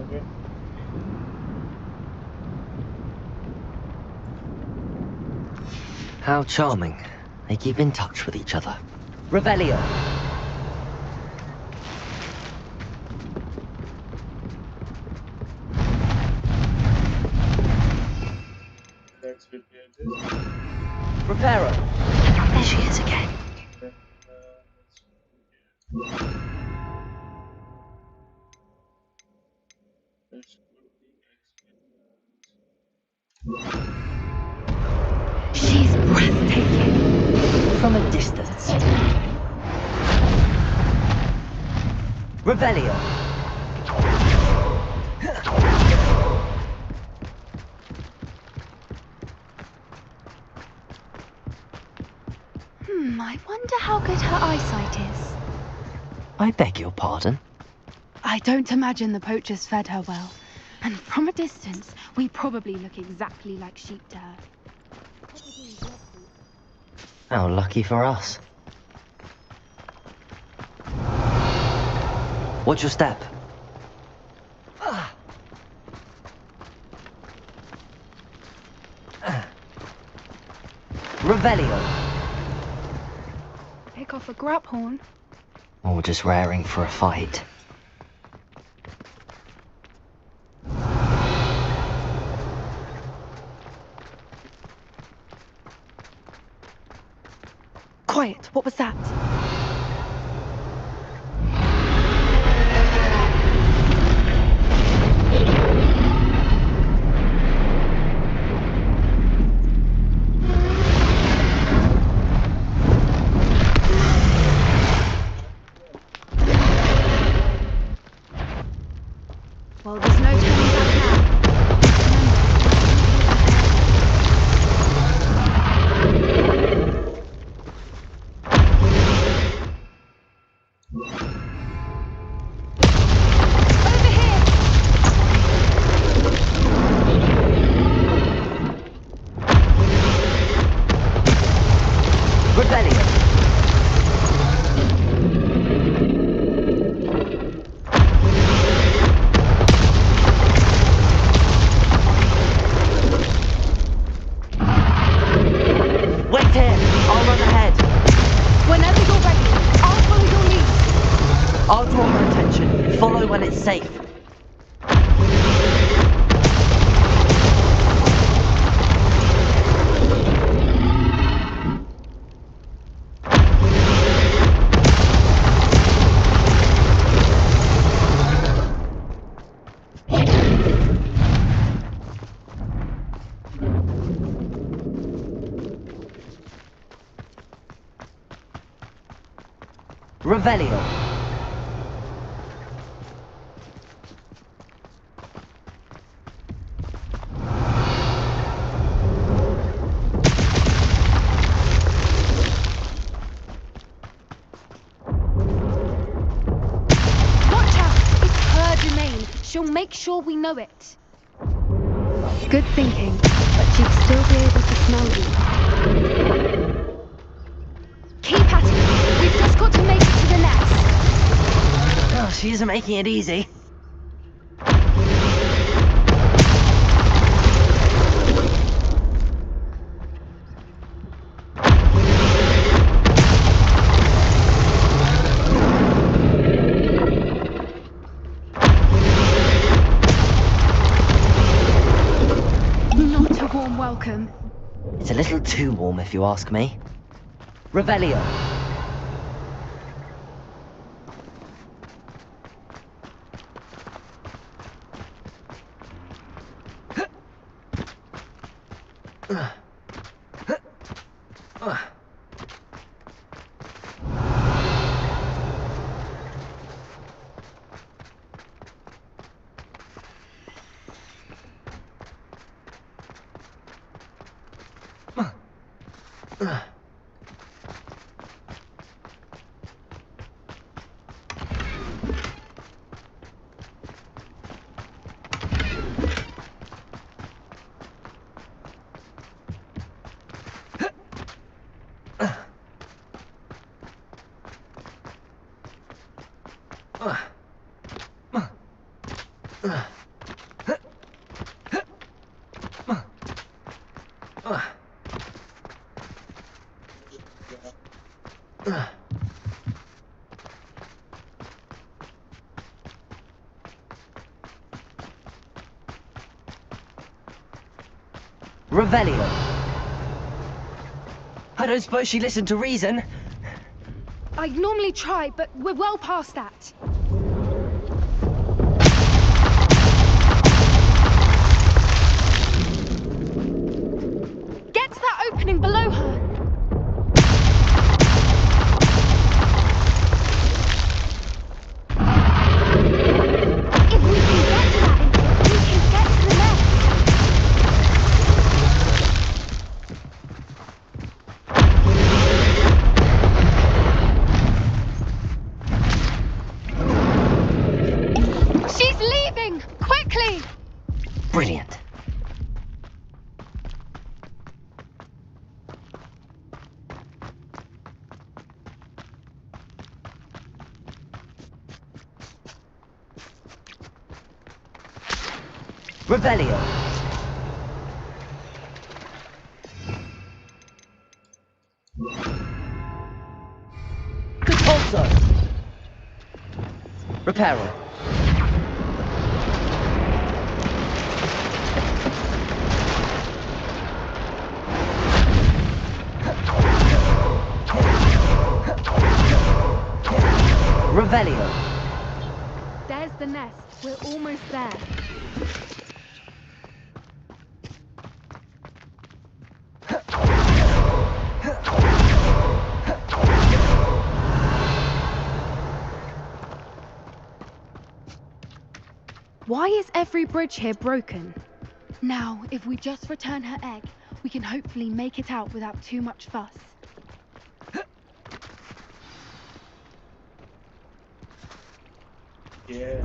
Okay. How charming. They keep in touch with each other. Rebellion! Let's repair this. Reparo! There she is again. Then, let's repair. Let's She's breathtaking. From a distance. Revelio. I wonder how good her eyesight is. I beg your pardon? I don't imagine the poachers fed her well. And from a distance, we probably look exactly like sheep to her. How lucky for us. Watch your step. Revelio. Pick off a grap horn. Or just raring for a fight. Quiet, what was that? Well, there's no turning back now. I'll draw her attention. Follow when it's safe. Revelio. She'll make sure we know it. Good thinking, but she'd still be able to smell you. Keep at it. We've just got to make it to the nest. Oh, she isn't making it easy. Welcome. It's a little too warm, if you ask me. Revelio. Revelio. I don't suppose she listened to reason. I'd normally try, but we're well past that. Get to that opening below her. Revelio. Repulsor. Reparo. Revelio. There's the nest. We're almost there. Why is every bridge here broken? Now, if we just return her egg, we can hopefully make it out without too much fuss. Yeah.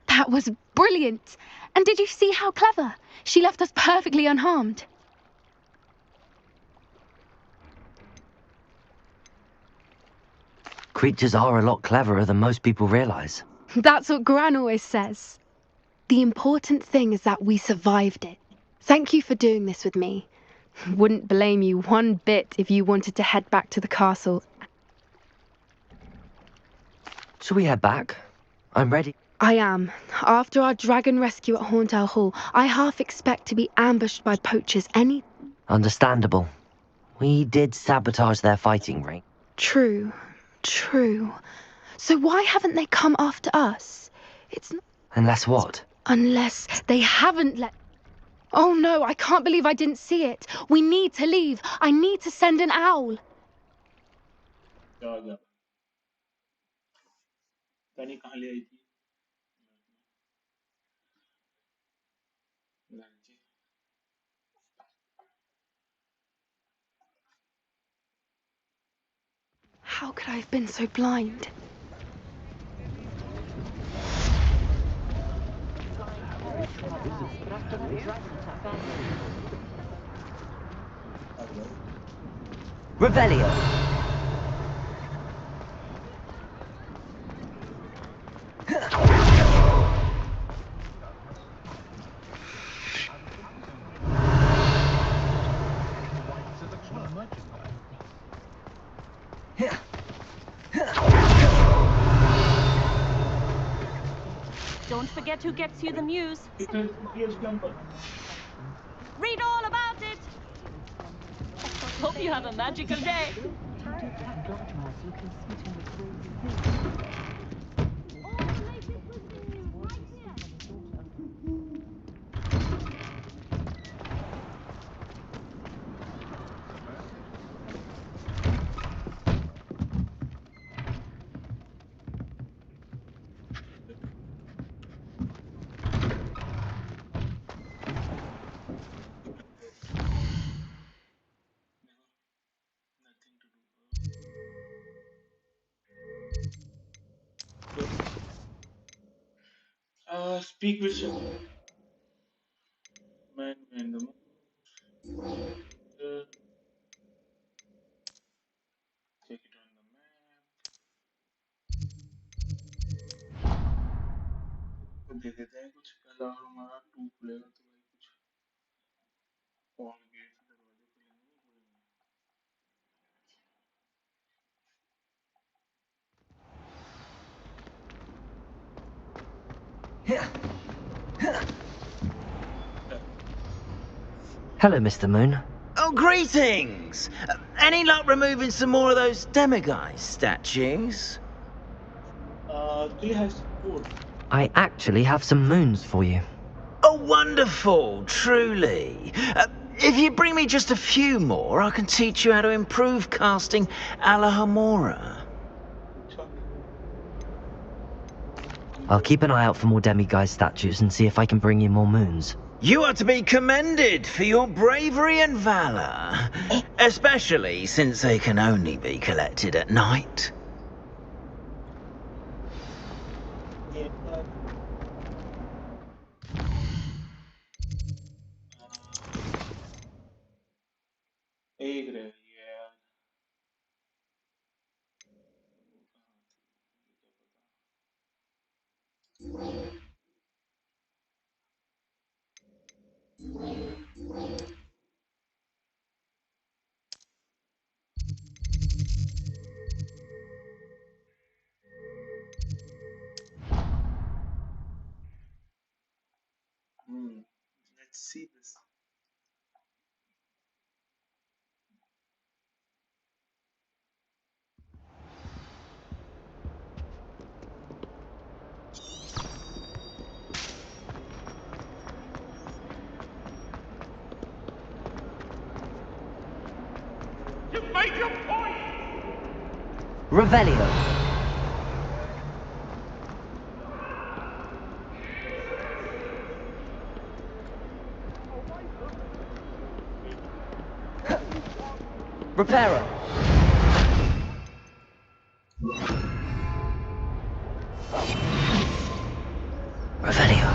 That was brilliant! And did you see how clever? She left us perfectly unharmed. Creatures are a lot cleverer than most people realize. That's what Gran always says. The important thing is that we survived it. Thank you for doing this with me. Wouldn't blame you one bit if you wanted to head back to the castle. Shall we head back? I'm ready. I am. After our dragon rescue at Hauntel Hall, I half expect to be ambushed by poachers any... Understandable. We did sabotage their fighting ring. True. So why haven't they come after us? Unless what? Unless they haven't let... Oh no, I can't believe I didn't see it. We need to leave. I need to send an owl. कहानी कहाँ ले आई थी? How could I have been so blind? Revelio. Don't forget who gets you the muse. Read all about it. Hope you have a magical day. Speak with man in the moon. Take it on the map. तो दे देते हैं कुछ पहला और हमारा 2 खुलेगा तो भाई कुछ और गेट दरवाजे Hello, Mr. Moon. Oh, greetings! Any luck removing some more of those demiguise statues? I actually have some moons for you. Oh, wonderful, truly. If you bring me just a few more, I can teach you how to improve casting a la Hamura. I'll keep an eye out for more demiguise statues and see if I can bring you more moons. You are to be commended for your bravery and valor, especially since they can only be collected at night. Let's see this. You've made your point! Revelio. Reparo. Revelio.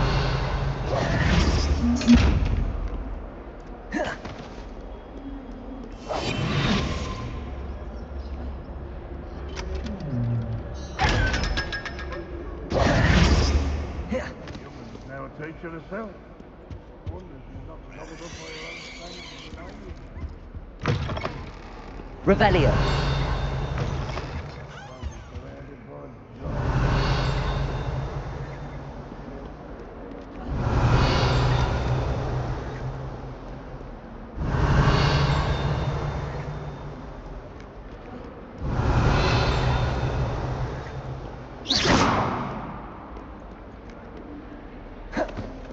Now a teacher herself. Wonder she's not gobbled up by her own things, you know. Revelio.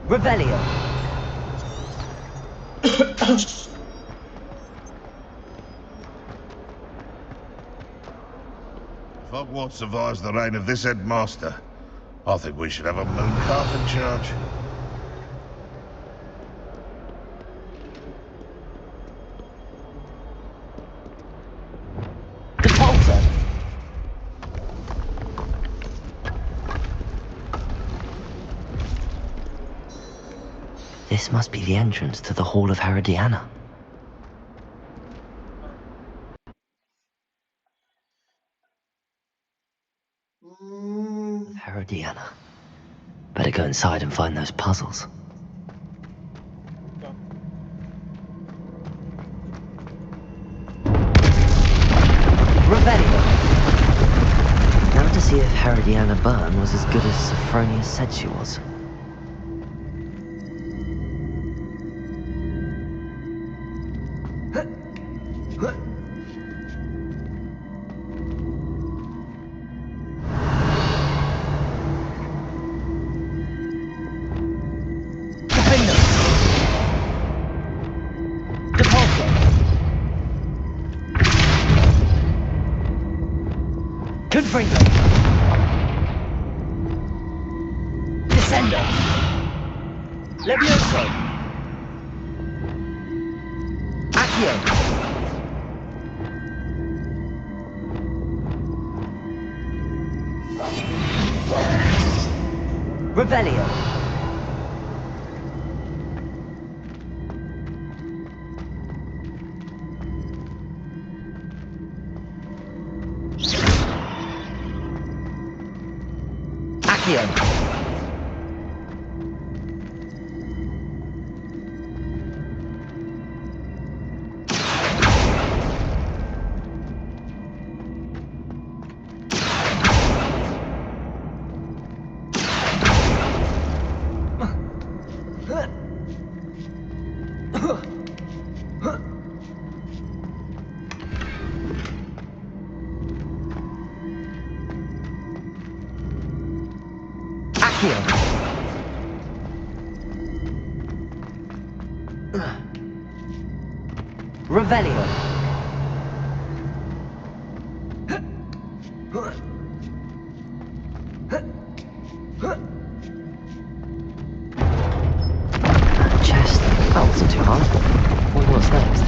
Revelio. If Hogwarts survives the reign of this headmaster, I think we should have a moon calf in charge. This must be the entrance to the Hall of Herodiana. Of Herodiana. Better go inside and find those puzzles. Revelio. Now to see if Herodiana Byrne was as good as Sophronia said she was. Confringo. Descendo. Levioso. Accio. Revelio. Accio. Revelio. Chest. That wasn't too hard. Wonder what's next.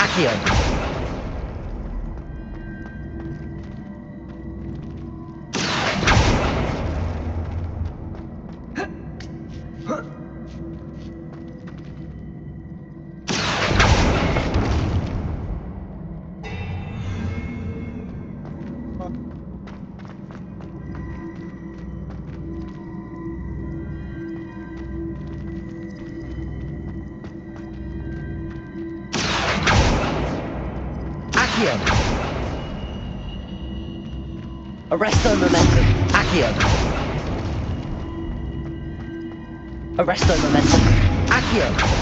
Accio. Accio. Arresto momentum. Accio. Arresto momentum. Accio.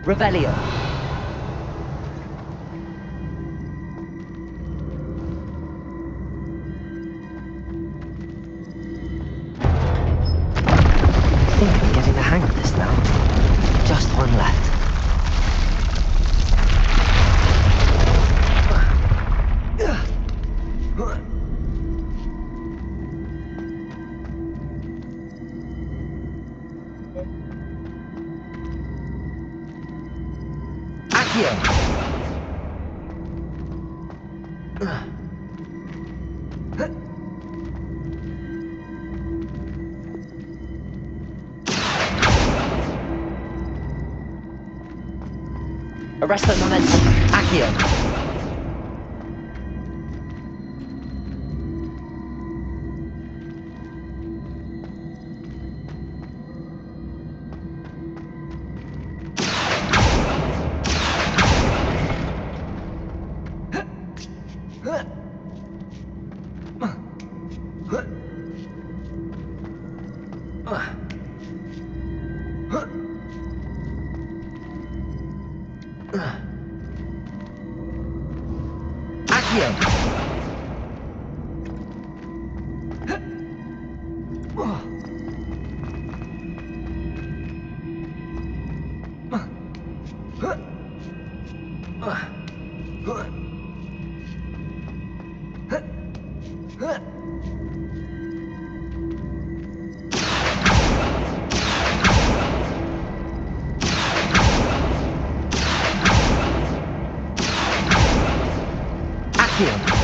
Revelio. I think I'm getting the hang of this now. Just one left. Arresto momentum. Accio. Accio.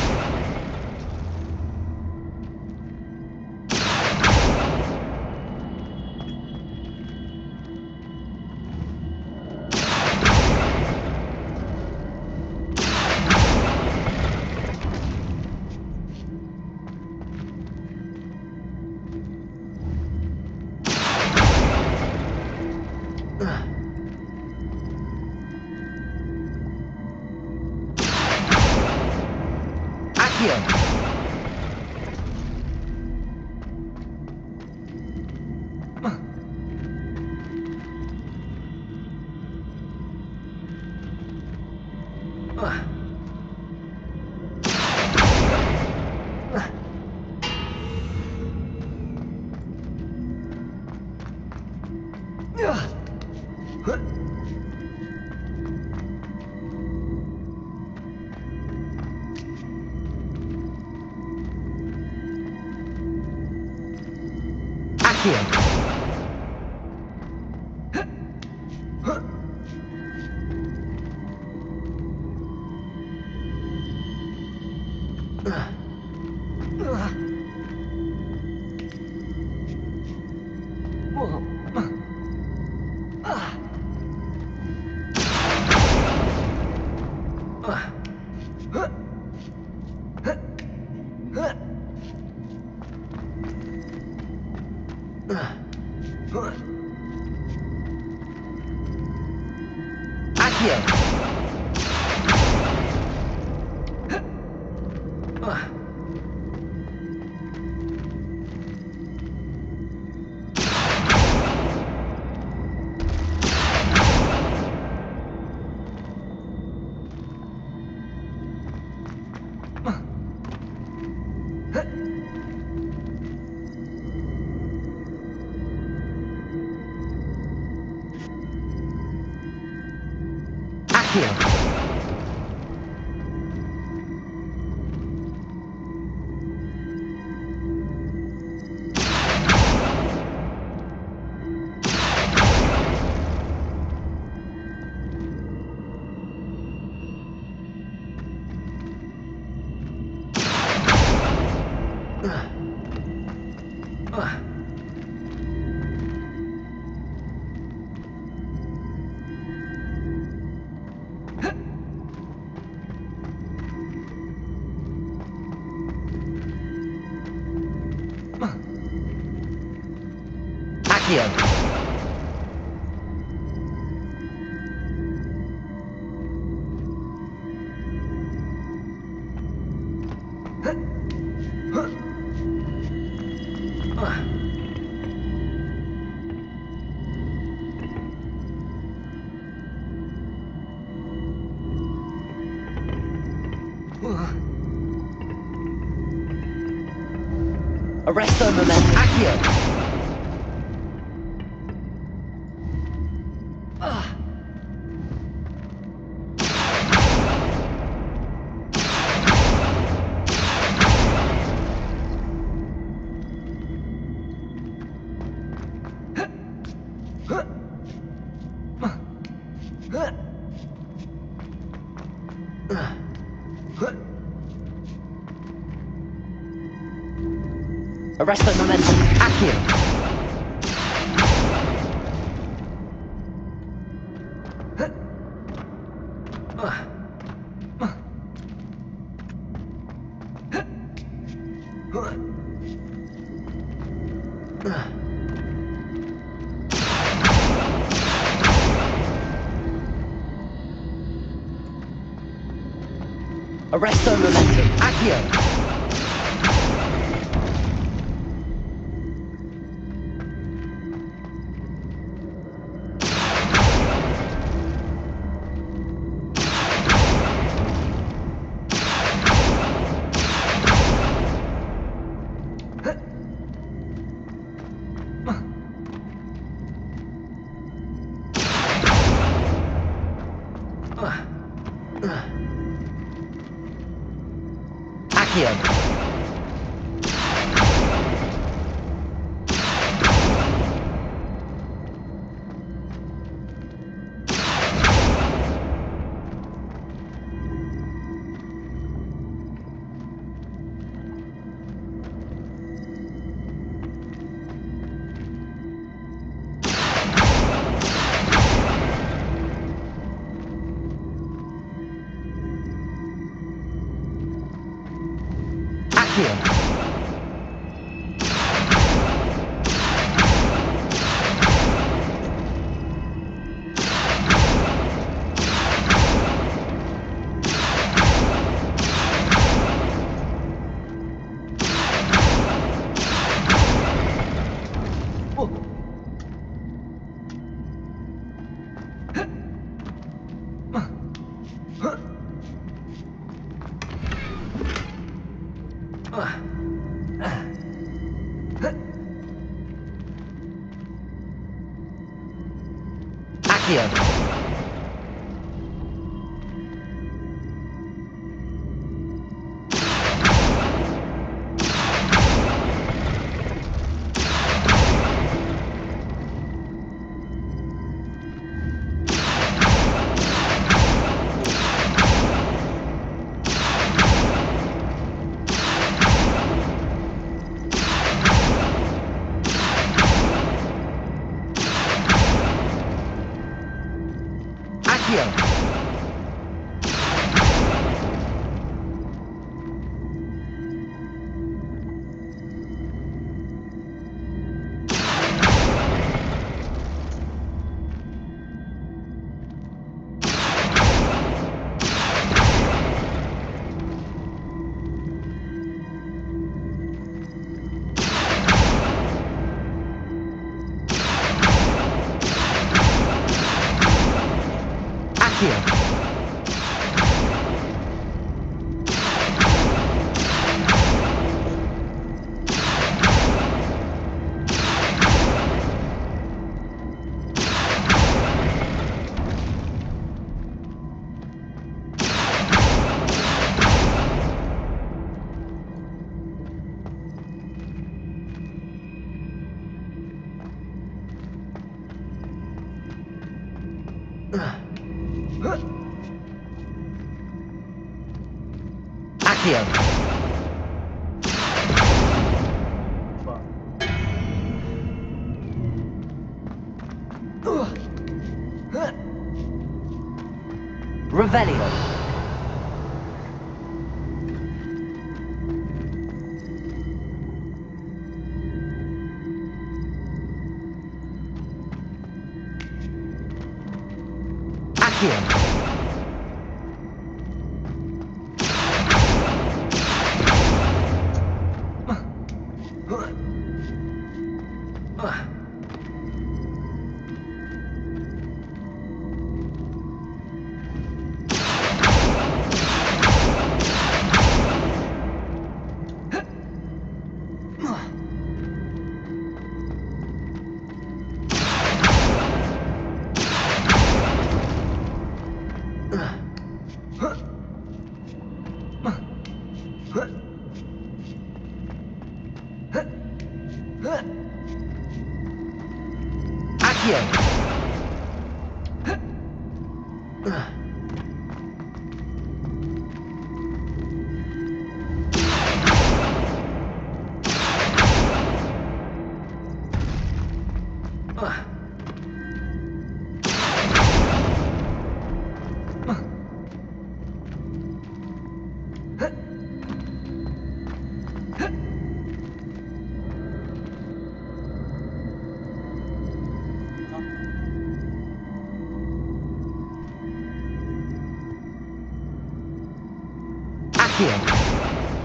Arresto momentum. Accio. Arresto momentum. Accio. Arresto momentum. Accio. Revelio.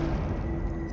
Accio.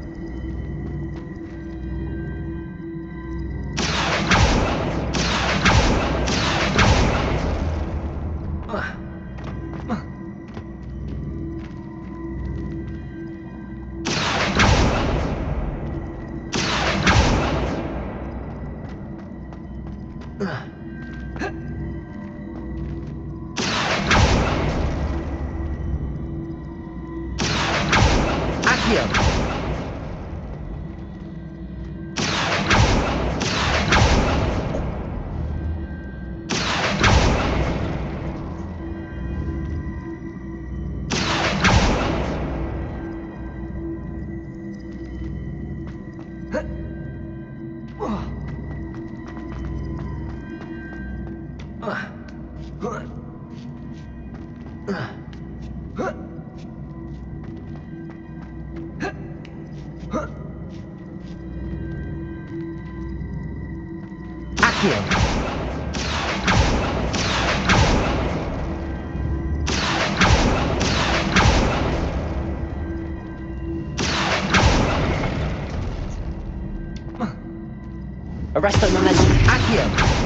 Accio. Arresto momentum. Accio.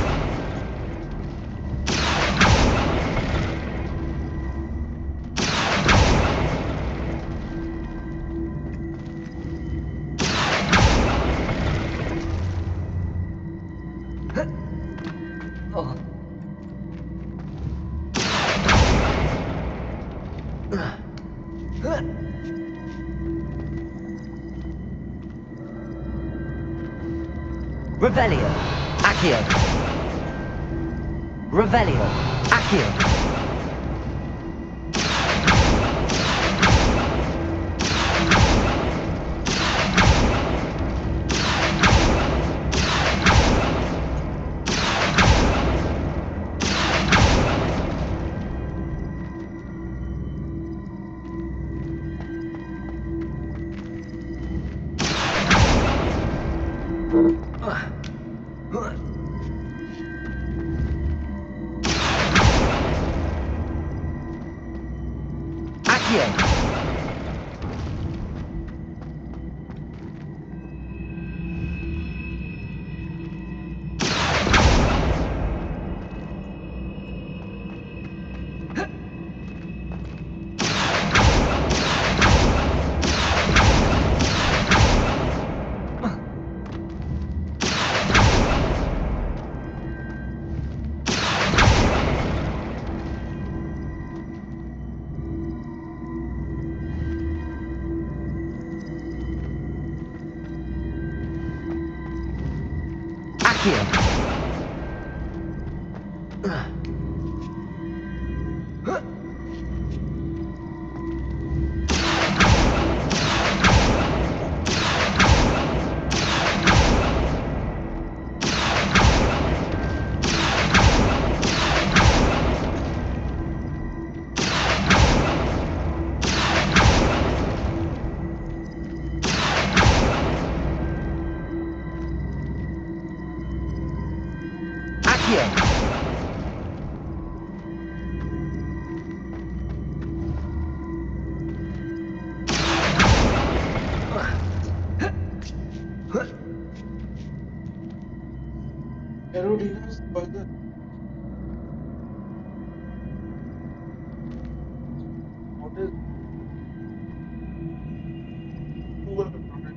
Revelio. Accio. Revelio. Accio. Herodina's poison. What is Google uploaded?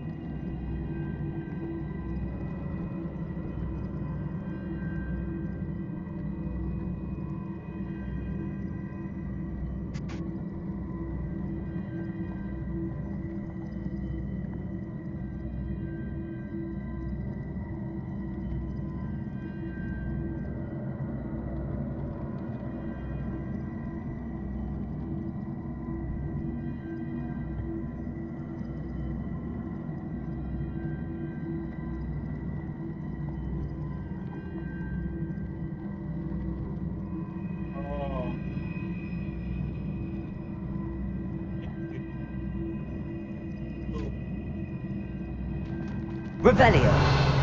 Revelio.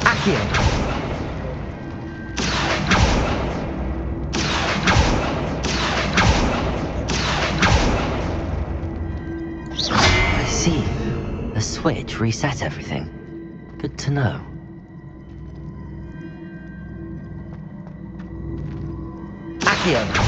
Accio. I see. The switch reset everything. Good to know. Accio.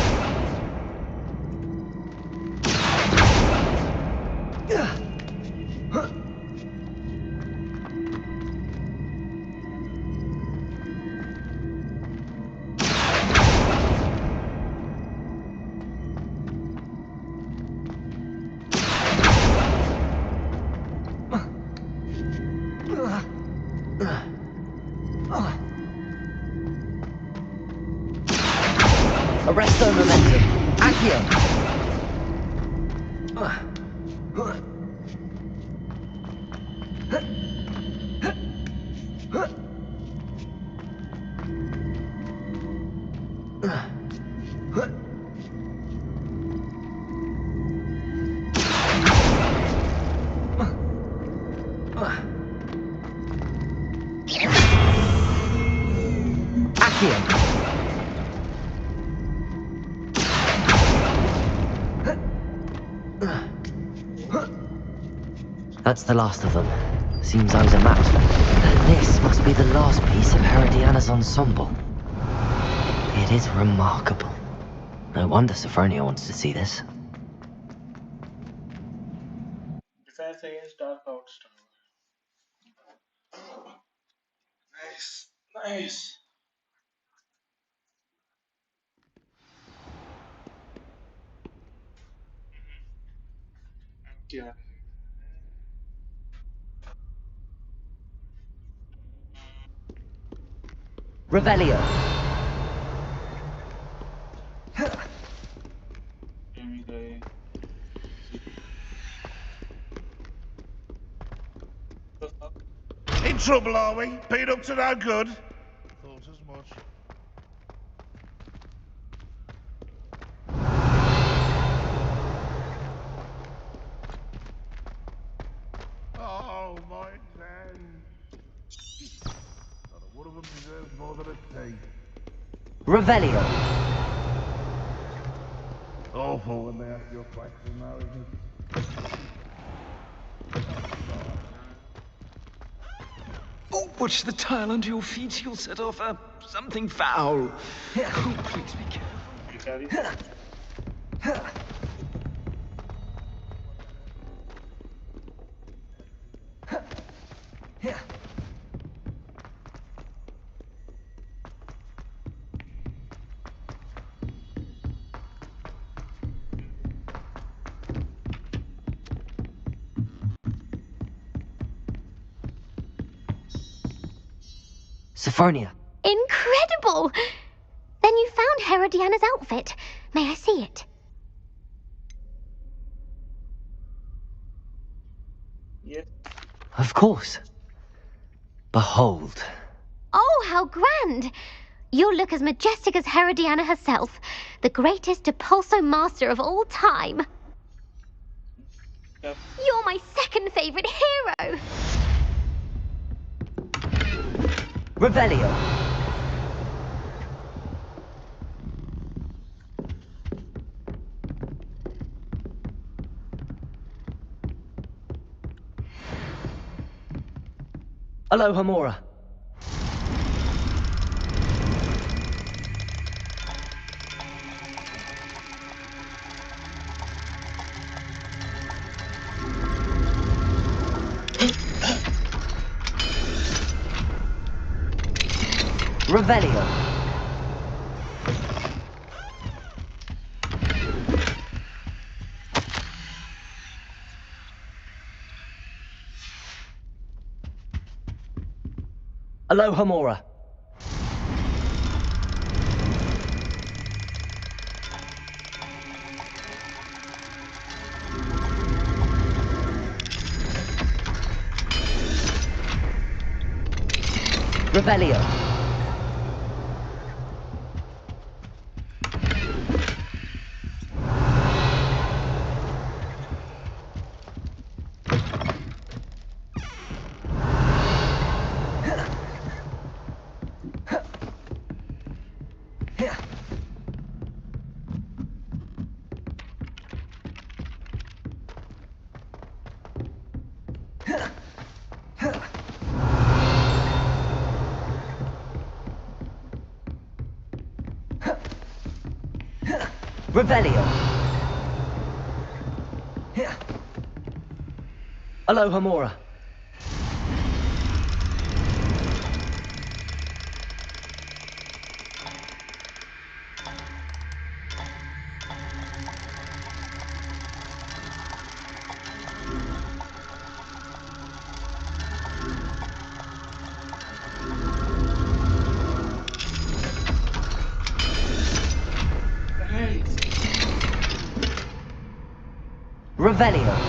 Arresto momentum. Accio. That's the last of them. Seems I was a match. This must be the last piece of Herodiana's ensemble. It is remarkable. No wonder Sophronia wants to see this. Defense against Dark Outs Tower. Nice. Nice. क्या Revelio. In trouble, are we? Been up to no good? Thought as much. Oh, my Dan. Not a one of them deserves more than a tea. Revelio. Awful when they ask your questions now, isn't it? Oh, watch the tile under your feet. You'll set off something foul. Oh, please be careful. Sophronia. Incredible! Then you found Herodiana's outfit. May I see it? Yes. Of course. Behold. Oh, how grand! You'll look as majestic as Herodiana herself, the greatest Depulso master of all time. Yep. You're my second favorite hero! Revelio. Aloha Mora. Revelio. Aloha Mora. Revelio. Revelio. Aloha Mora. Revelio.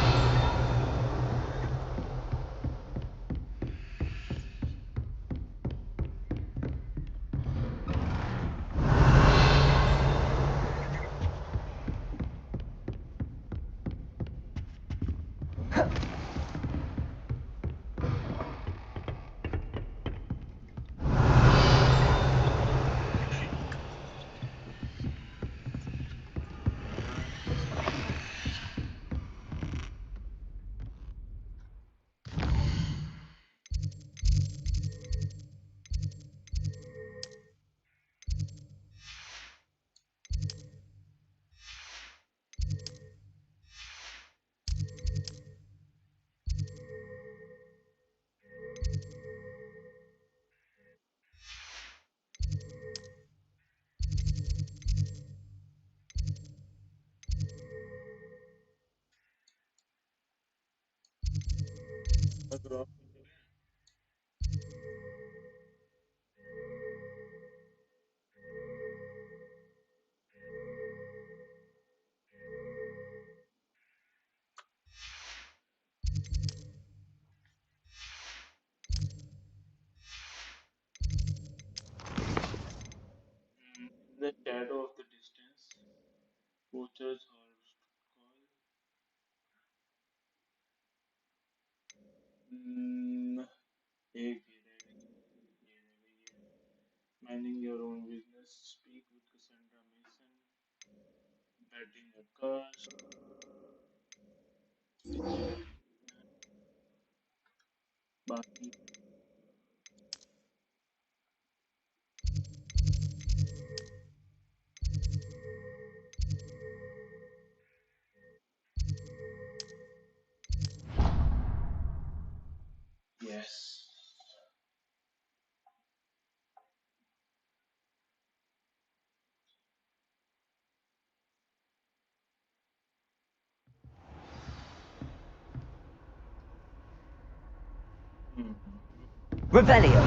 The shadow of the distance. Poachers harvest call. Hey, minding your own business. Speak with Cassandra Mason. Betting a curse. Baki. Yes. Revelio.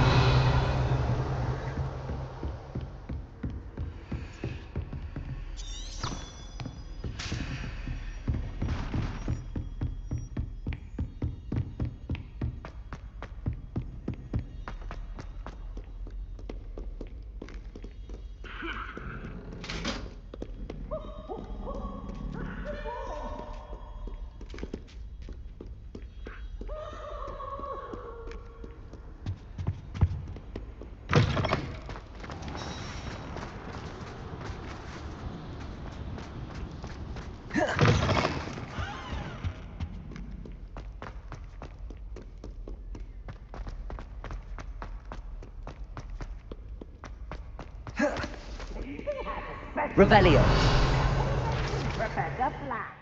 Revelio. Professor Black.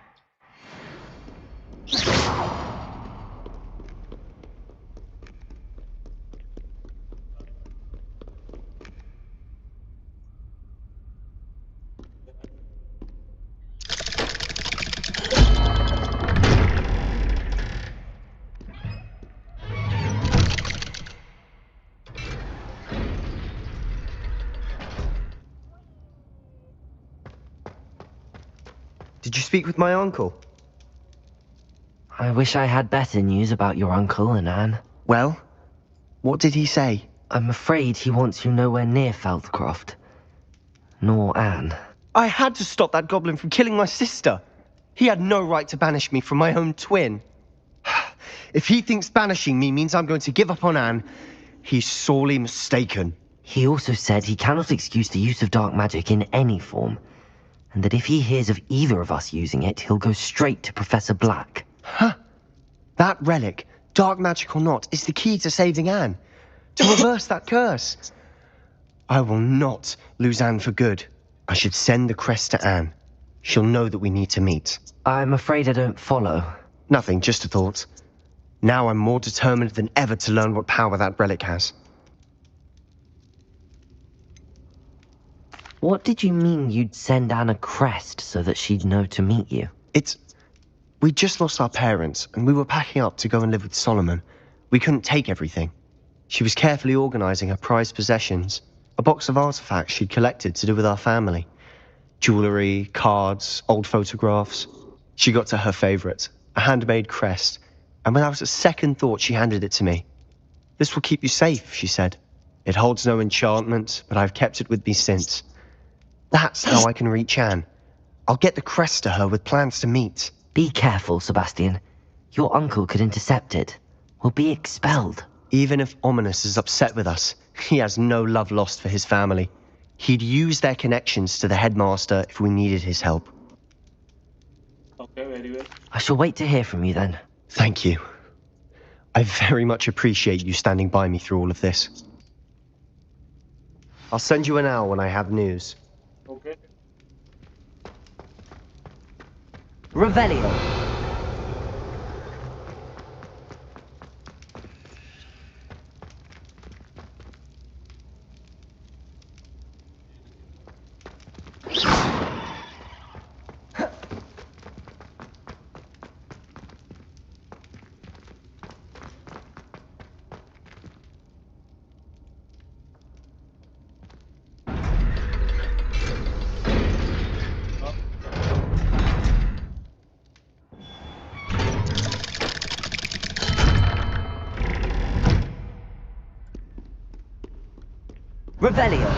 Did you speak with my uncle? I wish I had better news about your uncle and Anne. Well, what did he say? I'm afraid he wants you nowhere near Feldcroft. Nor Anne. I had to stop that goblin from killing my sister. He had no right to banish me from my own twin. If he thinks banishing me means I'm going to give up on Anne, he's sorely mistaken. He also said he cannot excuse the use of dark magic in any form, and that if he hears of either of us using it, he'll go straight to Professor Black. Huh? That relic, dark magic or not, is the key to saving Anne. To reverse that curse. I will not lose Anne for good. I should send the crest to Anne. She'll know that we need to meet. I'm afraid I don't follow. Nothing, just a thought. Now I'm more determined than ever to learn what power that relic has. What did you mean you'd send Anne a crest so that she'd know to meet you? We just lost our parents, and we were packing up to go and live with Solomon. We couldn't take everything. She was carefully organizing her prized possessions, a box of artifacts she'd collected to do with our family. Jewelry, cards, old photographs. She got to her favorite, a handmade crest, and without a second thought she handed it to me. This will keep you safe, she said. It holds no enchantment, but I've kept it with me since. That's how I can reach Anne. I'll get the crest to her with plans to meet. Be careful, Sebastian. Your uncle could intercept it. We'll be expelled. Even if Ominous is upset with us, he has no love lost for his family. He'd use their connections to the headmaster if we needed his help. Okay, very well. I shall wait to hear from you then. Thank you. I very much appreciate you standing by me through all of this. I'll send you an hour when I have news. Okay. Revelio. Revelio.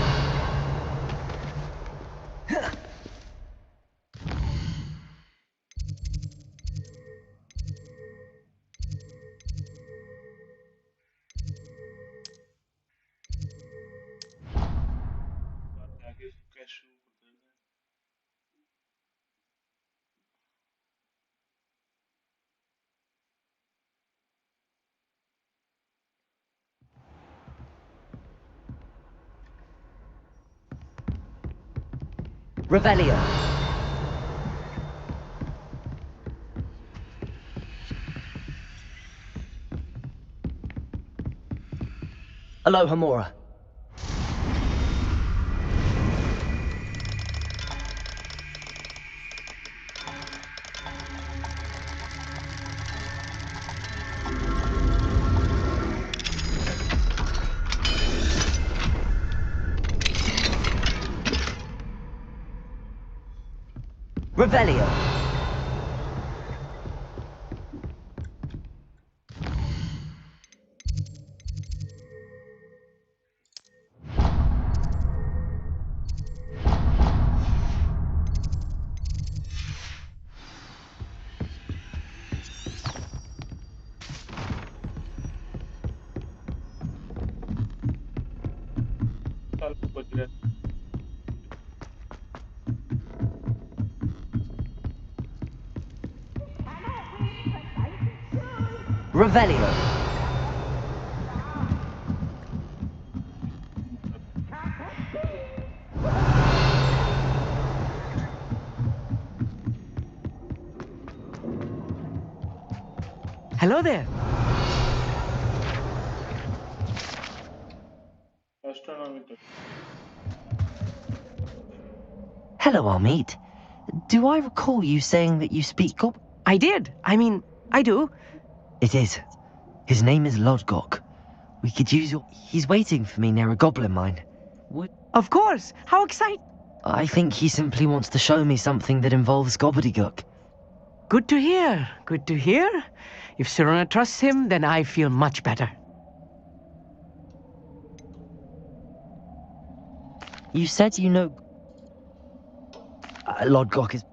आगे क्या शुरू होता है Revelio. Aloha Mora. Revelio. साल बज रहा है Revelio. Hello there. astronomical Hello, Armeet. Do I recall you saying that you speak Gob? I did. I mean, I do. It is. His name is Lodgok. We could use your... He's waiting for me near a goblin mine. Of course. How exciting. I think he simply wants to show me something that involves gobbledygook. Good to hear. Good to hear. If Serena trusts him, then I feel much better. You said you know... Lodgok is...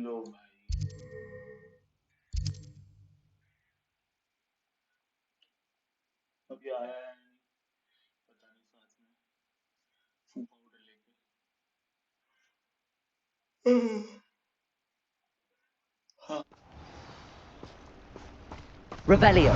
लो भाई अभी आया है पता नहीं साथ में फू powder लेके हाँ Revelio.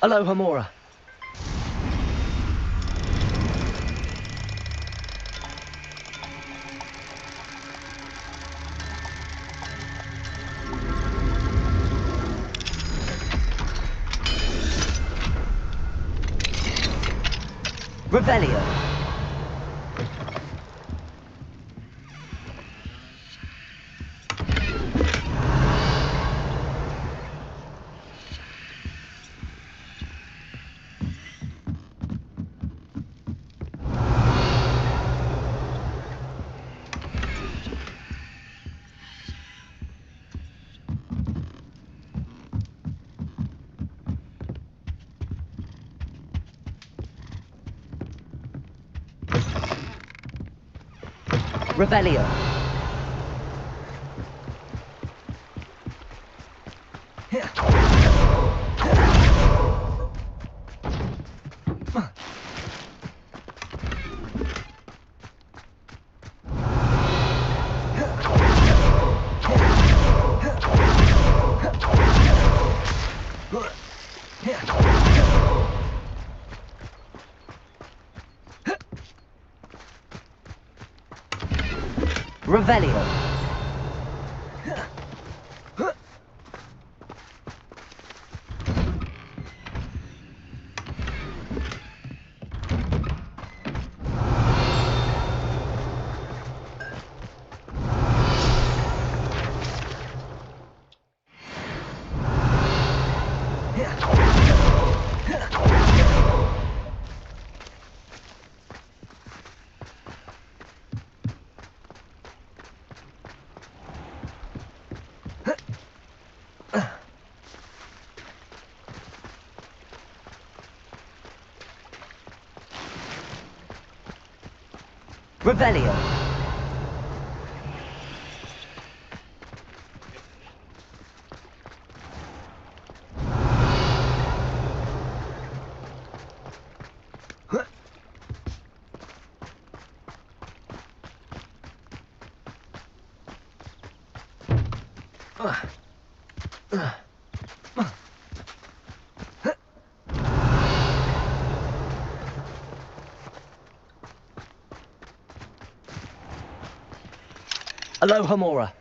Aloha Mora. Revelio. Revelio. Revelio. Revelio. Aloha Mora.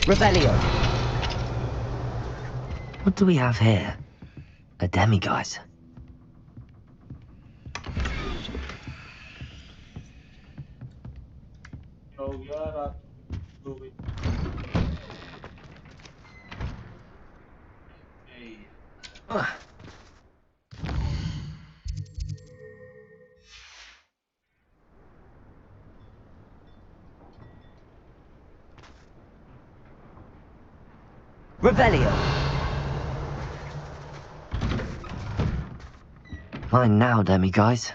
Revelio. What do we have here? A demiguise. Revelio. Mine now, demiguise.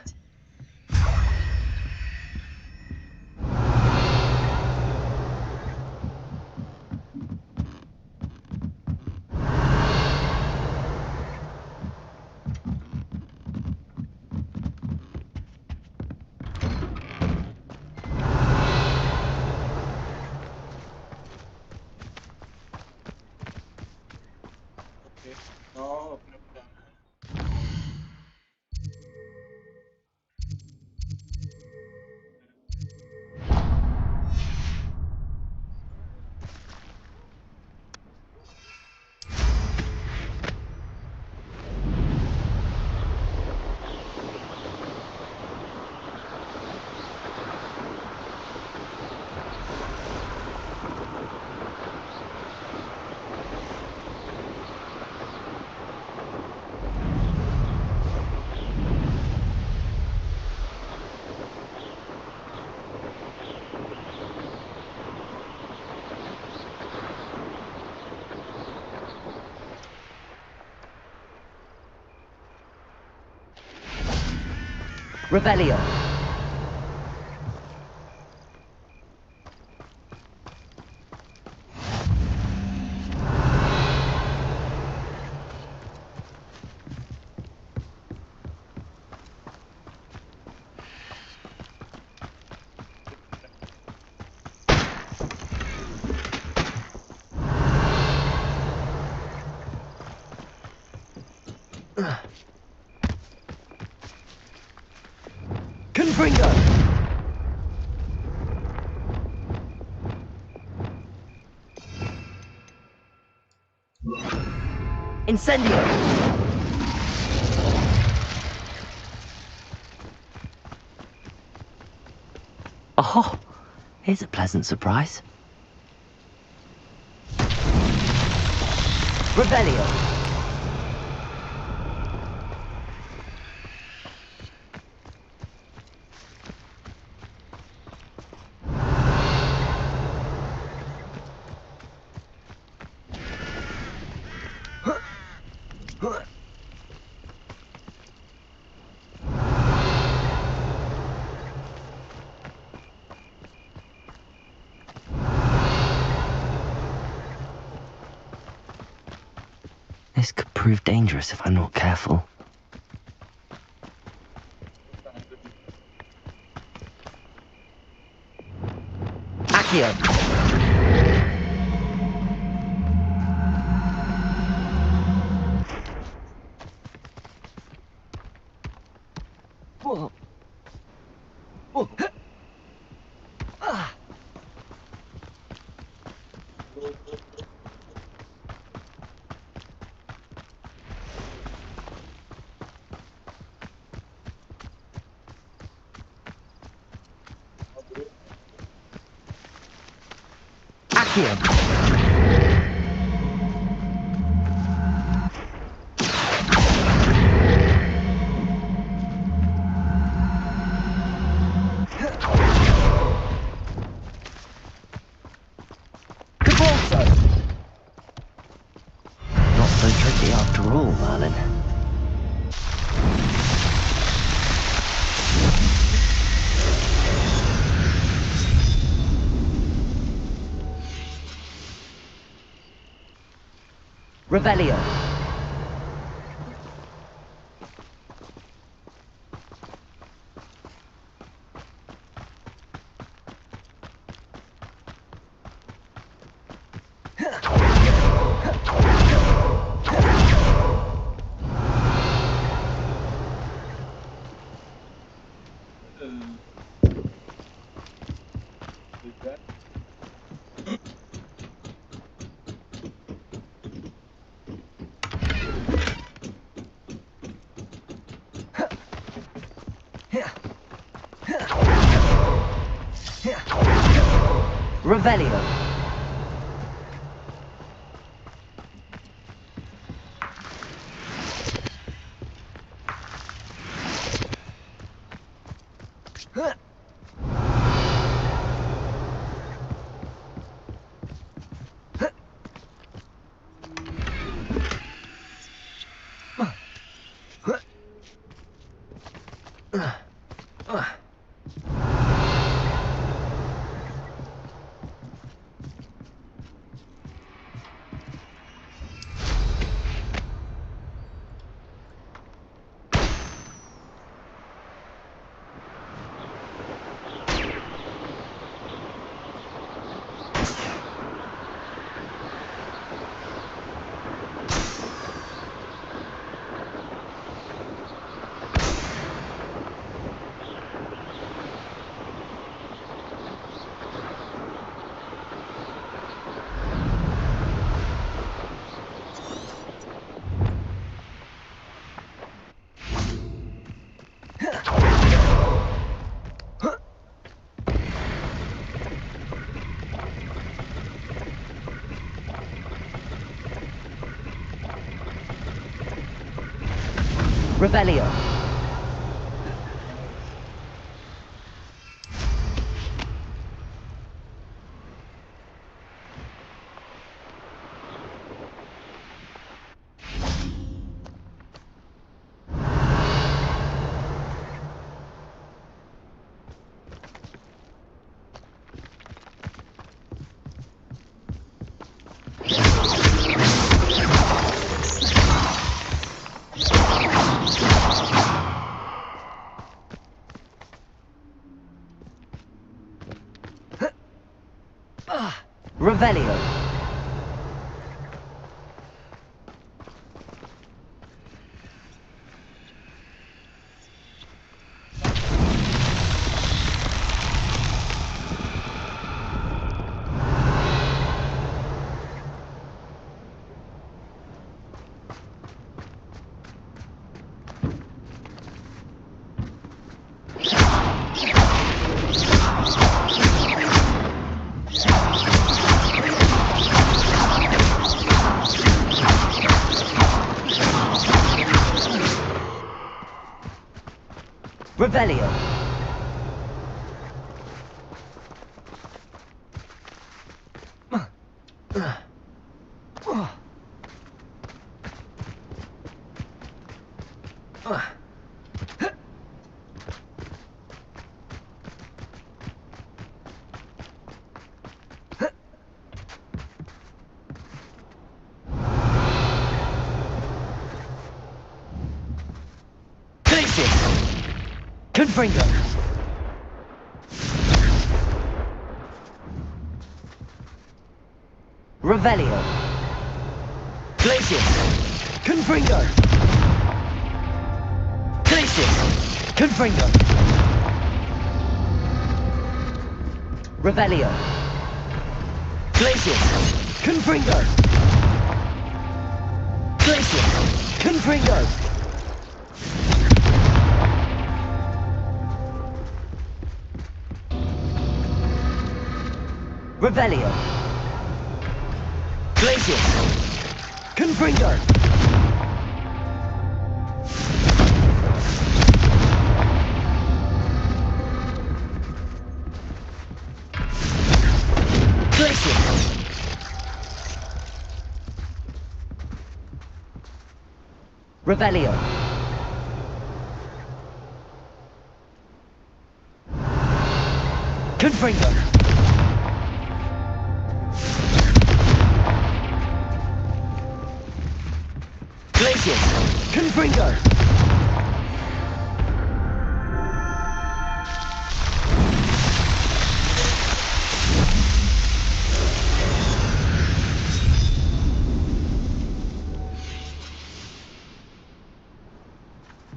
Revelio. Confringo! Incendio! Oh, here's a pleasant surprise. Revelio! This could prove dangerous if I'm not careful. Accio! Whoa. Whoa. Ah. Accio! Not so tricky after all, Merlin. Revelio. Revelio. Revelio. Revelio. Revelio. Confringo. Revelio. Glacius. Confringo. Glacius. Confringo. Revelio. Glacius. Confringo. Glacius. Confringo. Revelio. Glacius. Confringo. Glacius. Revelio. Confringo. Glacius. Confringo.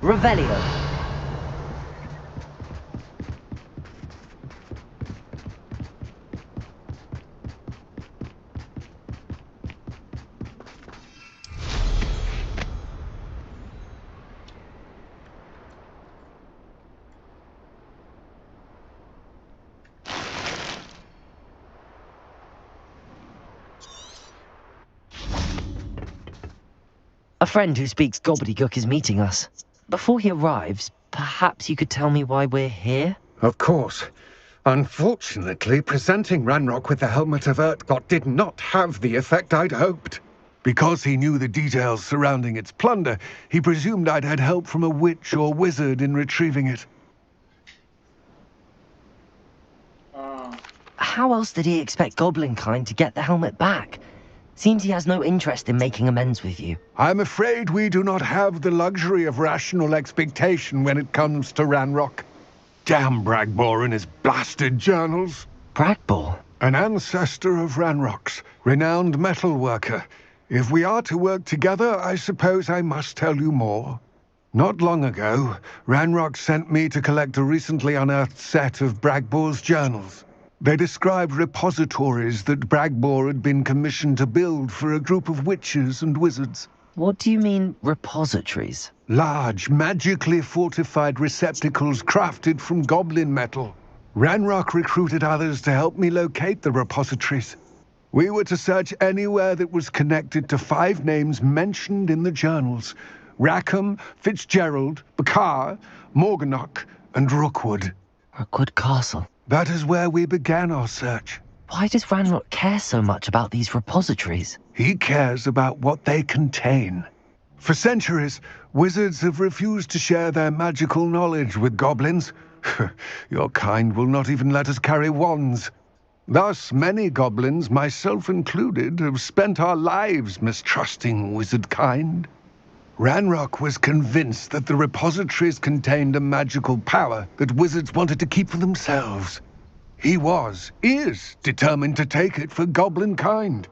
Revelio. A friend who speaks gobbledygook is meeting us. Before he arrives, perhaps you could tell me why we're here? Of course. Unfortunately, presenting Ranrock with the Helmet of Urtkot did not have the effect I'd hoped. Because he knew the details surrounding its plunder, he presumed I'd had help from a witch or wizard in retrieving it. How else did he expect Goblinkind to get the helmet back? Seems he has no interest in making amends with you. I'm afraid we do not have the luxury of rational expectation when it comes to Ranrock. Damn Bragbor and his blasted journals. Bragbor? An ancestor of Ranrock's, renowned metal worker. If we are to work together, I suppose I must tell you more. Not long ago, Ranrock sent me to collect a recently unearthed set of Bragbor's journals. They described repositories that Bragbor had been commissioned to build for a group of witches and wizards. What do you mean, repositories? Large, magically fortified receptacles crafted from goblin metal. Ranrock recruited others to help me locate the repositories. We were to search anywhere that was connected to 5 names mentioned in the journals: Rackham, Fitzgerald, Bakar, Morganach, and Rookwood. Rookwood Castle. That is where we began our search. Why does Ranrock care so much about these repositories? He cares about what they contain. For centuries, wizards have refused to share their magical knowledge with goblins. Your kind will not even let us carry wands. Thus, many goblins, myself included, have spent our lives mistrusting wizard kind. Ranrock was convinced that the repositories contained a magical power that wizards wanted to keep for themselves. He is determined to take it for goblin kind.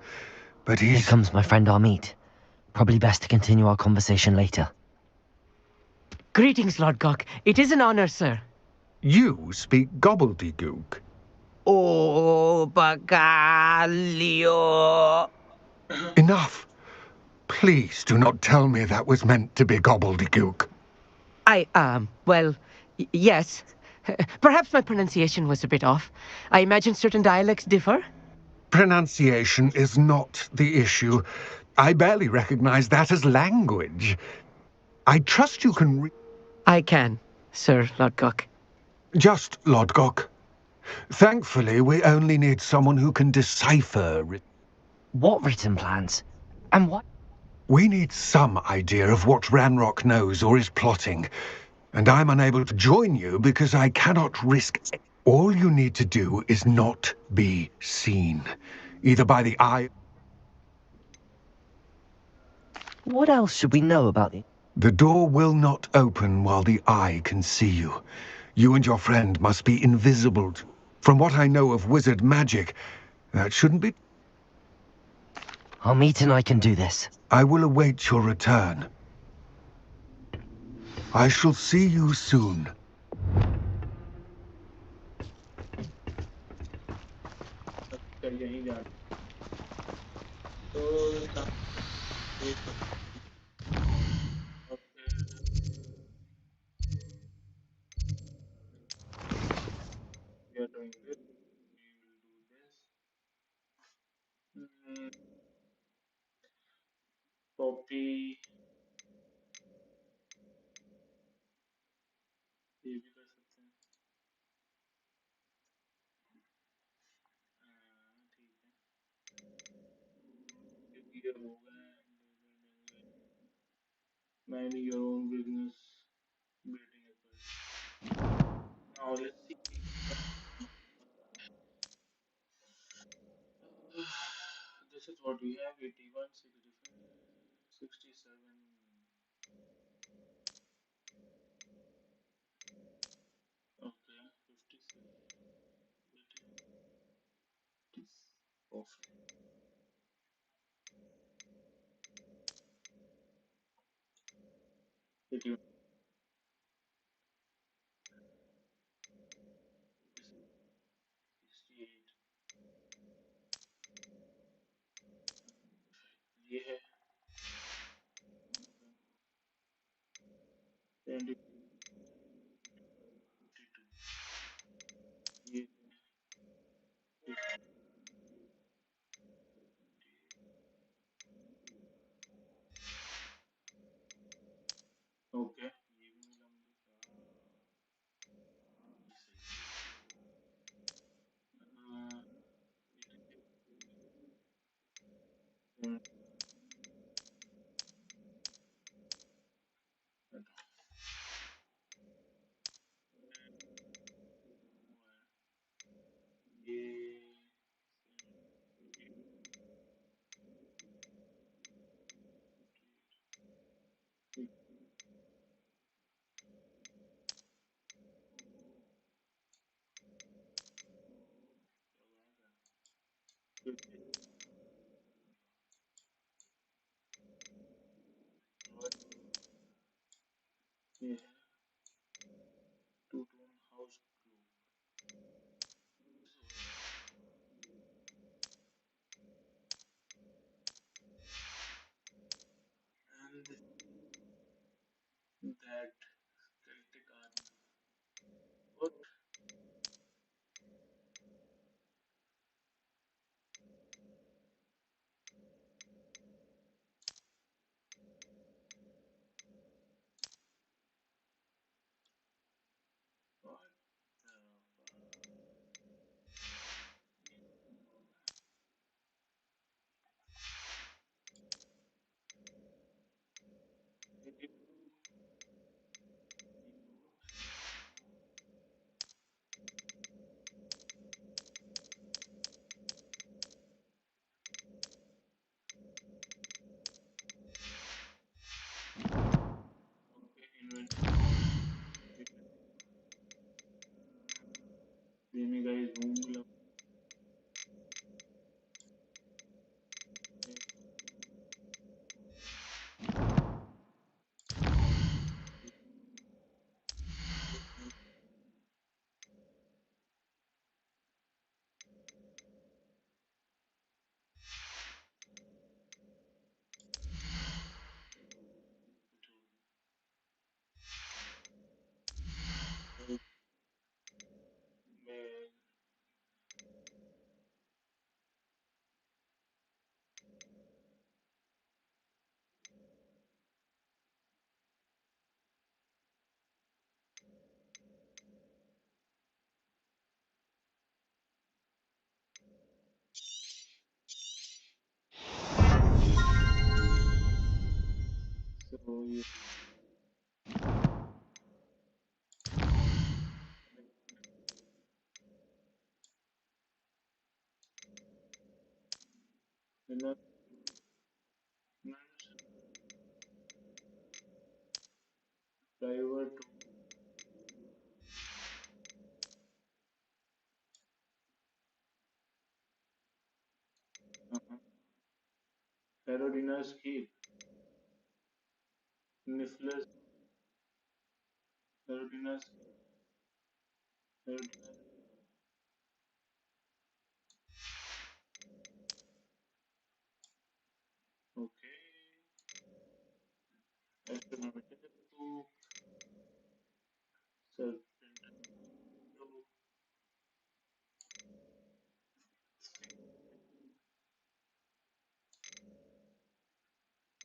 But Here comes my friend Amit. Probably best to continue our conversation later. Greetings, Lord Gok. It is an honor, sir. You speak gobbledygook. Oh, Bagalio. Enough. Please do not tell me that was meant to be gobbledygook. Yes. Perhaps my pronunciation was a bit off. I imagine certain dialects differ. Pronunciation is not the issue. I barely recognize that as language. I trust you can I can, Sir Lodgok. Just Lodgok. Thankfully, we only need someone who can decipher What written plans? And what? We need some idea of what Ranrock knows or is plotting. And I'm unable to join you because I cannot risk... All you need to do is not be seen. Either by the eye... What else should we know about it? The door will not open while the eye can see you. You and your friend must be invisible. From what I know of wizard magic, that shouldn't be... I'm eating, I can do this. I will await your return. I shall see you soon. अच्छा यहीं जा तो we are doing this. We will do this. Copy. ये भी कर सकते हैं। ठीक है। ये हो गए। Mind your own business. Building a person. Now let's see. This is what we have: 81, 67. Okay, 56. Perfect. 81. 68. ये है 22. ये ओके ये भी मिला मुझे ये ये है two tone house and that Celtic army. What? What the fuck? Okay, inventory. Jamie guys whom love. So you know, driver to uh-huh. Herodina's Cave, Nifl's Herodina's Herodina's okay. Astronomical Book, Serpent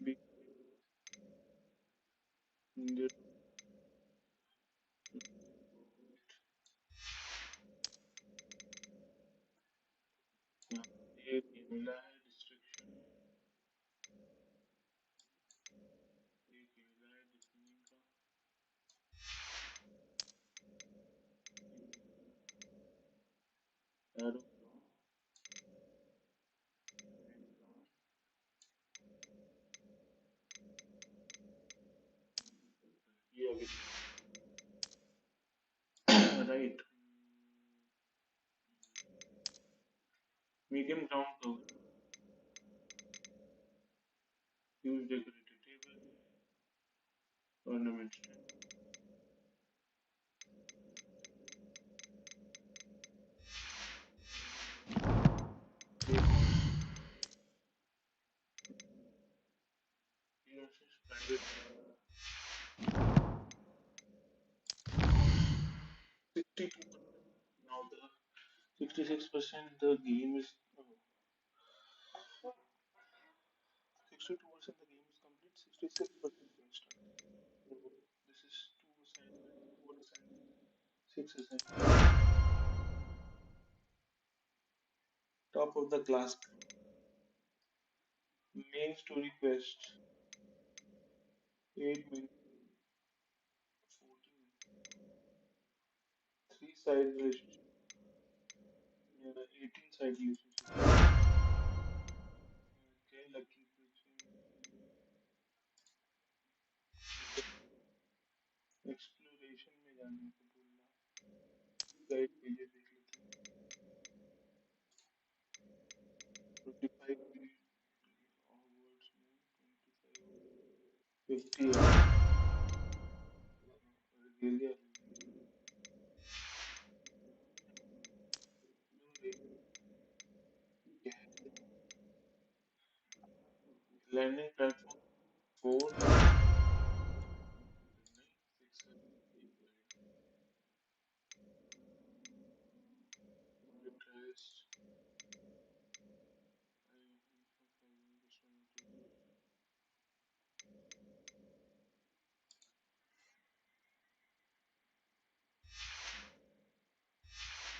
Big Indian Kimila Destruction, Kimila Defining Arrow, yeah, right. Medium ground cover, huge decorated table, ornament stand, private 62. Now the 66% the game is 62% the game is complete. 66% installed. So this is 2 assignment, 4 assignment, 6 assignment. Top of the class. Main story quest. 8 minutes, 14. 3 side relationship. 18 side relationship. Okay, lucky pitching. Exploration में जाने को बोल रहा guide page देख लेते हैं 25 Hogwarts में 25 50 regalia landing platform 4 नहीं 6 request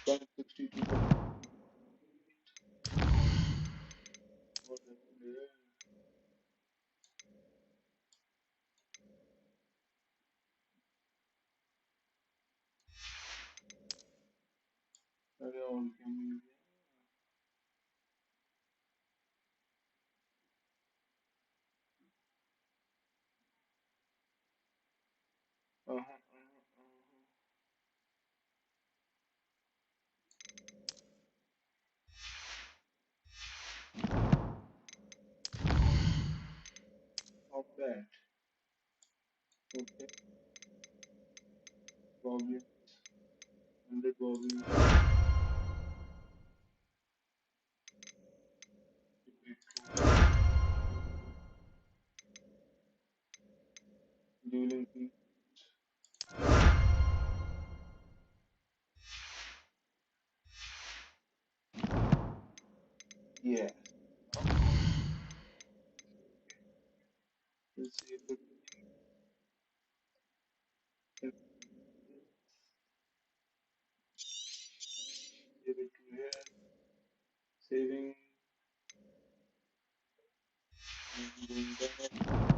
I 62 what happened there अरे और क्या मिल गया not bad okay goblins 100 goblins dueling yeah let's see if it save it to here saving and going back collection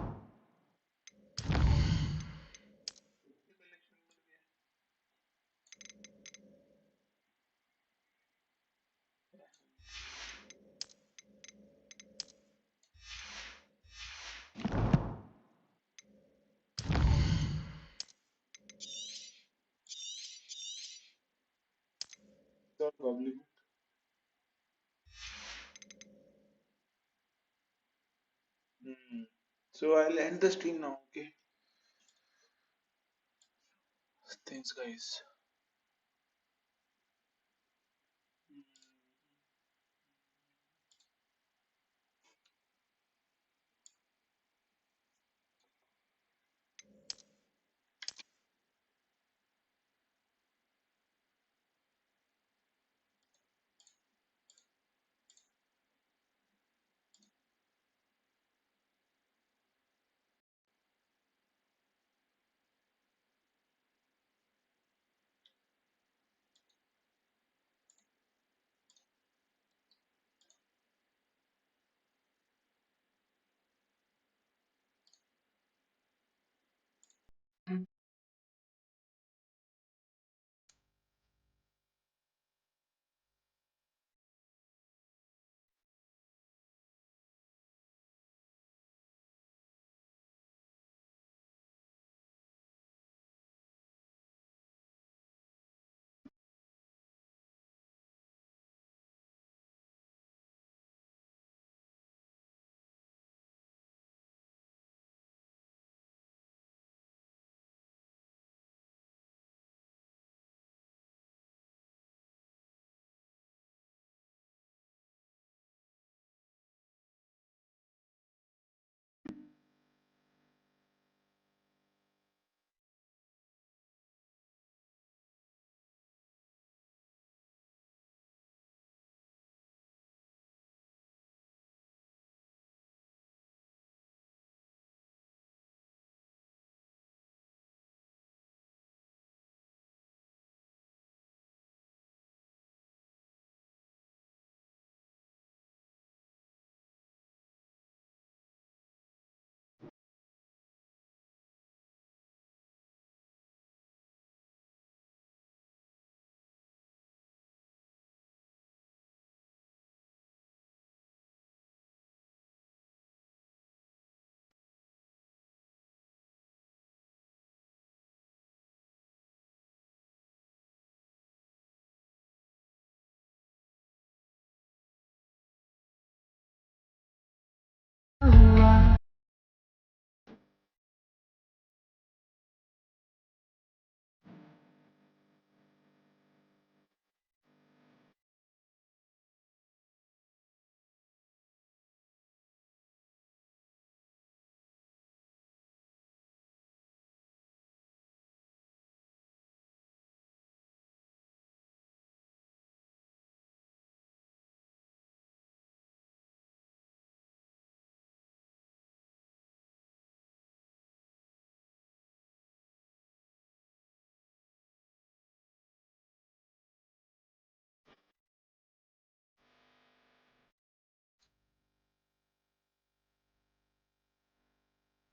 मिल गया तो goblin So I'll end the stream now. Okay. Thanks, guys.